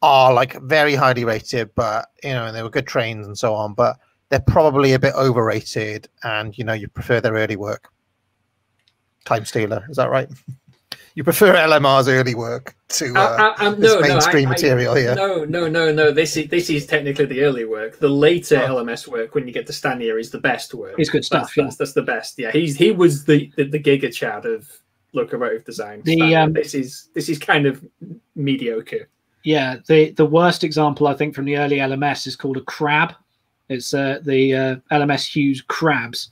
are like very highly rated, but and they were good trains and so on, but they're probably a bit overrated, and you prefer their early work. Time Stealer, is that right? You prefer LMR's early work to this mainstream material here? No. This is technically the early work. The later LMS work, when you get to Stanier, is the best work. It's good stuff. That's the best. Yeah, he was the Giga Chad of locomotive design. This is kind of mediocre. Yeah, the worst example I think from the early LMS is called a crab. It's the LMS Hughes crabs,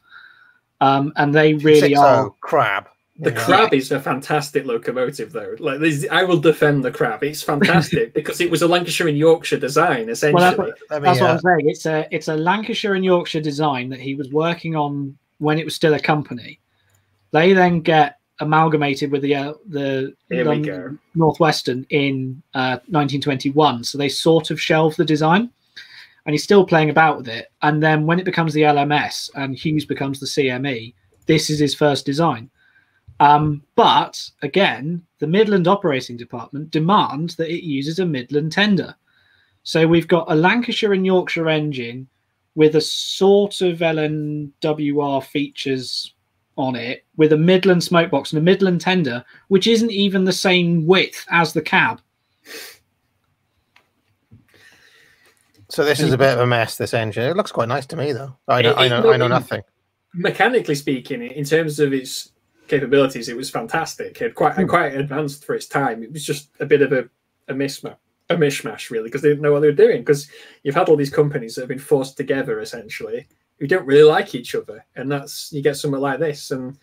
and they really are crab. The crab is a fantastic locomotive, though. Like I will defend the crab. It's fantastic because it was a Lancashire and Yorkshire design, essentially. Well, that's what I'm saying. It's a Lancashire and Yorkshire design that he was working on when it was still a company. They then get amalgamated with the Northwestern in 1921. So they sort of shelved the design, and he's still playing about with it. And then when it becomes the LMS and Hughes becomes the CME, this is his first design. But again, the Midland Operating Department demands that it uses a Midland tender. So we've got a Lancashire and Yorkshire engine with a sort of LNWR features on it, with a Midland smokebox and a Midland tender, which isn't even the same width as the cab. So this is a bit of a mess, this engine. It looks quite nice to me, though. I know nothing. Mechanically speaking, in terms of its capabilities, it was fantastic. It had quite advanced for its time. It was just a bit of a mishmash, really, because they didn't know what they were doing. Because you've had all these companies that have been forced together, essentially, who don't really like each other, and you get something like this. And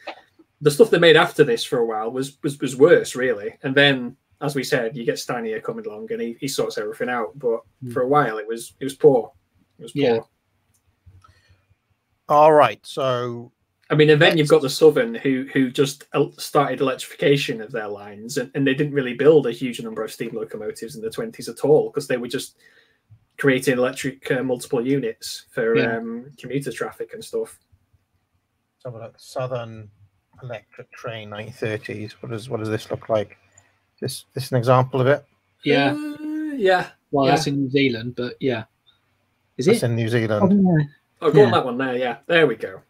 the stuff they made after this for a while was worse, really. And then, as we said, you get Stanier coming along, and he sorts everything out. But for a while, it was poor. It was poor. Yeah. All right, so. I mean, and then you've got the Southern who just started electrification of their lines, and they didn't really build a huge number of steam locomotives in the 20s at all, because they were just creating electric multiple units for commuter traffic and stuff. Let's have a look. Southern electric train, 1930s. What does this look like? This an example of it? Yeah. Yeah. Well, that's in New Zealand, but yeah. Is That's it? in New Zealand. Go on that one there, yeah. There we go.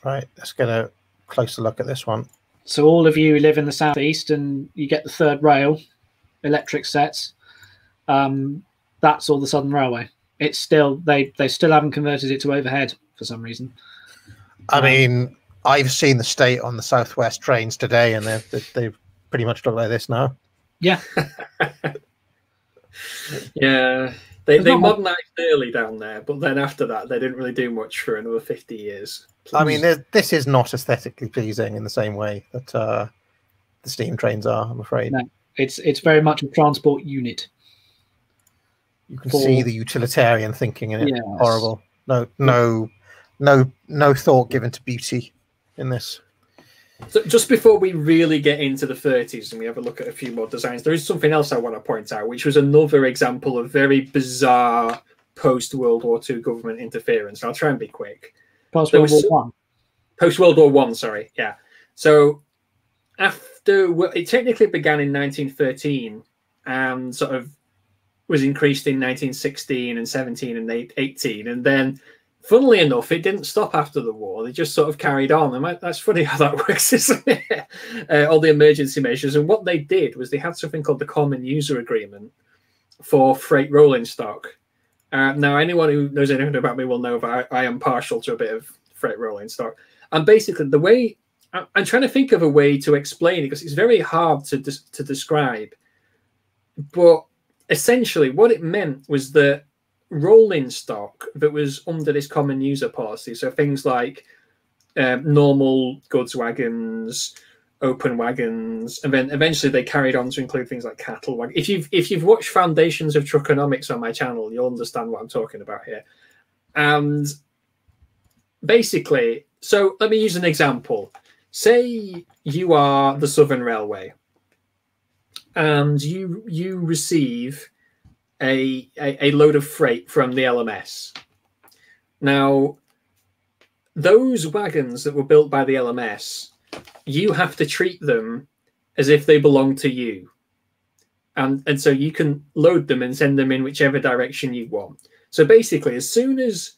Right, let's get a closer look at this one. So all of you who live in the southeast and you get the third rail, electric sets, that's all the Southern Railway. It's still they still haven't converted it to overhead for some reason. I mean, I've seen the state on the Southwest trains today, and they pretty much look like this now. Yeah. Yeah. They modernised early down there, but then after that, they didn't really do much for another 50 years. I mean, this is not aesthetically pleasing in the same way that the steam trains are, I'm afraid. No, it's very much a transport unit. You can see the utilitarian thinking in it. Yes. Horrible. No no thought given to beauty in this. So just before we really get into the 30s and we have a look at a few more designs, there is something else I want to point out, which was another example of very bizarre post-World War II government interference. I'll try and be quick. Post-World War One. Post-World War One, sorry. Yeah. So it technically began in 1913 and sort of was increased in 1916 and 17 and 18. And then, funnily enough, it didn't stop after the war. They just sort of carried on. And that's funny how that works, isn't it? All the emergency measures. And what they did was they had something called the Common User Agreement for freight rolling stock. Now, anyone who knows anything about me will know that I am partial to a bit of freight rolling stock. And basically, the way I'm trying to think of a way to explain it because it's very hard to describe. But essentially, what it meant was that rolling stock that was under this common user policy, so things like normal goods wagons, open wagons, and then eventually they carried on to include things like cattle wagons. If you've watched Foundations of Truckonomics on my channel, you'll understand what I'm talking about here. And basically, so let me use an example. Say you are the Southern Railway and you receive a load of freight from the LMS. Now, those wagons that were built by the LMS, you have to treat them as if they belong to you. And so you can load them and send them in whichever direction you want. So basically, as soon as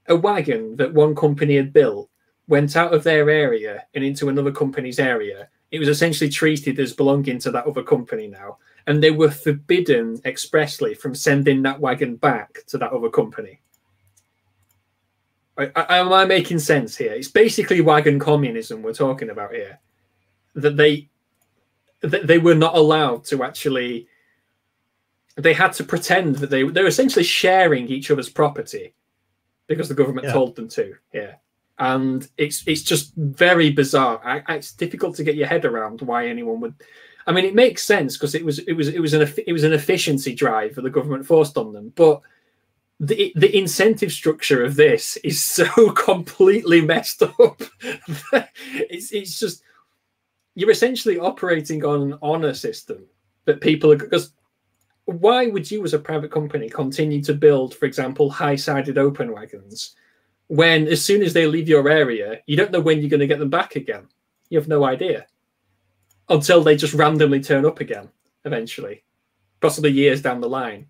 a wagon that one company had built went out of their area and into another company's area, it was essentially treated as belonging to that other company now. And they were forbidden expressly from sending that wagon back to that other company. Am I making sense here? It's basically wagon communism we're talking about here. That they were not allowed to actually... They had to pretend that they were essentially sharing each other's property because the government told them to. Yeah. And it's just very bizarre. It's difficult to get your head around why anyone would. I mean, it makes sense because it was an efficiency drive that the government forced on them. But the incentive structure of this is so completely messed up. It's just you're essentially operating on an honor system that people are because. Why would you, as a private company, continue to build, for example, high-sided open wagons when as soon as they leave your area, you don't know when you're going to get them back again? You have no idea until they just randomly turn up again, eventually, possibly years down the line.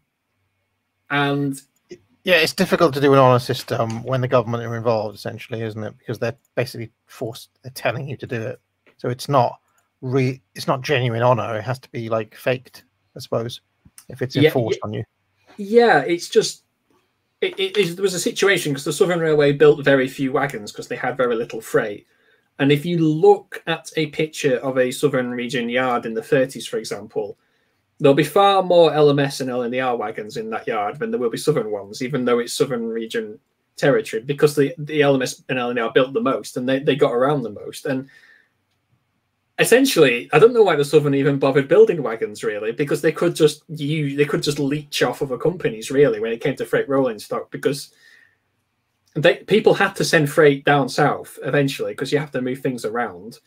And yeah, it's difficult to do an honor system when the government are involved, essentially, isn't it? Because they're basically they're telling you to do it. So it's not genuine honor. It has to be like faked, I suppose, if it's enforced on you. Yeah, it's just there was a situation because the Southern Railway built very few wagons because they had very little freight. And if you look at a picture of a Southern Region yard in the 30s, for example, there'll be far more LMS and LNER wagons in that yard than there will be Southern ones, even though it's Southern Region territory, because the LMS and LNER built the most and they got around the most. And essentially, I don't know why the Southern even bothered building wagons, really, because they could just leech off other companies, really, when it came to freight rolling stock, because people had to send freight down south eventually because you have to move things around.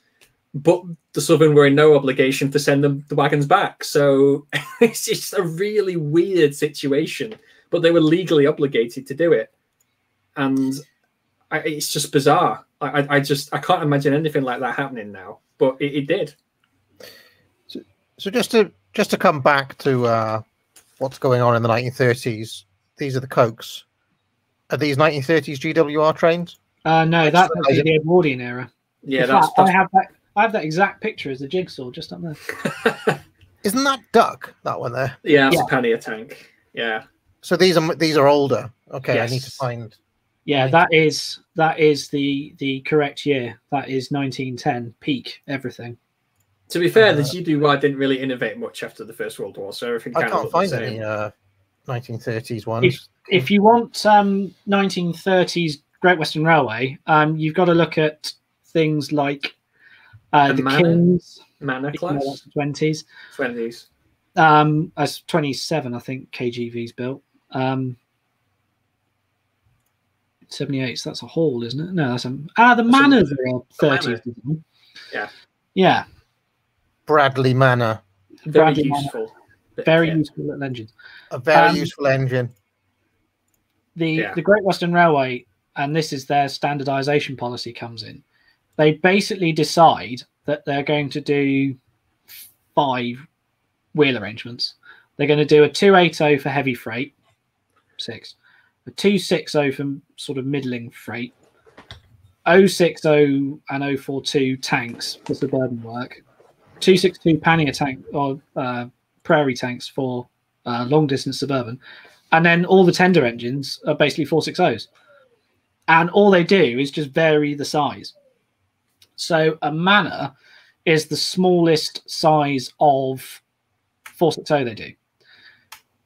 But the Southern were in no obligation to send them the wagons back. So it's just a really weird situation, but they were legally obligated to do it. And it's just bizarre. I can't imagine anything like that happening now. But it did. So just to come back to what's going on in the 1930s, these are the Cokes. Are these 1930s GWR trains? No, that's the Edwardian era. Yeah, I have that exact picture as a jigsaw just up there. Isn't that Duck, that one there? Yeah, it's a pannier tank. Yeah. So these are older. Okay, yes. I need to find. Yeah, that is the correct year. That is 1910 peak everything. To be fair, the GWR didn't really innovate much after the First World War, so everything I can't find any 1930s ones. If you want 1930s Great Western Railway, you've got to look at things like the Kings Manor class 20s. As 27, I think KGV's built. 78. So that's a hall, isn't it? No, that's the Manors are 30s. Yeah. Yeah. Bradley Manor. Very Bradley useful. Very useful little engine. A very useful engine. The Great Western Railway, and this is their standardization policy comes in. They basically decide that they're going to do 5 wheel arrangements. They're going to do a 280 for heavy freight, 6, a 260 for sort of middling freight, 060 and 042 tanks for suburban work, 262 pannier tank or prairie tanks for long distance suburban, and then all the tender engines are basically 460s. And all they do is just vary the size. So a Manor is the smallest size of 460 they do.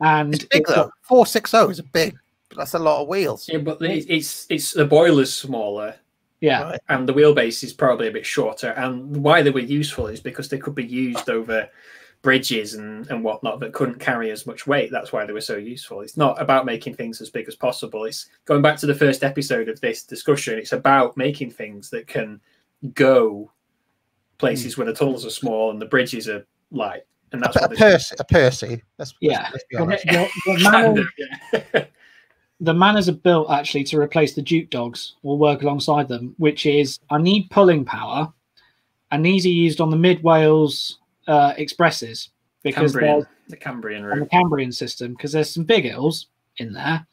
And it's big though. 460 is big. That's a lot of wheels. Yeah, but it's the boiler's smaller. Yeah. Right. And the wheelbase is probably a bit shorter. And why they were useful is because they could be used over bridges and whatnot that couldn't carry as much weight. That's why they were so useful. It's not about making things as big as possible. It's going back to the first episode of this discussion. It's about making things that can go places where the tunnels are small and the bridges are light. And that's a Percy. Let's be honest. The Manors are built actually to replace the Duke dogs or work alongside them, which is I need pulling power, and these are used on the Mid Wales expresses because the Cambrian route, the Cambrian system, because there's some big hills in there.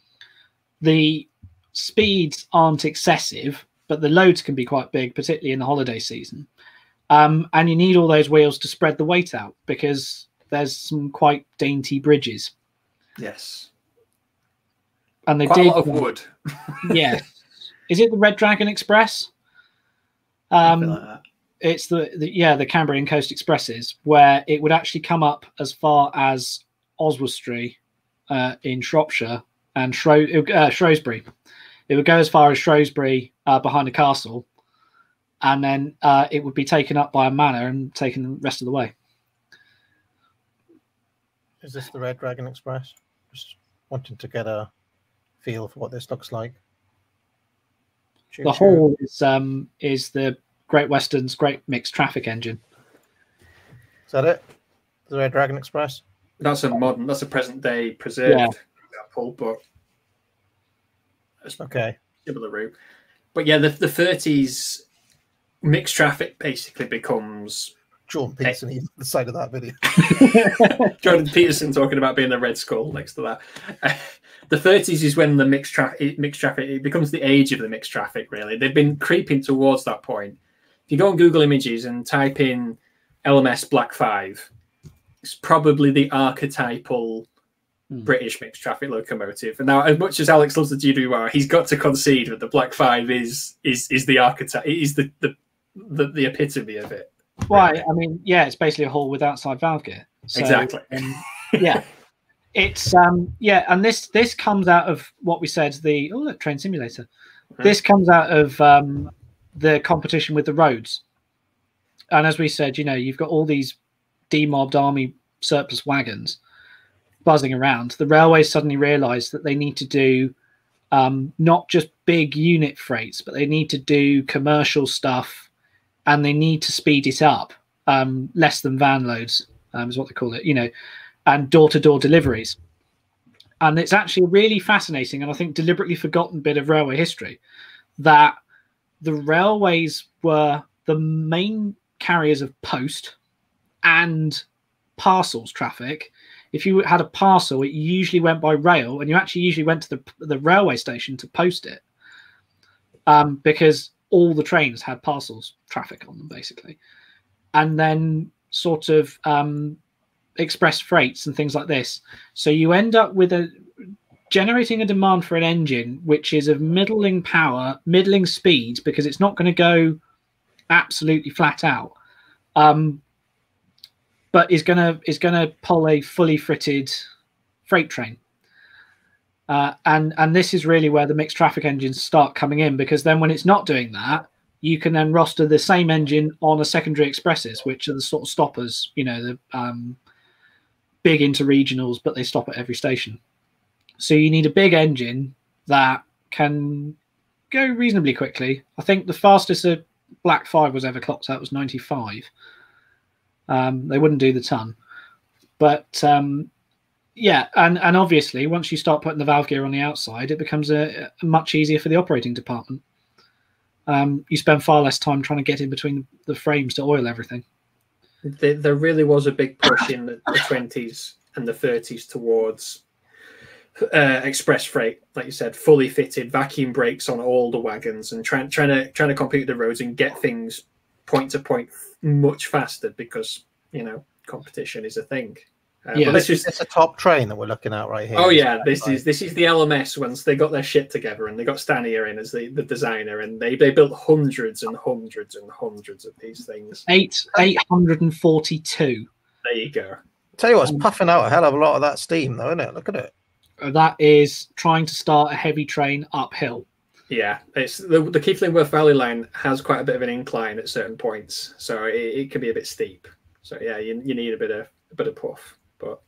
The speeds aren't excessive, but the loads can be quite big, particularly in the holiday season. And you need all those wheels to spread the weight out because there's some quite dainty bridges. Yes. And they quite a lot of wood. Yeah. Is it the Red Dragon Express? Something like that. It's the Cambrian Coast Expresses, where it would actually come up as far as Oswestry in Shropshire and Shrewsbury. It would go as far as Shrewsbury behind the castle, and then it would be taken up by a manor and taken the rest of the way. Is this the Red Dragon Express? Just wanting to get a feel for what this looks like. The whole is the Great Western's great mixed traffic engine. Is that it? The Red Dragon Express? That's a present day preserved example, but okay. Similar route. But yeah, the 30s mixed traffic basically becomes Jordan Peterson, he's the side of that video. Jordan Peterson talking about being a Red Skull next to that. The 30s is when the mixed traffic, it becomes the age of the mixed traffic, really. They've been creeping towards that point. If you go on Google Images and type in LMS Black 5, it's probably the archetypal British mixed traffic locomotive. And now, as much as Alex loves the GWR, he's got to concede that the Black 5 is the archetype. It is the epitome of it. Right. I mean, yeah, it's basically a hall with outside valve gear. So, exactly. Yeah. It's and this comes out of what we said, Train Simulator. Mm-hmm. This comes out of the competition with the roads. And as we said, you've got all these demobbed army surplus wagons buzzing around. The railways suddenly realised that they need to do not just big unit freights, but they need to do commercial stuff, and they need to speed it up. Less than van loads is what they call it, and door-to-door deliveries. And it's actually really fascinating, and I think deliberately forgotten bit of railway history, that the railways were the main carriers of post and parcels traffic. If you had a parcel, it usually went by rail, and you actually usually went to the railway station to post it, because all the trains had parcels traffic on them, basically. And then sort of express freights and things like this. So you end up with generating a demand for an engine which is of middling power, middling speed, because it's not going to go absolutely flat out, but is going to pull a fully fitted freight train. And this is really where the mixed traffic engines start coming in, because then when it's not doing that, you can then roster the same engine on a secondary expresses, which are the sort of stoppers, the big interregionals, but they stop at every station. So you need a big engine that can go reasonably quickly. I think the fastest a Black 5 was ever clocked out was 95. They wouldn't do the ton. But yeah, and obviously once you start putting the valve gear on the outside, it becomes a much easier for the operating department. You spend far less time trying to get in between the frames to oil everything. There really was a big push in the 20s and the 30s towards express freight, like you said, fully fitted vacuum brakes on all the wagons, and trying to compete the roads and get things point to point much faster because competition is a thing. But it's a top train that we're looking at right here. Oh yeah, this is the LMS once they got their shit together and they got Stanier in as the designer, and they built hundreds and hundreds and hundreds of these things. 842. There you go. Tell you what, it's puffing out a hell of a lot of that steam, though, isn't it? Look at it. That is trying to start a heavy train uphill. Yeah, it's the Keighley-Worth Valley line has quite a bit of an incline at certain points, so it can be a bit steep. So yeah, you need a bit of puff. But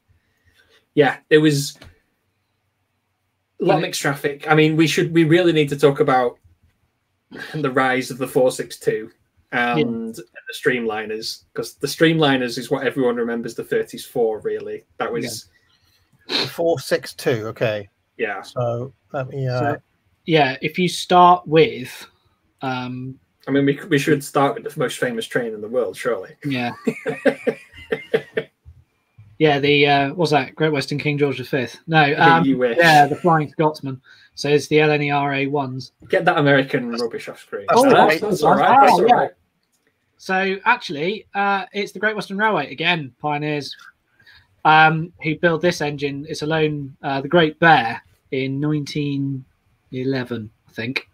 yeah, it was a lot of mixed traffic. I mean, we really need to talk about the rise of the 462 and the Streamliners, because the Streamliners is what everyone remembers the 30s for. Really, that was 462. Okay. Yeah. So let me. If you start with, I mean, we should start with the most famous train in the world, surely. Yeah. Yeah, the what's that? Great Western King George V. No, you wish. Yeah, the Flying Scotsman. So it's the LNER A1s. Get that American rubbish off screen. That's all right. That's all right. So actually, it's the Great Western Railway again, pioneers, who built this engine. It's alone the Great Bear in 1911, I think,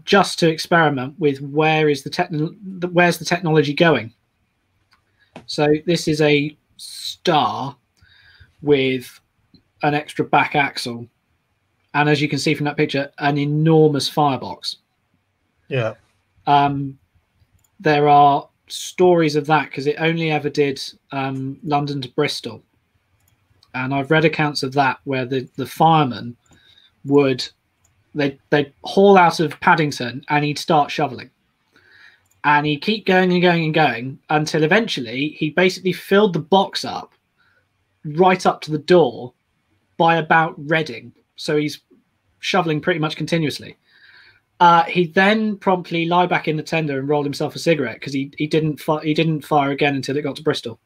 just to experiment with where's the technology going. So this is a Star with an extra back axle, and as you can see from that picture, an enormous firebox. Yeah. There are stories of that because it only ever did London to Bristol, and I've read accounts of that where the firemen would they'd haul out of Paddington and he'd start shoveling. And he'd keep going and going and going until eventually he basically filled the box up right up to the door by about Reading. So he's shoveling pretty much continuously. He then promptly lie back in the tender and rolled himself a cigarette because he didn't fire again until it got to Bristol.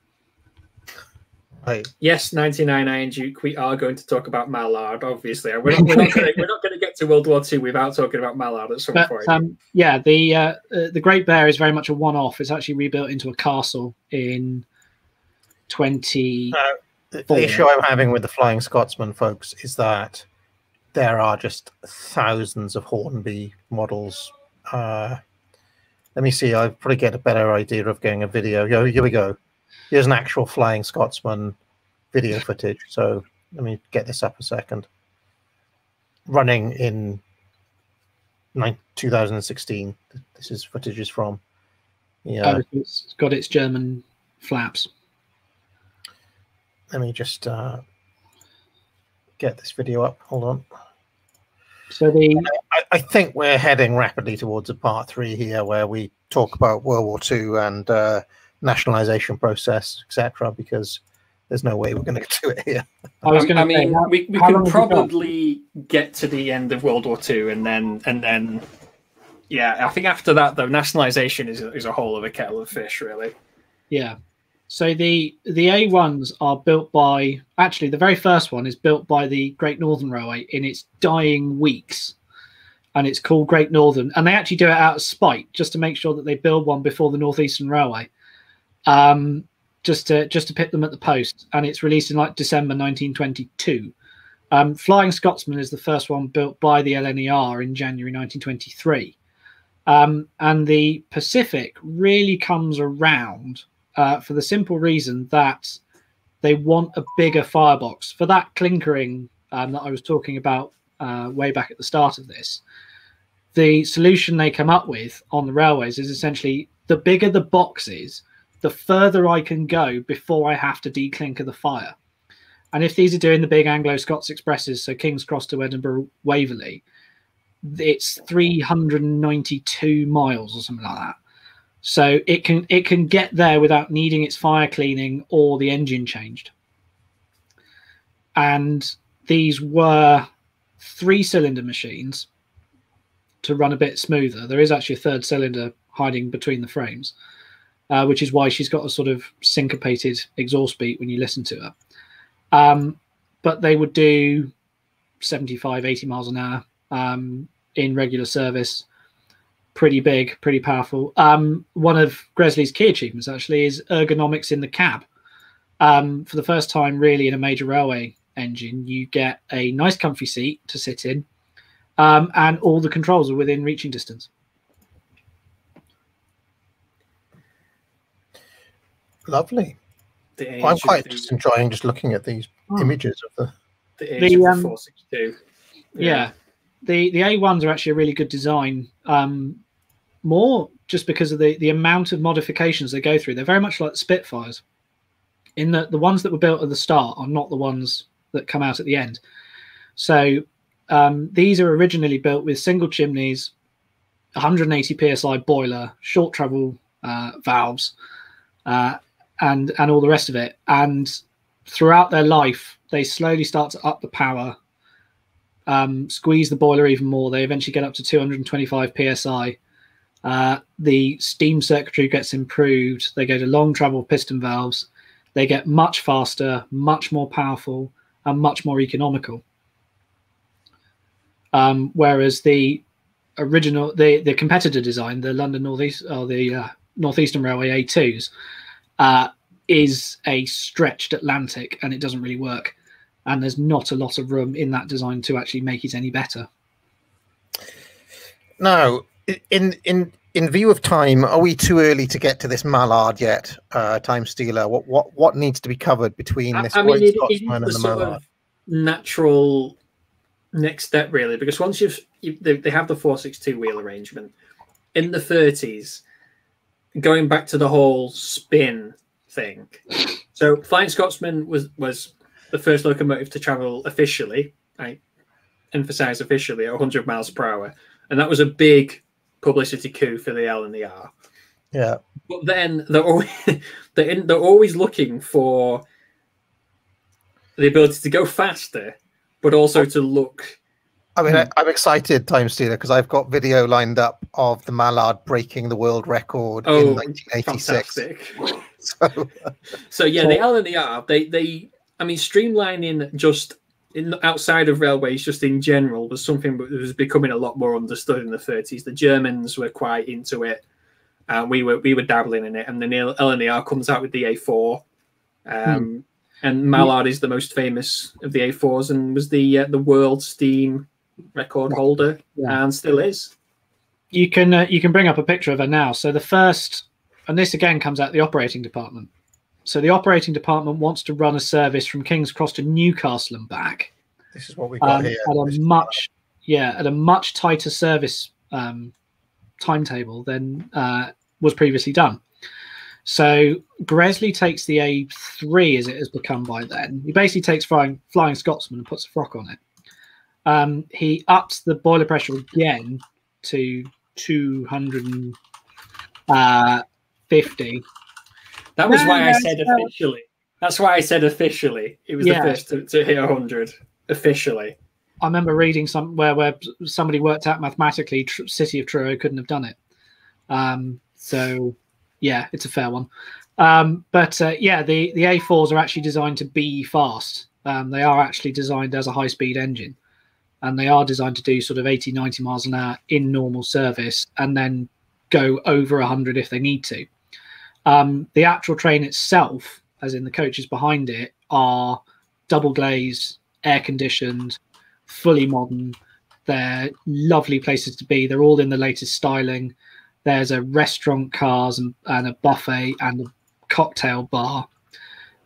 Right. Yes, 99 Iron Duke. We are going to talk about Mallard. Obviously, we're not going to get to World War II without talking about Mallard at some point. The Great Bear is very much a one-off. It's actually rebuilt into a castle in 20. The issue I'm having with the Flying Scotsman, folks, is that there are just thousands of Hornby models. Let me see. I'll probably get a better idea of getting a video. Here we go. Here's an actual Flying Scotsman video footage. So let me get this up a second. Running in 2016. This is footage is from. Yeah, it's got its German flaps. Let me just get this video up. Hold on. So I think we're heading rapidly towards a part 3 here, where we talk about World War II and nationalization process, etc. Because there's no way we're going to do it here. we can probably get to the end of World War II and then yeah, I think after that though, nationalization is a whole other kettle of fish, really. Yeah. So the A1s are built by, actually the very first one is built by the Great Northern Railway in its dying weeks, and it's called Great Northern, and they actually do it out of spite just to make sure that they build one before the North Eastern Railway, just to pit them at the post, and it's released in like December 1922. Flying Scotsman is the first one built by the LNER in January 1923, and the Pacific really comes around for the simple reason that they want a bigger firebox for that clinkering that I was talking about way back at the start of this. The solution they come up with on the railways is essentially the bigger the box is, the further I can go before I have to declinker the fire. And if these are doing the big Anglo-Scots expresses, so King's Cross to Edinburgh Waverley, it's 392 miles or something like that. So it can get there without needing its fire cleaning or the engine changed. And these were 3-cylinder machines to run a bit smoother. There is actually a 3rd cylinder hiding between the frames, which is why she's got a sort of syncopated exhaust beat when you listen to her. But they would do 75, 80 miles an hour in regular service. Pretty big, pretty powerful. One of Gresley's key achievements actually is ergonomics in the cab. For the first time really in a major railway engine, you get a nice comfy seat to sit in, and all the controls are within reaching distance. Lovely. I'm quite just enjoying just looking at these images of the age of the 462. Yeah. The A1s are actually a really good design, more just because of the amount of modifications they go through. They're very much like the Spitfires, in that the ones that were built at the start are not the ones that come out at the end. So these are originally built with single chimneys, 180 psi boiler, short travel valves, and all the rest of it. And throughout their life, they slowly start to up the power, squeeze the boiler even more. They eventually get up to 225 psi. The steam circuitry gets improved. They go to long travel piston valves. They get much faster, much more powerful, and much more economical. Whereas the original, the competitor design, the London Northeast or the Northeastern Railway A2s, is a stretched Atlantic, and it doesn't really work. And there's not a lot of room in that design to actually make it any better. Now, in view of time, are we too early to get to this Mallard yet? Time Stealer. What needs to be covered between this White Scotsman and the Mallard? Natural next step, really, because once they have the 462 wheel arrangement in the 30s, going back to the whole spin thing. So Flying Scotsman was the first locomotive to travel officially, I emphasize officially, at 100 miles per hour, and that was a big publicity coup for the L and the R. Yeah, but then they're always looking for the ability to go faster, but also to look. I mean, I'm excited, Time Stealer, because I've got video lined up of the Mallard breaking the world record in 1986. So yeah, the L and the R, I mean, streamlining just outside of railways, just in general, was something that was becoming a lot more understood in the 30s. The Germans were quite into it, and we were dabbling in it. And the L and the R comes out with the A4, and Mallard is the most famous of the A4s, and was the world steam record holder, and still is. You can bring up a picture of her now. So the first, and this again comes out the operating department. So the operating department wants to run a service from King's Cross to Newcastle and back. This is what we got here. At a much tighter service timetable than was previously done. So Gresley takes the A3, as it has become by then. He basically takes Flying Scotsman and puts a frock on it. He ups the boiler pressure again to 250. That was why I said officially. That's why I said officially. It was the first to hit 100 officially. I remember reading somewhere where somebody worked out mathematically City of Truro couldn't have done it. So yeah, it's a fair one. The A4s are actually designed to be fast. They are actually designed as a high-speed engine, and they are designed to do sort of 80, 90 miles an hour in normal service, and then go over 100 if they need to. The actual train itself, as in the coaches behind it, are double glazed, air conditioned, fully modern. They're lovely places to be. They're all in the latest styling. There's a restaurant, cars, and a buffet and a cocktail bar.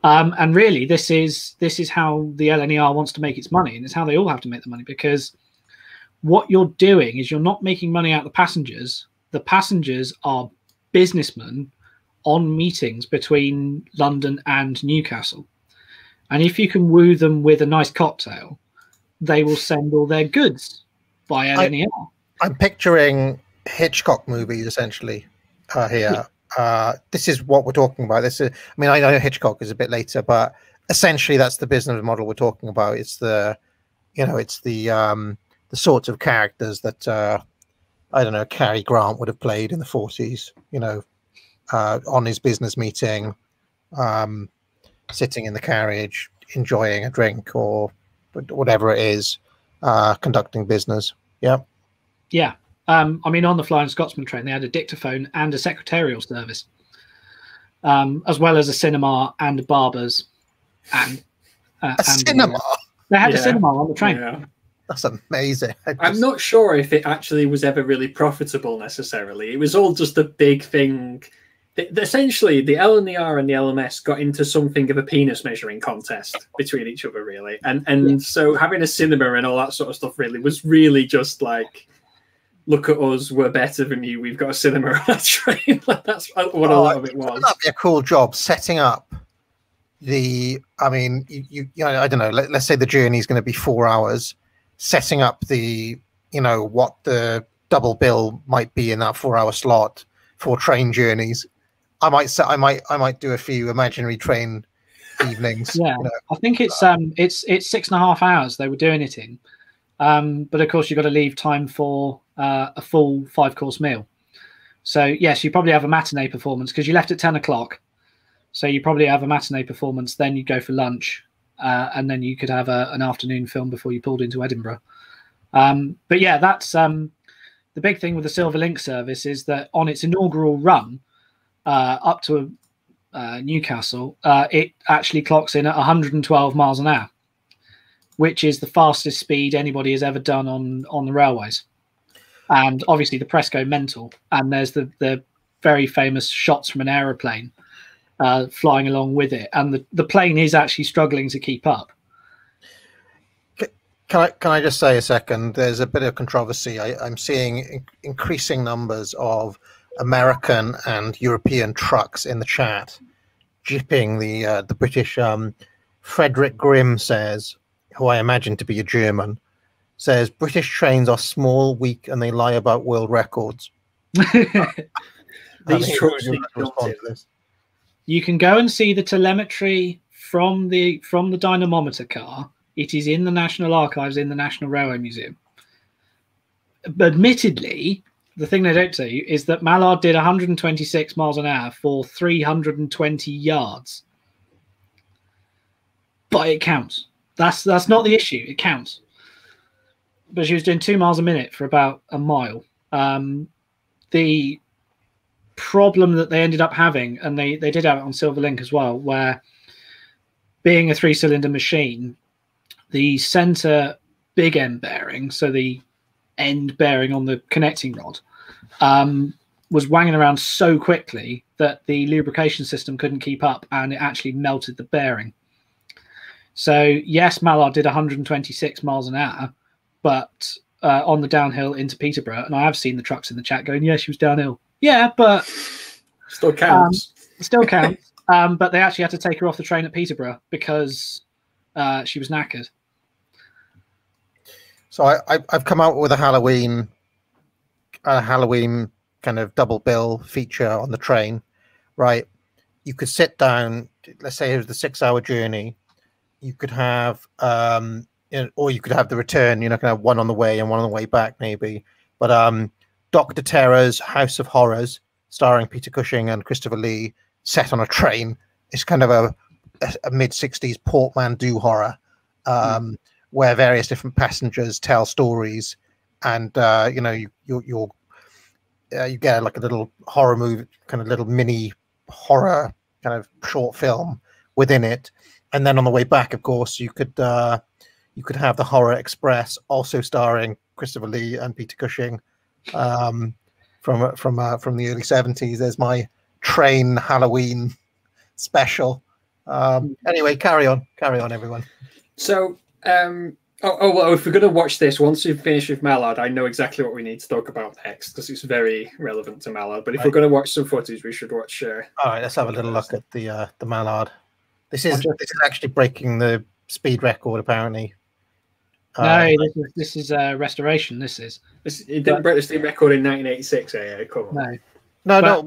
And really, this is how the LNER wants to make its money, and it's how they all have to make the money, because what you're doing is you're not making money out of the passengers. The passengers are businessmen on meetings between London and Newcastle. And if you can woo them with a nice cocktail, they will send all their goods by LNER. I'm picturing Hitchcock movies essentially here. This is what we're talking about. This is, I mean, I know Hitchcock is a bit later, but essentially that's the business model we're talking about. It's the, you know, it's the sorts of characters that I don't know, Cary Grant would have played in the 40s. You know, on his business meeting, sitting in the carriage, enjoying a drink or whatever it is, conducting business. Yeah. Yeah. I mean, on the Flying Scotsman train, they had a dictaphone and a secretarial service, as well as a cinema and a barber's. And cinema? They had a cinema on the train. Yeah. That's amazing. I'm not sure if it actually was ever really profitable necessarily. It was all just a big thing. Essentially, the LNER and the LMS got into something of a penis measuring contest between each other, really. And so having a cinema and all that sort of stuff really was really just like, look at us, we're better than you. We've got a cinema on our train. That's what a lot of it was. That'd be a cool job, setting up the. I mean, you know, I don't know. Let's say the journey is going to be 4 hours. Setting up the, you know, what the double bill might be in that 4-hour slot for train journeys. I might do a few imaginary train evenings. Yeah, you know. I think it's 6.5 hours they were doing it in, but of course you've got to leave time for a full 5-course meal. So yes, you probably have a matinee performance because you left at 10 o'clock. So you probably have a matinee performance, then you go for lunch, and then you could have an afternoon film before you pulled into Edinburgh. But yeah, that's the big thing with the Silver Link service is that on its inaugural run up to Newcastle, it actually clocks in at 112 miles an hour, which is the fastest speed anybody has ever done on the railways. And obviously the press go mental, and there's the very famous shots from an aeroplane flying along with it, and the plane is actually struggling to keep up. Can I just say a second? There's a bit of controversy. I'm seeing increasing numbers of American and European trucks in the chat, jipping the British. Frederick Grimm says, who I imagine to be a German, says British trains are small, weak, and they lie about world records. These trucks need You can go and see the telemetry from the dynamometer car. It is in the National Archives in the National Railway Museum. But admittedly, the thing they don't tell you is that Mallard did 126 miles an hour for 320 yards. But it counts. That's not the issue. It counts. But she was doing 2 miles a minute for about a mile. The problem that they ended up having, and they did have it on Silver Link as well, where being a 3-cylinder machine, the center big end bearing, so the end bearing on the connecting rod, was wanging around so quickly that the lubrication system couldn't keep up, and it actually melted the bearing. So yes, Mallard did 126 miles an hour, but on the downhill into Peterborough, and I have seen the trucks in the chat going, yeah, she was downhill. Yeah, but still counts. But they actually had to take her off the train at Peterborough because she was knackered. So I've come out with a Halloween kind of double bill feature on the train, right? You could sit down. Let's say it was the 6-hour journey. You could have, or you could have the return. You're not going to have one on the way and one on the way back, maybe. But Dr. Terror's House of Horrors, starring Peter Cushing and Christopher Lee, set on a train. It's kind of a mid-60s portmanteau horror, where various different passengers tell stories, and you get like a little horror movie, kind of little mini horror kind of short film within it. And then on the way back, of course, you could have the Horror Express, also starring Christopher Lee and Peter Cushing, from the early 70s. There's my train Halloween special. Anyway, carry on, everyone. So, well, if we're going to watch this, once we've finished with Mallard, I know exactly what we need to talk about next because it's very relevant to Mallard. But if we're going to watch some footage, we should watch. All right, let's have a little look at the Mallard. This is actually breaking the speed record, apparently. No, this is restoration. It didn't break the steam record in 1986. Come on. No.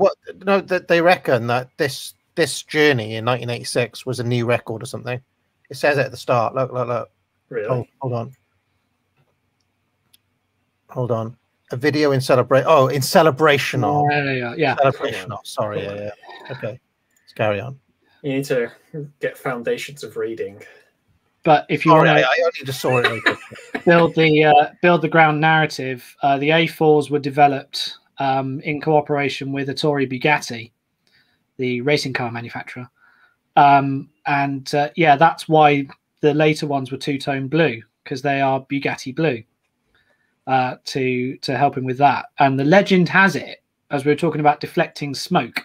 They reckon that this journey in 1986 was a new record or something. It says it at the start. Look. Really? Hold on. A video in celebration. Oh, in celebration of. Yeah. Celebration of. Sorry. Yeah. Okay. Let's carry on. You need to get foundations of reading. But if you want to, I only just saw it. build the ground narrative, the A4s were developed in cooperation with Ettore Bugatti, the racing car manufacturer, that's why the later ones were two-tone blue, because they are Bugatti blue. To help him with that. And the legend has it, as we were talking about deflecting smoke,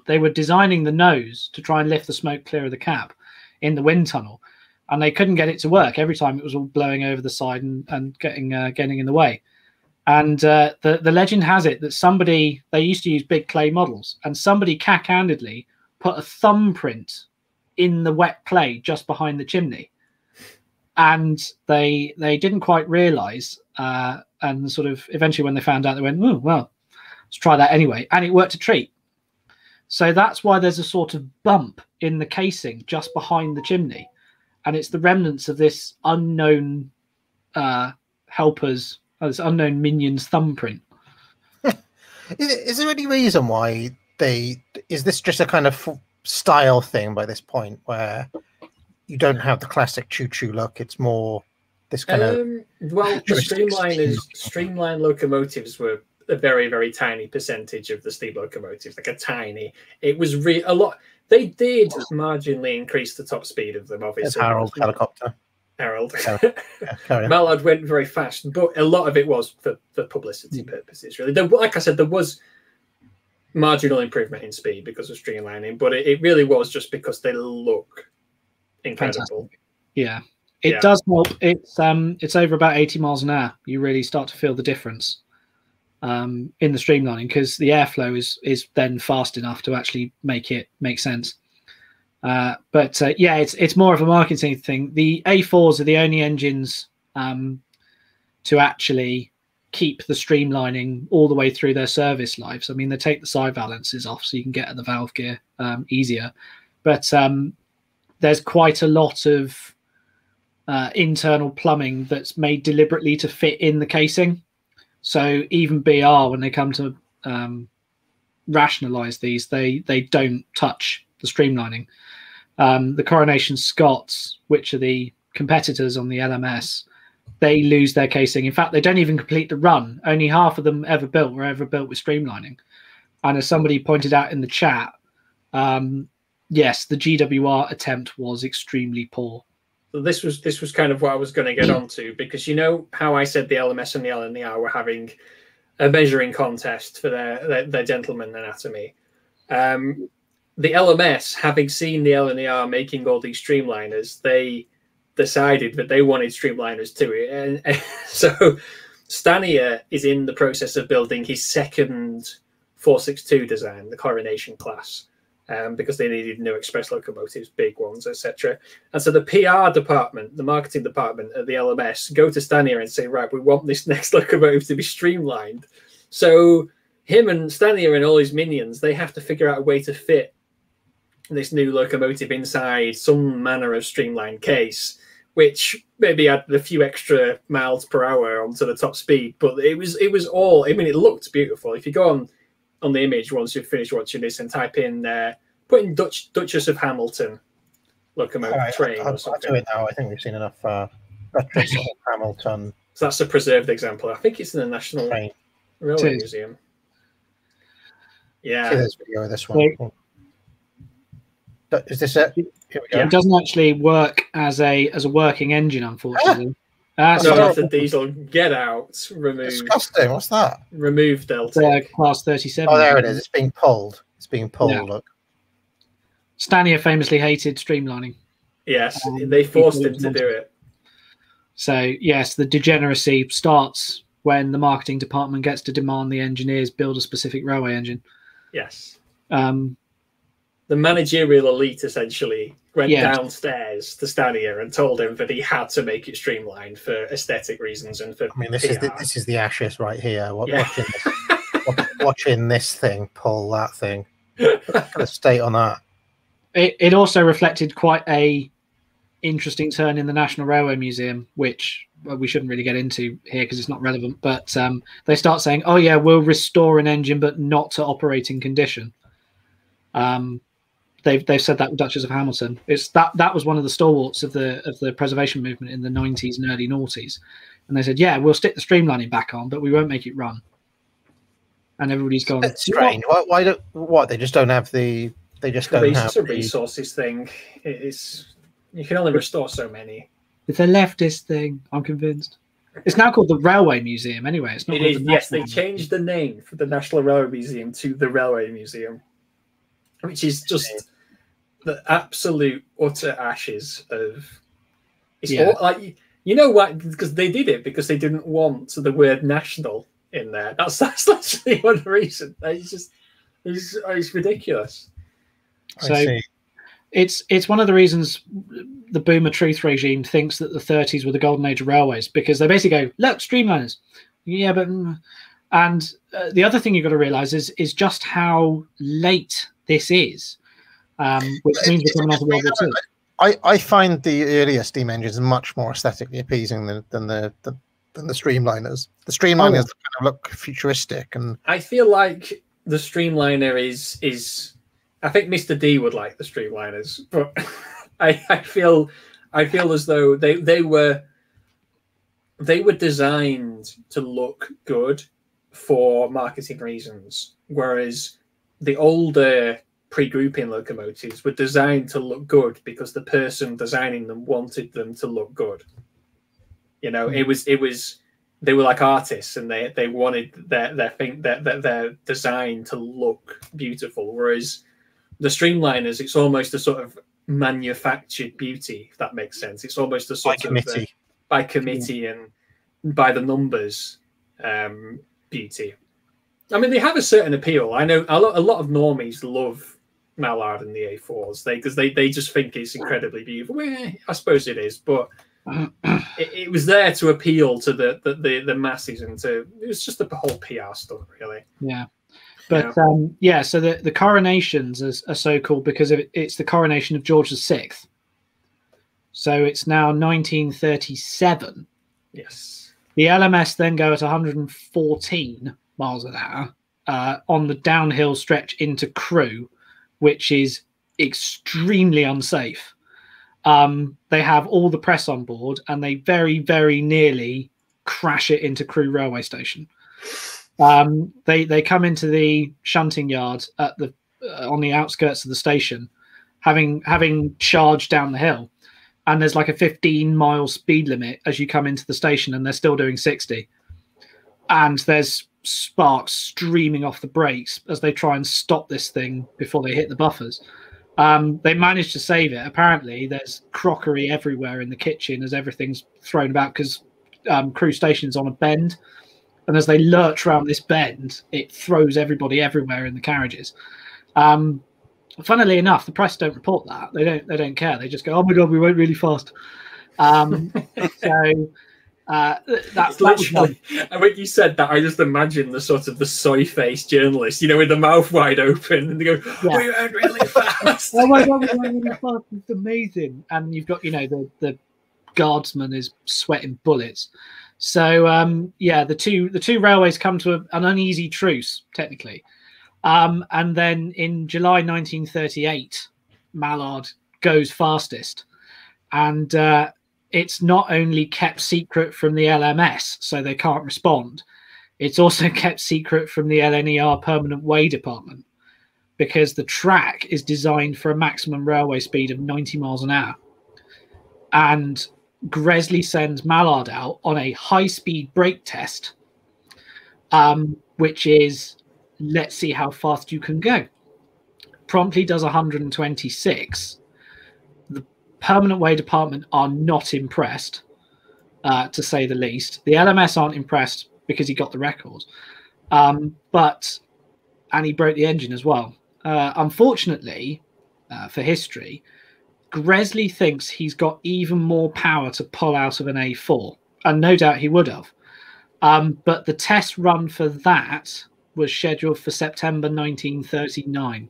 they were designing the nose to try and lift the smoke clear of the cab in the wind tunnel, and they couldn't get it to work. Every time it was all blowing over the side and getting in the way. And the legend has it that they used to use big clay models, and somebody cack-handedly put a thumbprint in the wet clay just behind the chimney. And they didn't quite realise, and sort of eventually when they found out, they went, oh, well, let's try that anyway. And it worked a treat. So that's why there's a sort of bump in the casing just behind the chimney. And it's the remnants of this unknown this unknown minion's thumbprint. Is there any reason why is this just a kind of style thing by this point where you don't have the classic choo-choo look? It's more this kind of... Well, the streamlined locomotives were a very, very tiny percentage of the steam locomotives, like a tiny... It was a lot... They did marginally increase the top speed of them, obviously. Harold helicopter. Harold. Yeah, Mallard went very fast, but a lot of it was for publicity purposes, really. Like I said, there was marginal improvement in speed because of streamlining, but it really was just because they look incredible. Fantastic. Yeah, it does help. It's over about 80 miles an hour. You really start to feel the difference in the streamlining, because the airflow is then fast enough to actually make it make sense. It's more of a marketing thing. The A4s are the only engines to actually keep the streamlining all the way through their service lives. I mean, they take the side balances off so you can get at the valve gear easier, but there's quite a lot of internal plumbing that's made deliberately to fit in the casing. So even BR, when they come to rationalize these, they don't touch the streamlining. The Coronation Scots, which are the competitors on the LMS, they lose their casing. In fact, they don't even complete the run. Only half of them were ever built with streamlining. And as somebody pointed out in the chat, yes, the GWR attempt was extremely poor. So this was kind of what I was going to get onto, because you know how I said the LMS and the LNER were having a measuring contest for their gentleman anatomy. The LMS, having seen the LNER making all these streamliners, they decided that they wanted streamliners too. And so Stanier is in the process of building his second 462 design, the Coronation class, because they needed new express locomotives, big ones, etc. And so the PR department, the marketing department at the LMS, go to Stanier and say, right, we want this next locomotive to be streamlined. So him and Stanier and all his minions, they have to figure out a way to fit this new locomotive inside some manner of streamlined case, which maybe added a few extra miles per hour onto the top speed. But it was all, I mean, it looked beautiful. If you go on the image once you've finished watching this and type in put in Duchess of Hamilton locomotive train or something. I'll do it now. I think we've seen enough Duchess of Hamilton. So that's a preserved example. I think it's in the National Railway Museum. Yeah. See this video of this one. Is this it? Here we go. It doesn't actually work as a working engine, unfortunately. No, the diesel. Get out. Remove. Disgusting. What's that? Remove Delta. Class 37. Oh, there it is. It's being pulled. Yeah. Look. Stanier famously hated streamlining. Yes, they forced him to do it. So, yes, the degeneracy starts when the marketing department gets to demand the engineers build a specific railway engine. Yes. The managerial elite essentially went downstairs to Stania and told him that he had to make it streamlined for aesthetic reasons and for. I mean, this is the Ashes right here. Yeah. Watching this thing pull that thing. Kind of state on that. It also reflected quite a interesting turn in the National Railway Museum, which we shouldn't really get into here because it's not relevant. But they start saying, "Oh yeah, we'll restore an engine, but not to operating condition." They've said that with Duchess of Hamilton. It's that was one of the stalwarts of the preservation movement in the 90s and early noughties, and they said, "Yeah, we'll stick the streamlining back on, but we won't make it run." And everybody's gone. It's strange. Why don't? What, they just don't have the? They just don't have. It's a resources thing. It's you can only restore so many. It's a leftist thing. I'm convinced. It's now called the Railway Museum. Anyway, it's not. Yes, they changed the name for the National Railway Museum to the Railway Museum, which is just the absolute utter ashes of. It's all, like, you know what? Because they did it because they didn't want the word national in there. That's literally one reason. It's ridiculous. So it's one of the reasons the Boomer Truth regime thinks that the 30s were the golden age of railways, because they basically go, look, streamliners. Yeah, but and the other thing you've got to realize is just how late this is, which means we're coming out of World War II. I find the earlier steam engines much more aesthetically appeasing than the streamliners. The streamliners kind of look futuristic, and I feel like the streamliner is. I think Mr. D would like the streamliners, but I feel as though they were designed to look good for marketing reasons, whereas the older pre-grouping locomotives were designed to look good because the person designing them wanted them to look good. You know, it was they were like artists, and they wanted their design to look beautiful, whereas the streamliners, it's almost a sort of manufactured beauty, if that makes sense. It's almost a sort of by committee and by the numbers beauty. I mean, they have a certain appeal. I know a lot of normies love Mallard and the A4s because they just think it's incredibly beautiful. Well, I suppose it is, but it was there to appeal to the masses, and it was just the whole PR stuff, really. Yeah. But so the coronations are so called because it's the coronation of George VI. So it's now 1937. Yes. The LMS then go at 114 miles an hour on the downhill stretch into Crewe, which is extremely unsafe. They have all the press on board, and they very, very nearly crash it into Crewe railway station. They come into the shunting yard at on the outskirts of the station, having charged down the hill, and there's like a 15-mile speed limit as you come into the station, and they're still doing 60, and there's sparks streaming off the brakes as they try and stop this thing before they hit the buffers. They managed to save it. Apparently, there's crockery everywhere in the kitchen as everything's thrown about because Crewe Station's on a bend. And as they lurch around this bend, it throws everybody everywhere in the carriages. Funnily enough, the press don't report that. They don't care. They just go, "Oh my god, we went really fast." That's literally. And when you said that, I just imagine the sort of the soy-faced journalist, you know, with the mouth wide open, and they go, "We went really fast." Oh my god, we went really fast! It's amazing. And you've got, the guardsman is sweating bullets. So the two railways come to an uneasy truce technically, and then in July 1938, Mallard goes fastest, and it's not only kept secret from the LMS, so they can't respond. It's also kept secret from the LNER Permanent Way Department, because the track is designed for a maximum railway speed of 90 miles an hour, and Gresley sends Mallard out on a high-speed brake test, which is, let's see how fast you can go. Promptly does 126. The Permanent Way Department are not impressed, to say the least. The LMS aren't impressed because he got the record, and he broke the engine as well. Unfortunately, for history, Gresley thinks he's got even more power to pull out of an A4, and no doubt he would have. But the test run for that was scheduled for September 1939.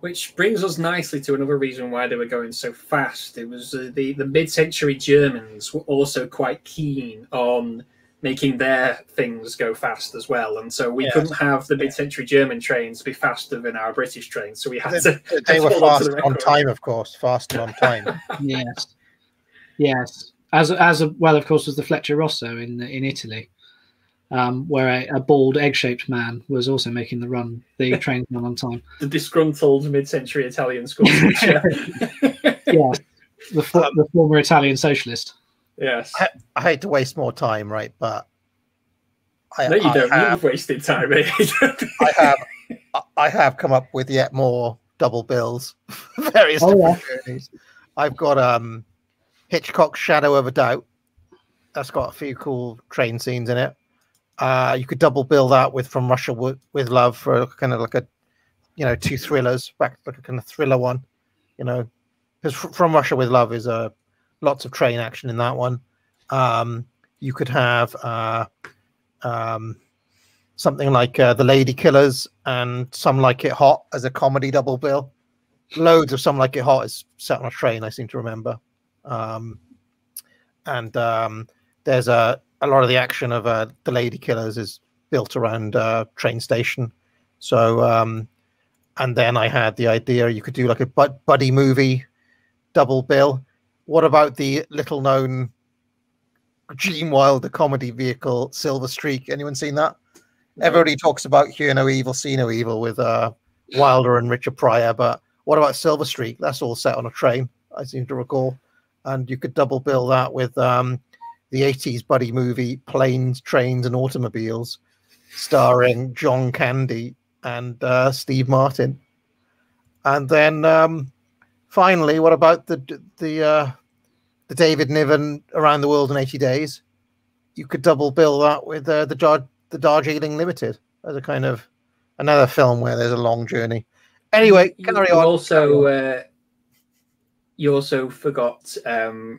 Which brings us nicely to another reason why they were going so fast. It was the mid-century Germans were also quite keen on making their things go fast as well, and so we couldn't have the mid-century German trains be faster than our British trains. So we had to. They were fast on time, of course. Faster on time. Yes. As well, of course, was the Fletcher Rosso in Italy, where a bald egg-shaped man was also making the train run on time. The disgruntled mid-century Italian school teacher. Yes, the former Italian socialist. Yes. I hate to waste more time, right? But no, you don't. You've wasted time. I have come up with yet more double bills, various different journeys. I've got Hitchcock's Shadow of a Doubt. That's got a few cool train scenes in it. You could double bill that with From Russia with Love for kind of like a, two thrillers, back like a kind of thriller one, because From Russia with Love is lots of train action in that one. You could have something like The Lady Killers and Some Like It Hot as a comedy double bill. Loads of Some Like It Hot is set on a train, I seem to remember. There's a lot of the action of The Lady Killers is built around train station. So and then I had the idea you could do like a buddy movie double bill. What about the little known Gene Wilder comedy vehicle Silver Streak? Anyone seen that? Everybody talks about Hear No Evil, See No Evil with Wilder and Richard Pryor, but what about Silver Streak? That's all set on a train, I seem to recall. And you could double bill that with the 80s buddy movie Planes, Trains and Automobiles, starring John Candy and Steve Martin. And then finally, what about the David Niven Around the World in 80 Days? You could double bill that with the Darjeeling Limited as a kind of another film where there's a long journey. Anyway, carry on. You also forgot the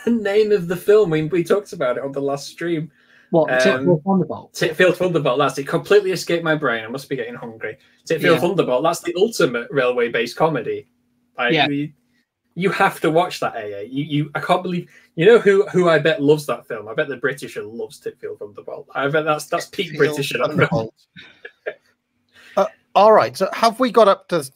name of the film. We talked about it on the last stream. What? Titfield Thunderbolt? Titfield Thunderbolt. That's it. Completely escaped my brain. I must be getting hungry. Titfield Thunderbolt. That's the ultimate railway-based comedy. You have to watch that, AA. I can't believe. You know who I bet loves that film? I bet the Britisher loves Titfield Thunderbolt. I bet that's peak British. All right. So have we got up to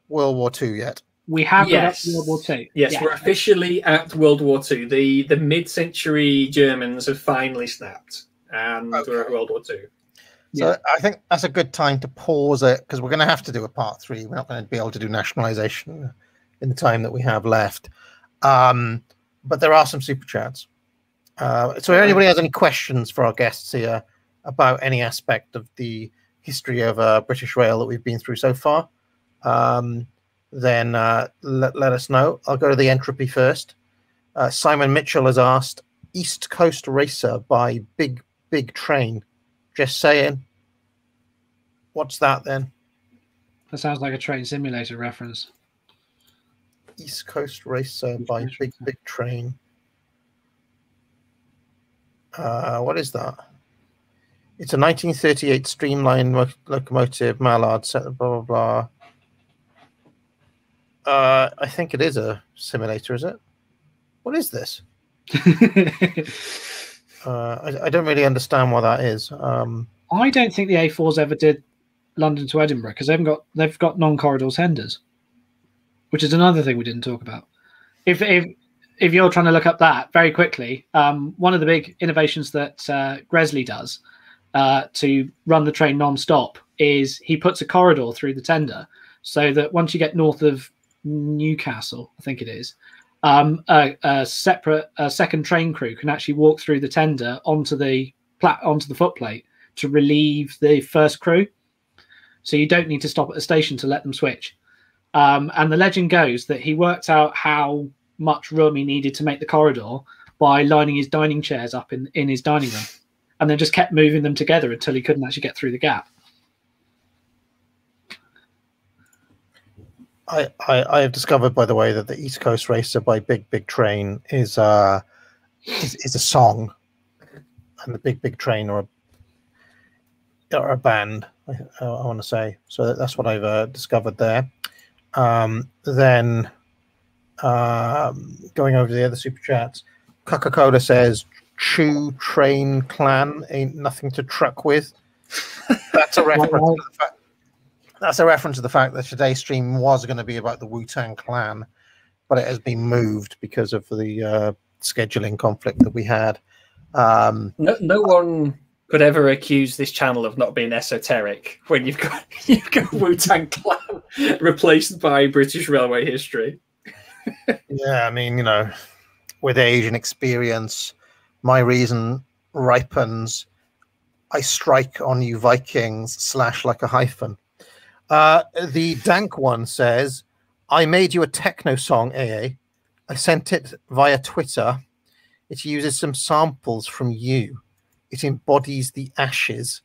World War II yet? We have got up to World War II. Yes, we're officially at World War II. The mid-century Germans have finally snapped, and we're at World War II. So I think that's a good time to pause it, because we're going to have to do a part 3. We're not going to be able to do nationalisation in the time that we have left. But there are some super chats. So if anybody has any questions for our guests here about any aspect of the history of British Rail that we've been through so far, then let us know. I'll go to the entropy first. Simon Mitchell has asked, East Coast Racer by Big Train. Just saying. What's that then? That sounds like a train simulator reference. East Coast Racer by Big Train. What is that? It's a 1938 streamlined locomotive, Mallard, set blah, blah, blah. I think it is a simulator, is it? What is this? I don't really understand what that is. I don't think the A4s ever did London to Edinburgh, because they've got non-corridor tenders, which is another thing we didn't talk about. If you're trying to look up that very quickly, one of the big innovations that Gresley does to run the train non-stop is he puts a corridor through the tender, so that once you get north of Newcastle, I think it is, a second train crew can actually walk through the tender onto the footplate to relieve the first crew. So you don't need to stop at a station to let them switch. And the legend goes that he worked out how much room he needed to make the corridor by lining his dining chairs up in his dining room, and then just kept moving them together until he couldn't actually get through the gap. I have discovered, by the way, that the East Coast Racer by Big Train is a song, and the Big Train are a band. I want to say so. That's what I've discovered there. Then going over to the other super chats, Coca-Cola says, "Chew Train Clan ain't nothing to truck with." That's a reference to the fact. That's a reference to the fact that today's stream was going to be about the Wu-Tang Clan, but it has been moved because of the scheduling conflict that we had. No one could ever accuse this channel of not being esoteric when you've got Wu-Tang Clan replaced by British railway history. Yeah, I mean, with age and experience, my reason ripens. I strike on you Vikings / like a hyphen. The Dank one says, "I made you a techno song, AA. I sent it via Twitter. It uses some samples from you. It embodies the ashes."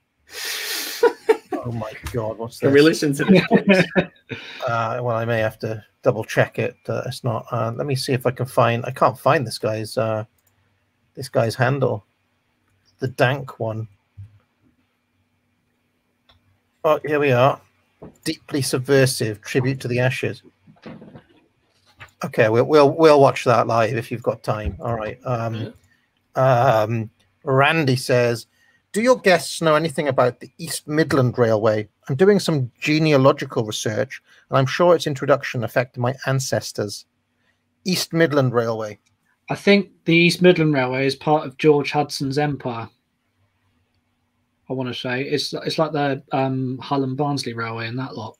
Oh my God, what's this? Can we listen to this? Well, I may have to double check it. It's not. Let me see if I can find. I can't find this guy's handle. The Dank one. Oh, here we are. Deeply subversive tribute to the ashes. Okay, we'll watch that live if you've got time. All right. Randy says, "Do your guests know anything about the East Midland Railway? I'm doing some genealogical research, and I'm sure its introduction affected my ancestors." East Midland Railway. I think the East Midland Railway is part of George Hudson's empire. I want to say it's like the Hull and Barnsley Railway and that lot.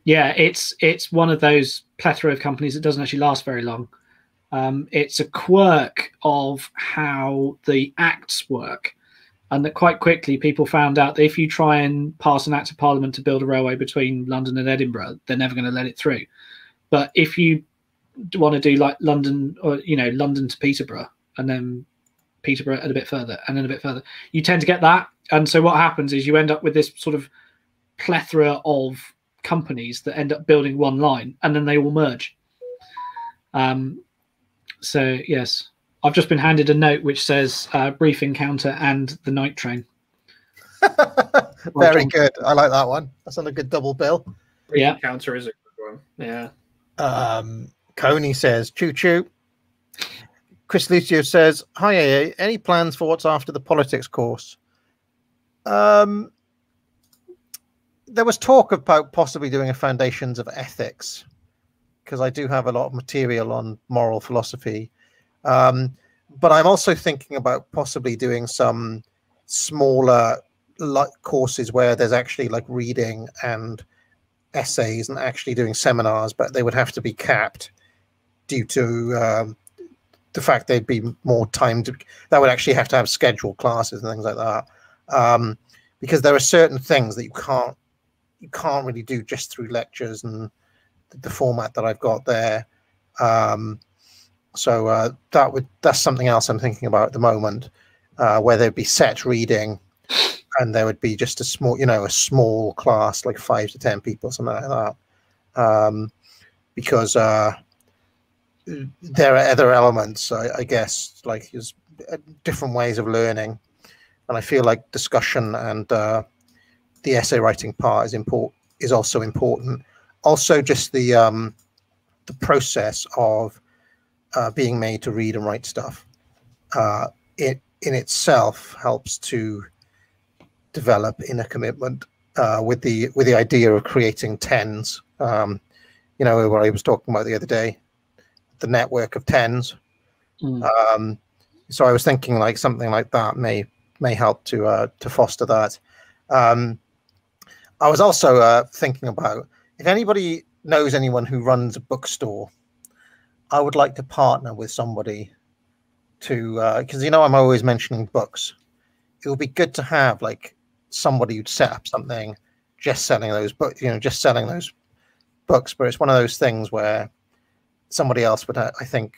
Yeah, it's one of those plethora of companies that doesn't actually last very long. It's a quirk of how the acts work, and that quite quickly people found out that if you try and pass an act of parliament to build a railway between London and Edinburgh, they're never going to let it through. But if you want to do like London, or London to Peterborough, and then Peterborough and a bit further, and then a bit further, you tend to get that. And so what happens is you end up with this sort of plethora of companies that end up building one line, and then they all merge. So yes, I've just been handed a note which says brief encounter and the night train. Very good. I like that one. That's on a good double bill. Brief encounter is a good one. Yeah. Coney says, "Choo choo." Chris Lucio says, "Hi AA, any plans for what's after the politics course?" There was talk about possibly doing a foundations of ethics, because I do have a lot of material on moral philosophy. But I'm also thinking about possibly doing some smaller courses where there's actually like reading and essays and actually doing seminars, but they would have to be capped due to the fact they'd be more time that would actually have to have scheduled classes and things like that. Because there are certain things that you can't really do just through lectures and the format that I've got there. So that's something else I'm thinking about at the moment, where there'd be set reading and there would be just a small class, like 5 to 10 people, something like that. Because there are other elements, I guess, like there's different ways of learning. And I feel like discussion and the essay writing part is also important. Also, just the process of being made to read and write stuff. It in itself helps to develop inner commitment with the idea of creating tens. What I was talking about the other day, the network of tens. So I was thinking like something like that may help to foster that. I was also thinking about, if anybody knows anyone who runs a bookstore, I would like to partner with somebody to, because I'm always mentioning books. It would be good to have like somebody who'd set up something just selling those books, just selling those books. But it's one of those things where somebody else would, I think,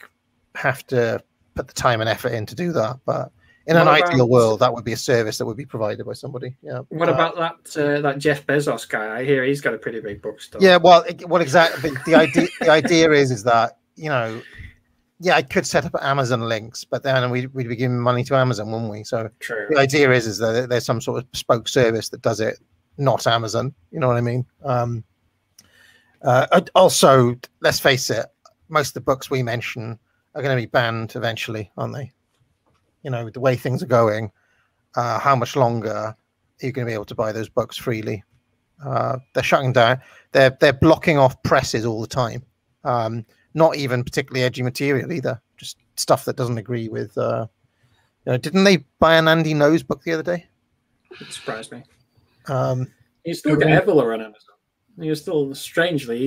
have to put the time and effort in to do that. But in an ideal world, that would be a service that would be provided by somebody. Yeah. What about that Jeff Bezos guy? I hear he's got a pretty big bookstore. Yeah. Well, exactly. The idea is that, you know, yeah, I could set up Amazon links, but then we'd be giving money to Amazon, wouldn't we? So true. The idea is that there's some sort of bespoke service that does it, not Amazon. You know what I mean? Also, let's face it, most of the books we mention are going to be banned eventually, aren't they? You know, the way things are going, how much longer are you going to be able to buy those books freely? They're shutting down. They're blocking off presses all the time. Not even particularly edgy material either. Just stuff that doesn't agree with. You know, didn't they buy an Andy Nose book the other day? It surprised me. You still get Evelyn on Amazon. He's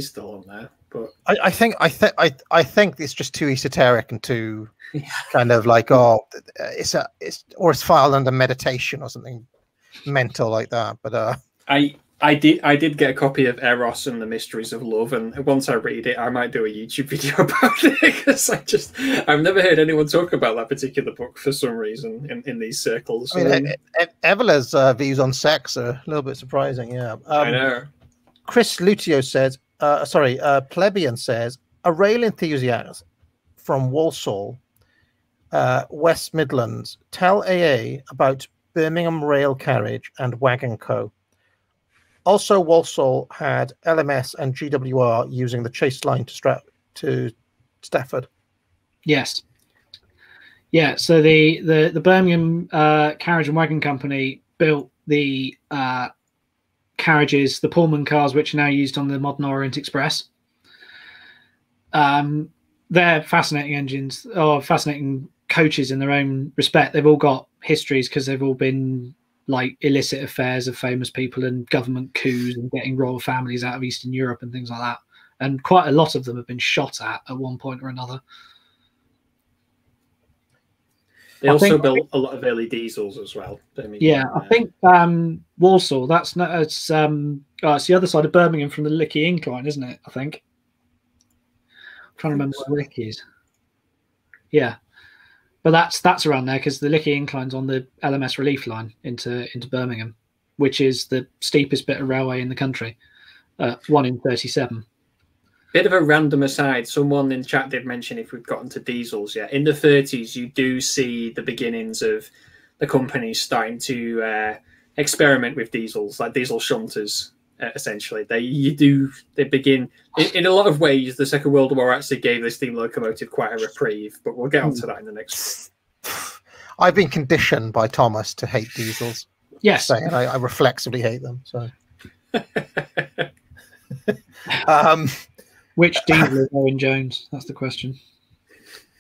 still on there. But I think it's just too esoteric and too kind of like, oh, it's filed under meditation or something mental like that. But I did get a copy of Eros and the Mysteries of Love, and once I read it, I might do a YouTube video about it, because I've never heard anyone talk about that particular book for some reason in these circles. I mean, Evela's views on sex are a little bit surprising. Yeah, I know. Chris Lutio says, Plebeian says, a rail enthusiast from Walsall, West Midlands, tell AA about Birmingham Rail Carriage and Wagon Co. Also, Walsall had LMS and GWR using the Chase line to Stafford. Yes. Yeah, so the Birmingham Carriage and Wagon Company built the carriages, the Pullman cars, which are now used on the Modern Orient Express. They're fascinating engines, or fascinating coaches in their own respect. They've all got histories because they've all been like illicit affairs of famous people and government coups and getting royal families out of Eastern Europe and things like that. And quite a lot of them have been shot at one point or another. They also built a lot of early diesels as well. I think Walsall, it's the other side of Birmingham from the Lickey Incline, isn't it? I think. I'm trying to remember where Lickey is. Yeah. But that's around there, because the Lickey Incline's on the LMS relief line into Birmingham, which is the steepest bit of railway in the country, 1 in 37. Bit of a random aside, someone in chat did mention if we've gotten to diesels yet. In the 30s, you do see the beginnings of the companies starting to experiment with diesels, like diesel shunters, essentially. They begin, in a lot of ways, the Second World War actually gave the steam locomotive quite a reprieve, but we'll get onto that in the next one. I've been conditioned by Thomas to hate diesels. Yes. And I reflexively hate them. So. Which diesel is Owen Jones? That's the question.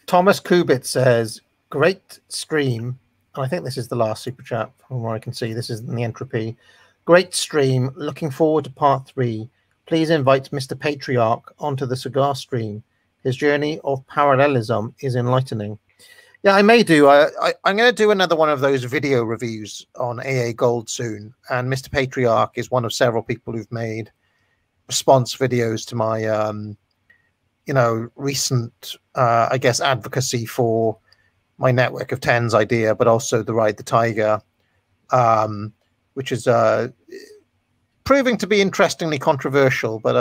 Thomas Kubit says, great stream. And I think this is the last super chat from where I can see. This is in the entropy. Great stream. Looking forward to part 3. Please invite Mr. Patriarch onto the cigar stream. His journey of parallelism is enlightening. Yeah, I may do. I'm going to do another one of those video reviews on AA Gold soon. And Mr. Patriarch is one of several people who've made response videos to my, recent, advocacy for my network of tens idea, but also the Ride the Tiger, which is proving to be interestingly controversial. But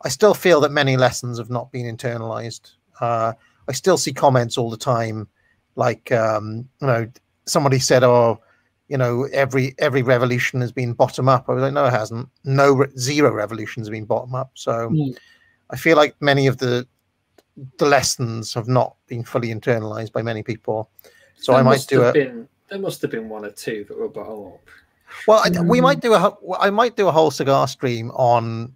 I still feel that many lessons have not been internalized. I still see comments all the time, like somebody said, every revolution has been bottom up. I was like, no, it hasn't. Zero revolutions have been bottom up. So I feel like many of the lessons have not been fully internalized by many people. So I might do it. There must have been one or two that were bottom up. Well, I might do a whole cigar stream on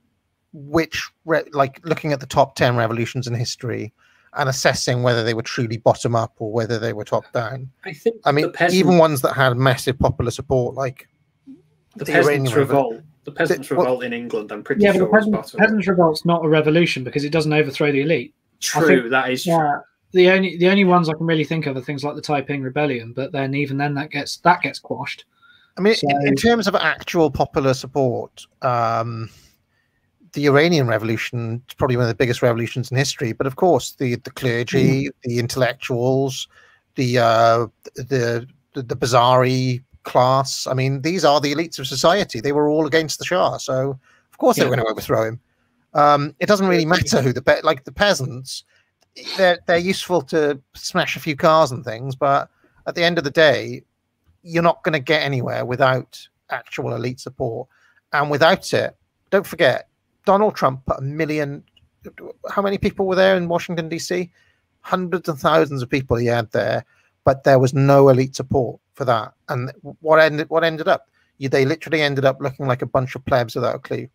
looking at the top 10 revolutions in history and assessing whether they were truly bottom up or whether they were top down. I mean, even ones that had massive popular support, like the Peasants' Revolt. The Peasants' Revolt in England, I'm pretty sure was bottom. Peasants' Revolt's not a revolution because it doesn't overthrow the elite. True, that is true. The only ones I can really think of are things like the Taiping Rebellion, but then even then that gets quashed. I mean, in terms of actual popular support, the Iranian Revolution is probably one of the biggest revolutions in history. But of course, the clergy, the intellectuals, the Bazari class. I mean, these are the elites of society. They were all against the Shah, so of course they were going to overthrow him. It doesn't really matter who the peasants. They're useful to smash a few cars and things, but at the end of the day, you're not going to get anywhere without actual elite support. And without it, don't forget, Donald Trump put 1 million. How many people were there in Washington, D.C.? Hundreds and thousands of people he had there, but there was no elite support for that. And what ended up? They literally ended up looking like a bunch of plebs without a clue.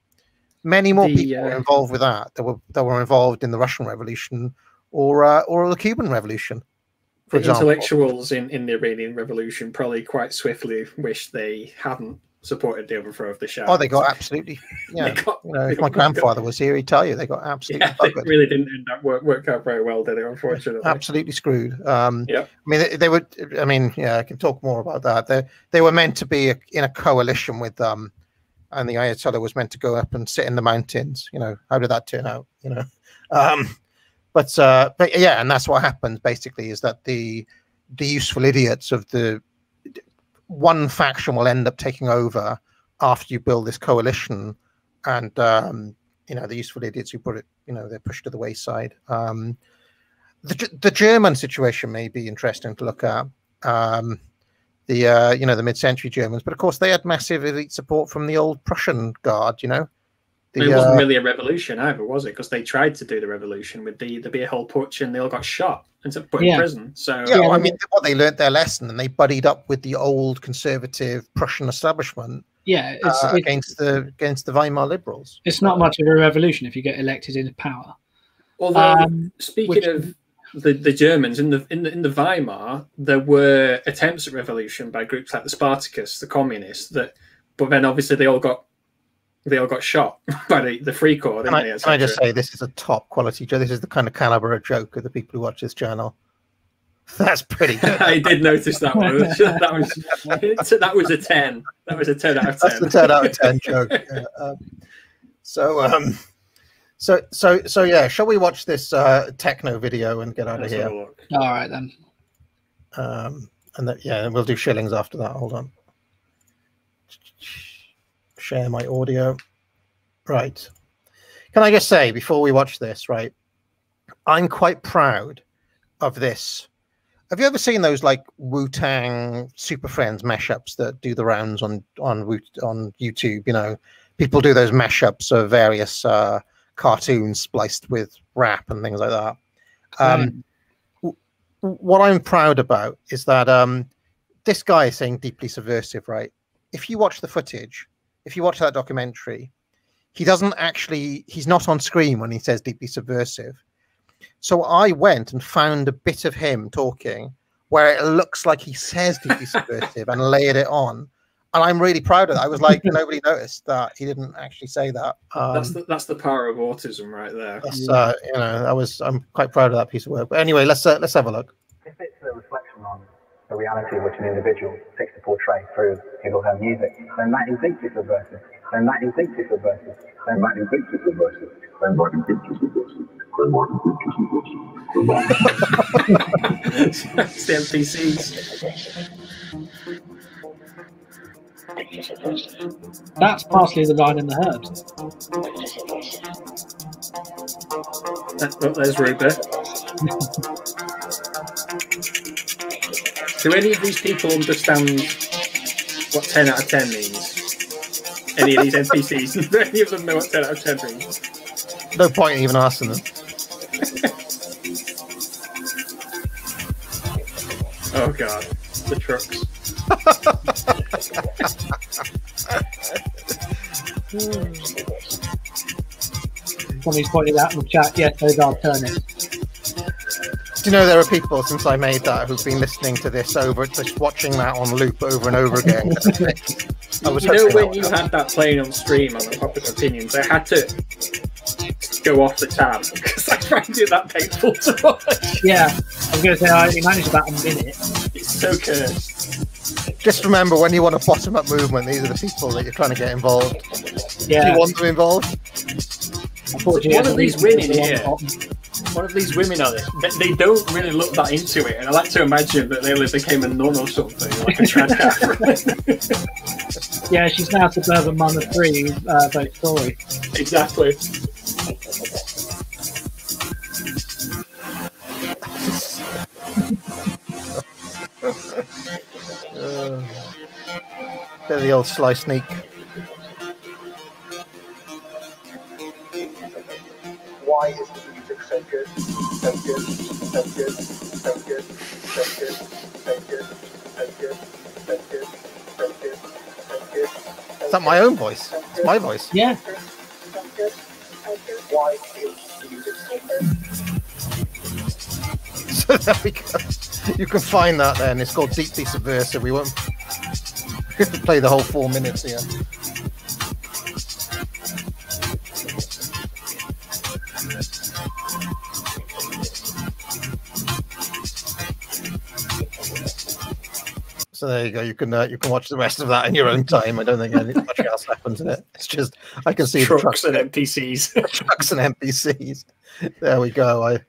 Many more people were involved with that were involved in the Russian Revolution or the Cuban Revolution. For example, intellectuals in the Iranian Revolution probably quite swiftly wish they hadn't supported the overthrow of the Shah. Oh, they got absolutely. Yeah, if my grandfather was here, he'd tell you they got absolutely. Yeah, it really didn't end up work out very well, did it? Unfortunately, absolutely screwed. Yeah, I mean, they were. I mean, yeah, I can talk more about that. They were meant to be in a coalition with and the Ayatollah was meant to go up and sit in the mountains. How did that turn out? But yeah, and that's what happens basically, is that the useful idiots of the one faction will end up taking over after you build this coalition, and the useful idiots who put it, they're pushed to the wayside. The German situation may be interesting to look at. The mid-century Germans, but of course they had massive elite support from the old Prussian Guard. It wasn't really a revolution either, was it? Because they tried to do the revolution with the beer hole putsch, and they all got shot and put in prison. So I mean, they learnt their lesson, and they buddied up with the old conservative Prussian establishment. Yeah, against the Weimar liberals. It's not much of a revolution if you get elected into power. Although, speaking of the Germans in the Weimar, there were attempts at revolution by groups like the Spartacus, the communists. But then obviously they all got shot by the Free Corps. Can I just say, this is a top quality joke. This is the kind of caliber of joke of the people who watch this channel. That's pretty good. I did notice that one. That was a 10. That was a 10 out of 10. That's a 10 out of 10 joke. So yeah, shall we watch this techno video and get out of here? All right then. And we'll do shillings after that. Hold on. Share my audio. Right. Can I just say, before we watch this, right, I'm quite proud of this. Have you ever seen those like Wu-Tang Super Friends mashups that do the rounds on YouTube? People do those mashups of various cartoons spliced with rap and things like that. What I'm proud about is that this guy is saying deeply subversive, right? If you watch the footage, if you watch that documentary, he's not on screen when he says deeply subversive. So I went and found a bit of him talking where it looks like he says deeply subversive and layered it on. And I'm really proud of that. I was like, nobody noticed that he didn't actually say that. That's the power of autism right there. I'm quite proud of that piece of work. But anyway, let's have a look. If it's a reflection on the reality which an individual seeks to portray through his or her music, then that is deeply subversive. Then that is deeply subversive. Then that is deeply subversive. Then that is deeply subversive. It's the NPCs. That's partially the Vine and the Herd. There's Rupert. Do any of these people understand what 10 out of 10 means? Any of these NPCs? Do any of them know what 10 out of 10 means? No point in even asking them. Oh god, the trucks. Somebody's pointed out in the chat, yes, those are turnips. Do you know there are people since I made that who've been listening to this just watching that on loop over and over again? When you had that playing on stream on the Popular Opinions, I had to go off the tab because I find it that painful to watch. Yeah, I was going to say I only managed about a minute. It's so cursed. Just remember, when you want a bottom-up movement, these are the people that you're trying to get involved. Yeah. You want them involved? One of these winning here. one of these women are they don't really look that into it, and I like to imagine that they became a nun or something, like a trans Catholic. Yeah, she's now suburban mum of 3, vote Tory. Exactly. They're the old sly sneak. Why is the music so good? So good, so good, so good, so good, so good, so good, so good, so good, so good. Is that my own voice? It's my voice. Yeah. Why is the music so good? So there we go. You can find that then. It's called Deeply Subversive. We won't play the whole 4 minutes here. So there you go. You can watch the rest of that in your own time. I don't think anything much else happens in it. It's just I can see trucks and NPCs. Trucks and NPCs. There we go.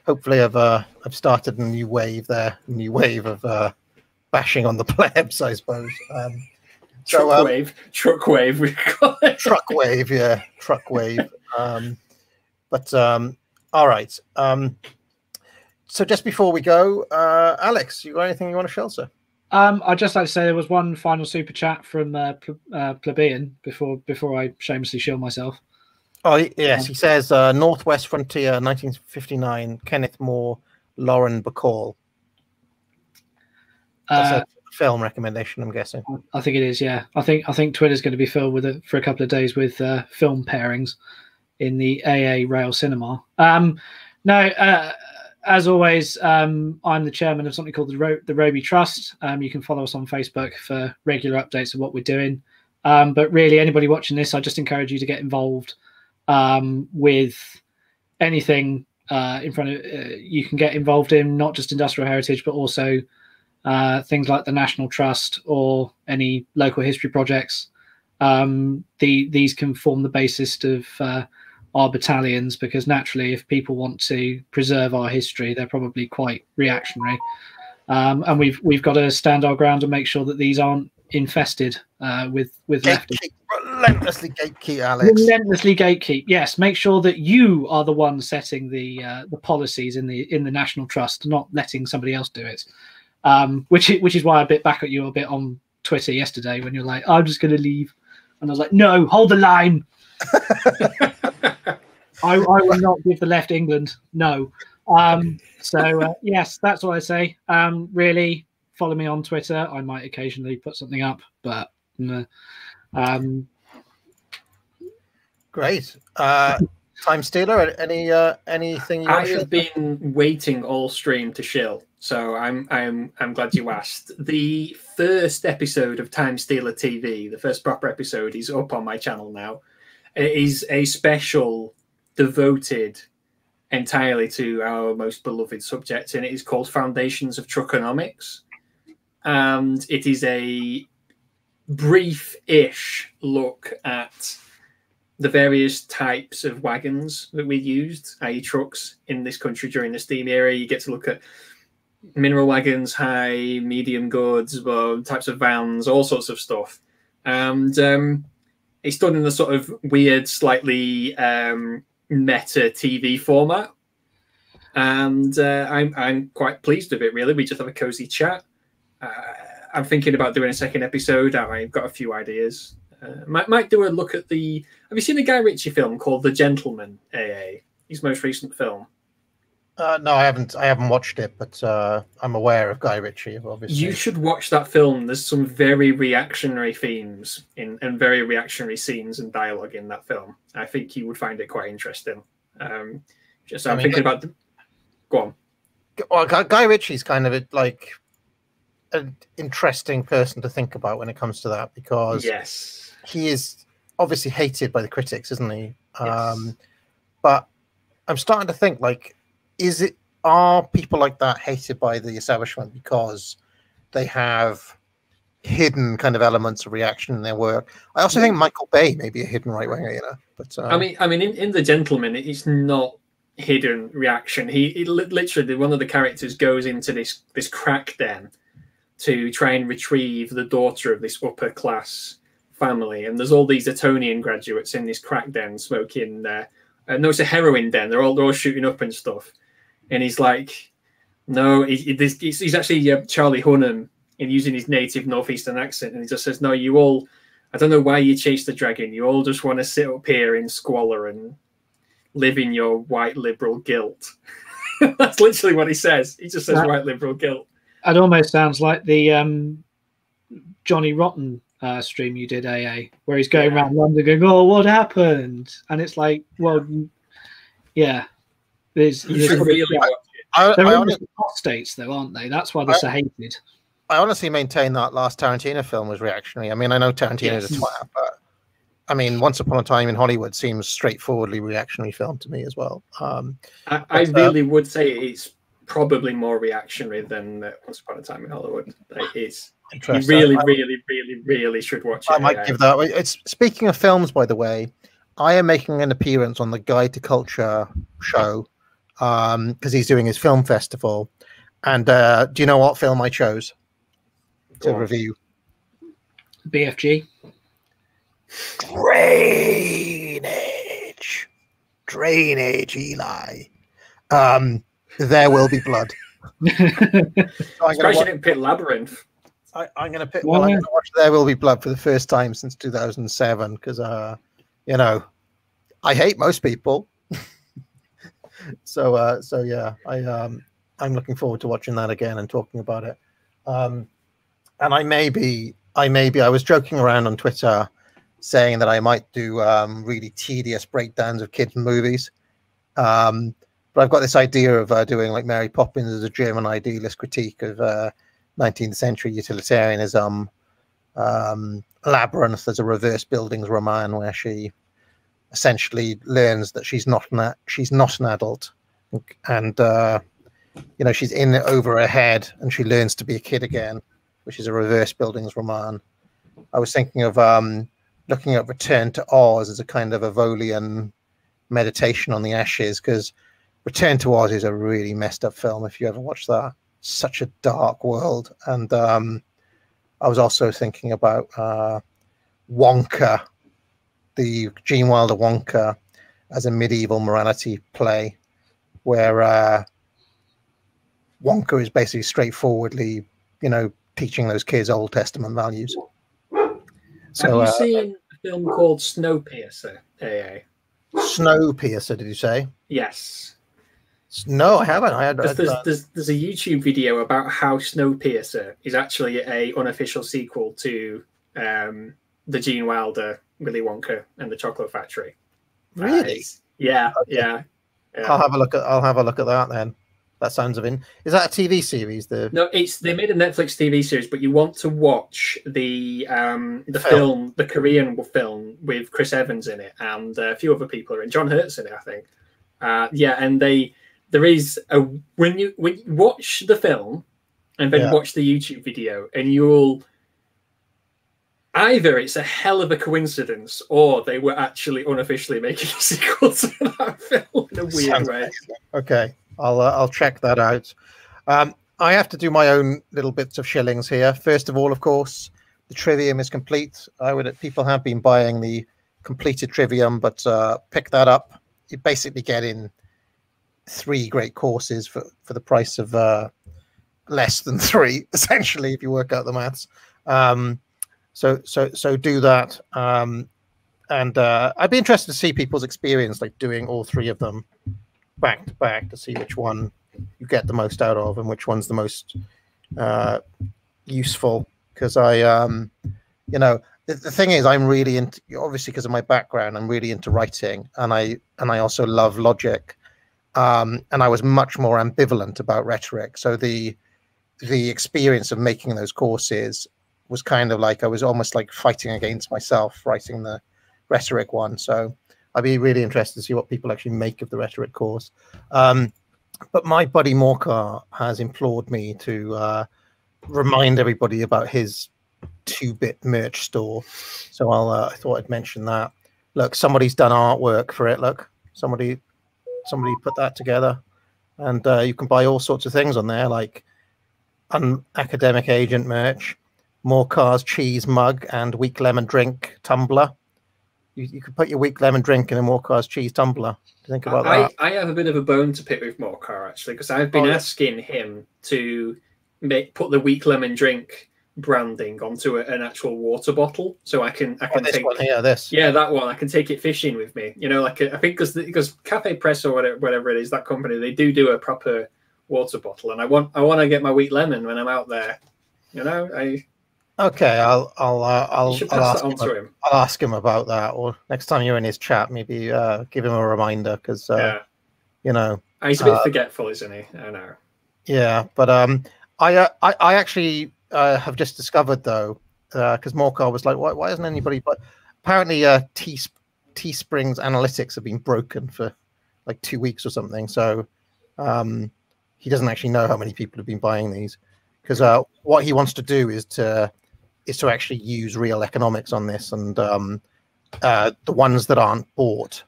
Hopefully I've started a new wave there. A new wave of bashing on the plebs, I suppose. Truck wave. We call it. Truck wave, yeah, truck wave. All right. So just before we go, Alex, you got anything you want to share, sir? I'd just like to say there was one final super chat from Plebeian before I shamelessly shield myself. Oh, yes. He says Northwest Frontier, 1959, Kenneth Moore, Lauren Bacall. That's a film recommendation, I'm guessing. I think it is, yeah. I think Twitter's going to be filled with it for a couple of days with film pairings in the AA Rail Cinema. As always, I'm the chairman of something called the Roby Trust. You can follow us on Facebook for regular updates of what we're doing. But really, anybody watching this, I just encourage you to get involved with anything in front of you can get involved in, not just industrial heritage, but also things like the National Trust or any local history projects. These can form the basis of our battalions, because naturally, if people want to preserve our history, they're probably quite reactionary, and we've got to stand our ground and make sure that these aren't infested with leftists. Relentlessly gatekeep, Alex. Relentlessly gatekeep. Yes, make sure that you are the one setting the policies in the National Trust, not letting somebody else do it. Which is why I bit back at you a bit on Twitter yesterday when you're like, "I'm just going to leave," and I was like, "No, hold the line." I will not give the left England. No. Yes, that's what I say. Really, follow me on Twitter. I might occasionally put something up, but great. Time Stealer, anything you want to have been waiting all stream to shill, so I'm glad you asked. The first episode of Time Stealer TV, the first proper episode, is up on my channel now. It is a special devoted entirely to our most beloved subject, and it is called Foundations of Truckonomics. And it is a brief-ish look at the various types of wagons that we used, i.e. trucks, in this country during the steam era. You get to look at mineral wagons, high, medium goods, types of vans, all sorts of stuff. And it's done in a sort of weird, slightly meta TV format. And I'm quite pleased with it, really. We just have a cozy chat. I'm thinking about doing a second episode. I've got a few ideas. Might do a look at the... Have you seen a Guy Ritchie film called The Gentleman, AA? His most recent film. No, I haven't watched it, but I'm aware of Guy Ritchie, obviously. You should watch that film. There's some very reactionary themes and very reactionary scenes and dialogue in that film. I think you would find it quite interesting. I'm thinking about... Go on. Well, Guy Ritchie's kind of like an interesting person to think about when it comes to that, because yes, he is obviously hated by the critics, isn't he? Yes. But I'm starting to think, like, are people like that hated by the establishment because they have hidden kind of elements of reaction in their work? I also think Michael Bay may be a hidden right winger, you know. But I mean, in The Gentleman, it's not hidden reaction. He literally, one of the characters goes into this crack den to try and retrieve the daughter of this upper class family, and there's all these Etonian graduates in this crack den smoking. No, it's a heroin den. They're all shooting up and stuff, and he's like, no, he's actually Charlie Hunnam in using his native northeastern accent, and he just says, no, you all, I don't know why you chase the dragon. You all just want to sit up here in squalor and live in your white liberal guilt. That's literally what he says. He just says white liberal guilt. It almost sounds like the Johnny Rotten stream you did, AA, where he's going around London going, oh, what happened? And it's like, well, yeah. You should really watch it. They're apostates, though, aren't they? That's why they're so hated. I honestly maintain that last Tarantino film was reactionary. I mean, I know Tarantino's a twat, but I mean, Once Upon a Time in Hollywood seems straightforwardly reactionary film to me as well. I really would say it's probably more reactionary than Once Upon a Time in Hollywood. It's you really should watch it. I might give that. It's speaking of films, by the way. I am making an appearance on the Guide to Culture show because he's doing his film festival. And do you know what film I chose to review? BFG. Drainage, Eli. There Will Be Blood. Especially in Pit Labyrinth. I'm going to watch There Will Be Blood for the first time since 2007 because, you know, I hate most people. so yeah, I'm looking forward to watching that again and talking about it. And I was joking around on Twitter saying that I might do really tedious breakdowns of kids' movies. But I've got this idea of doing like Mary Poppins as a German idealist critique of 19th century utilitarianism. Labyrinth as a reverse Bildungsroman roman where she essentially learns that she's not an adult, and you know, she's in over her head and she learns to be a kid again, which is a reverse Bildungsroman roman. I was thinking of looking at Return to Oz as a kind of Avolian meditation on the ashes, because Return to Oz is a really messed up film if you ever watch that. Such a dark world. And I was also thinking about Wonka, the Gene Wilder Wonka, as a medieval morality play where Wonka is basically straightforwardly, you know, teaching those kids Old Testament values. So, have you seen a film called Snowpiercer, AA? Snowpiercer, did you say? Yes. No, I haven't. There's a YouTube video about how Snowpiercer is actually a unofficial sequel to the Gene Wilder Willy Wonka and the Chocolate Factory. Really? Yeah. I'll have a look at that then. That sounds of in. Is that a TV series? No, they made a Netflix TV series, but you want to watch the film, the Korean film with Chris Evans in it, and a few other people are in. John Hurt's in it, I think. And there is when you watch the film and then watch the YouTube video, and you'll either it's a hell of a coincidence, or they were actually unofficially making a sequel to that film in a weird way. Okay. I'll check that out. I have to do my own little bits of shillings here. First of all, of course, the Trivium is complete. People have been buying the completed Trivium, but pick that up. You basically get in 3 great courses for the price of less than 3, essentially, if you work out the maths. So do that. And I'd be interested to see people's experience, like doing all 3 of them back to back, to see which one you get the most out of and which one's the most useful. Because you know, the thing is, I'm really into, obviously because of my background, I'm really into writing, and I also love logic, and I was much more ambivalent about rhetoric. So the experience of making those courses was kind of like I was almost like fighting against myself writing the rhetoric one. So I'd be really interested to see what people actually make of the rhetoric course. But my buddy Morcar has implored me to remind everybody about his 2-bit merch store. So I thought I'd mention that. Look, somebody's done artwork for it. Look, somebody somebody put that together, and you can buy all sorts of things on there, like academic agent merch, More Cars cheese mug, and weak lemon drink tumbler. You could put your weak lemon drink in a More Cars cheese tumbler. Think about that. I have a bit of a bone to pick with Morcar, actually, because I've been asking him to put the weak lemon drink branding onto an actual water bottle, so I can this take one here, this. Yeah, that one. I can take it fishing with me. You know, like I think because Cafe Press or whatever it is, that company, they do a proper water bottle, and I want to get my wheat lemon when I'm out there. You know, Okay, I'll ask him about that, or next time you're in his chat, maybe give him a reminder, because you know, he's a bit forgetful, isn't he? I know. Yeah, but I actually have just discovered, though, because Morcar was like, why isn't anybody? But apparently, Teespring's analytics have been broken for like 2 weeks or something, so he doesn't actually know how many people have been buying these. Because what he wants to do is to actually use real economics on this, and the ones that aren't bought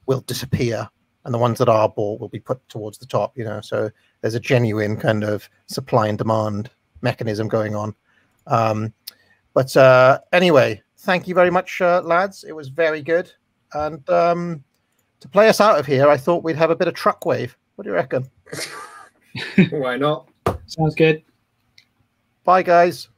will disappear, and the ones that are bought will be put towards the top. You know, so there's a genuine kind of supply and demand mechanism going on. But anyway, thank you very much, lads. It was very good. And to play us out of here, I thought we'd have a bit of Truck Wave. What do you reckon? Why not? Sounds good. Bye, guys.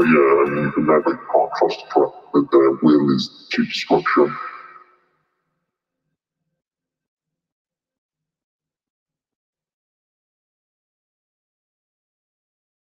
You can never can't trust a truck, but their will is to destruction.